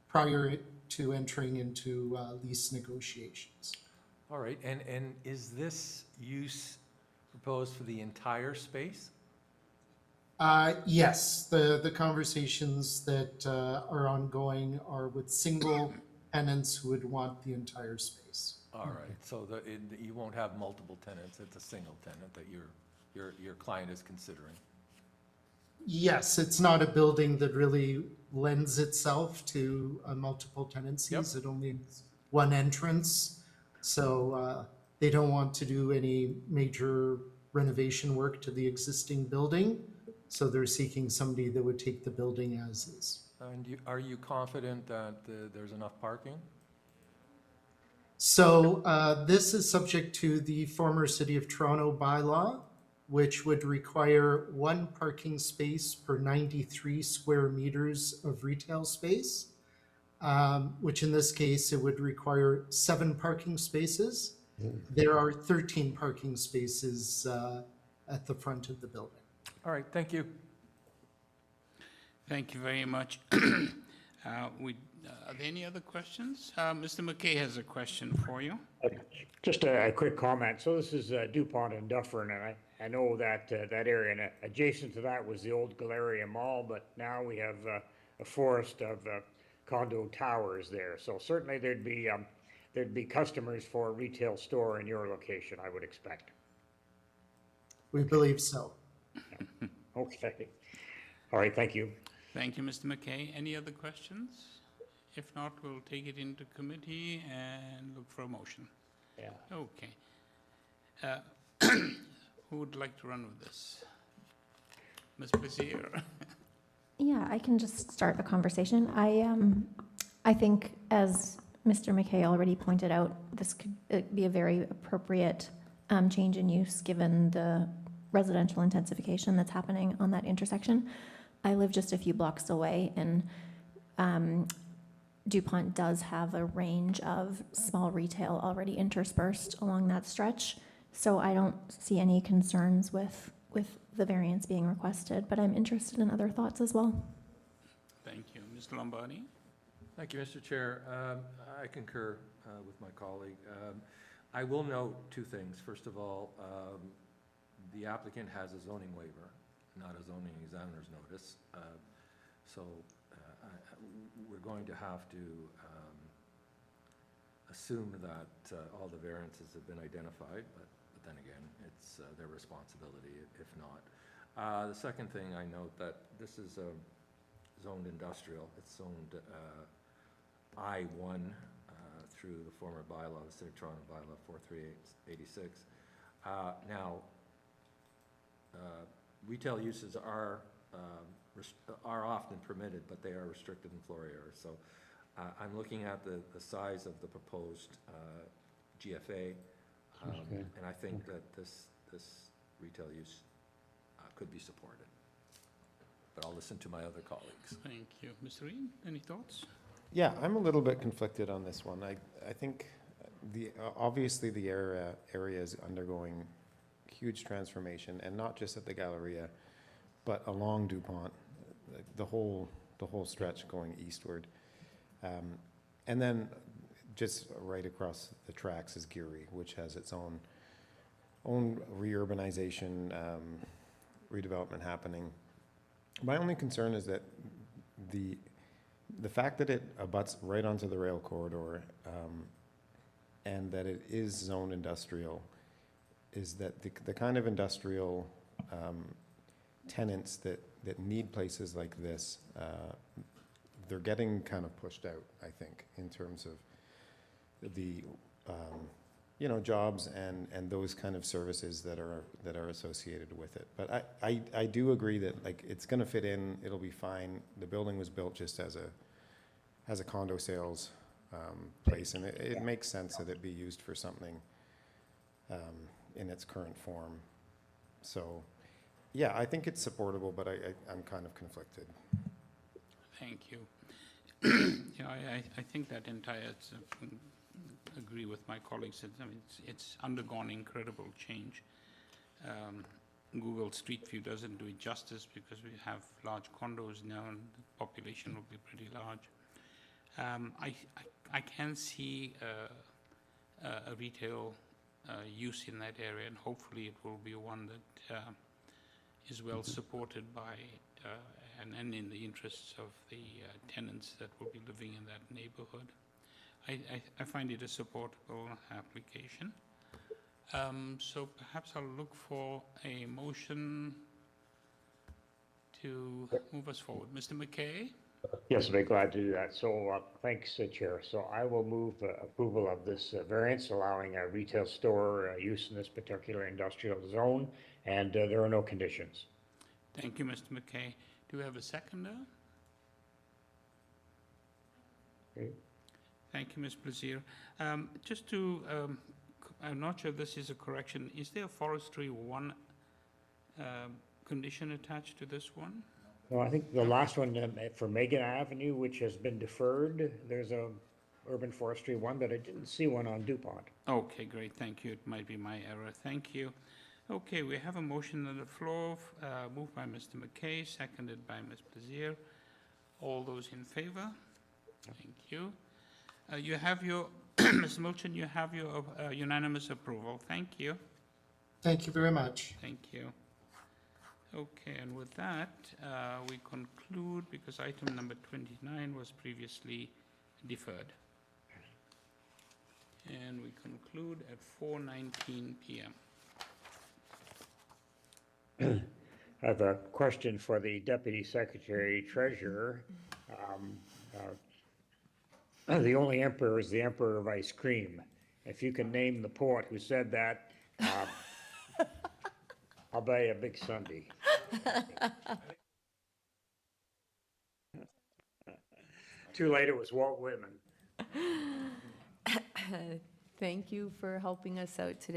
prior to entering into lease negotiations. All right, and is this use proposed for the entire space? Yes, the conversations that are ongoing are with single tenants who would want the entire space. All right, so you won't have multiple tenants, it's a single tenant that your client is considering? Yes, it's not a building that really lends itself to multiple tenancies. Yep. It only has one entrance, so they don't want to do any major renovation work to the existing building, so they're seeking somebody that would take the building as is. And are you confident that there's enough parking? So this is subject to the former City of Toronto bylaw, which would require 1 parking space per 93 square meters of retail space, which in this case, it would require 7 parking spaces. There are 13 parking spaces at the front of the building. All right, thank you. Thank you very much. Are there any other questions? Mr. McKay has a question for you. Just a quick comment. So this is DuPont and Dufferin, and I know that that area, and adjacent to that was the old Galleria Mall, but now we have a forest of condo towers there. So certainly there'd be customers for a retail store in your location, I would expect. We believe so. Yeah. Okay. All right, thank you. Thank you, Mr. McKay. Any other questions? If not, we'll take it into committee and look for a motion. Yeah. Okay. Who would like to run with this? Ms. Plaisir. Yeah, I can just start a conversation. I think, as Mr. McKay already pointed out, this could be a very appropriate change in use given the residential intensification that's happening on that intersection. I live just a few blocks away, and DuPont does have a range of small retail already interspersed along that stretch, so I don't see any concerns with the variance being requested, but I'm interested in other thoughts as well. Thank you. Mr. Lombardi? Thank you, Mr. Chair. I concur with my colleague. I will note 2 things. First of all, the applicant has a zoning waiver, not a zoning examiner's notice. So we're going to have to assume that all the variances have been identified, but then again, it's their responsibility if not. The second thing I note that this is zoned industrial. It's zoned I-1 through the former bylaw, the City of Toronto bylaw 43886. Now, retail uses are often permitted, but they are restricted in floor area. So I'm looking at the size of the proposed GFA, and I think that this retail use could be supported. But I'll listen to my other colleagues. Thank you. Mr. Reid, any thoughts? Yeah, I'm a little bit conflicted on this one. I think obviously the area is undergoing huge transformation, and not just at the Galleria, but along DuPont, the whole stretch going eastward. And then just right across the tracks is Geary, which has its own reurbanization, redevelopment happening. My only concern is that the fact that it abuts right onto the rail corridor, and that it is zone industrial, is that the kind of industrial tenants that need places like this, they're getting kind of pushed out, I think, in terms of the jobs and those kind of services that are associated with it. But I do agree that it's going to fit in. It'll be fine. The building was built just as a condo sales place, and it makes sense that it be used for something in its current form. So, yeah, I think it's supportable, but I'm kind of conflicted. Thank you. I think that agree with my colleagues. It's undergone incredible change. Google Street View doesn't do it justice because we have large condos now and the population will be pretty large. I can see a retail use in that area, and hopefully it will be one that is well supported by and in the interests of the tenants that will be living in that neighborhood. I find it a supportable application. So perhaps I'll look for a motion to move us forward. Mr. McKay? Yes, I'd be glad to do that. So thanks, Chair. So I will move approval of this variance allowing a retail store use in this particular industrial zone, and there are no conditions. Thank you, Mr. McKay. Do we have a seconder? Okay. Thank you, Ms. Brazier. Just to, I'm not sure if this is a correction. Is there a forestry 1 condition attached to this one? Well, I think the last one for MEIGHEN Avenue, which has been deferred, there's a urban forestry 1, but I didn't see one on DuPont. Okay, great. Thank you. It might be my error. Thank you. Okay, we have a motion on the floor, moved by Mr. McKay, seconded by Ms. Brazier. All those in favor? Thank you. You have your, Mr. Milchin, you have your unanimous approval. Thank you. Thank you very much. Thank you. Okay, and with that, we conclude, because item number 29 was previously deferred. And we conclude at 4:19 p.m. I have a question for the Deputy Secretary Treasurer. The only emperor is the emperor of ice cream. If you can name the poet who said that, I'll buy you a big sundae. Too late, it was Walt Whitman. Thank you for helping us out today.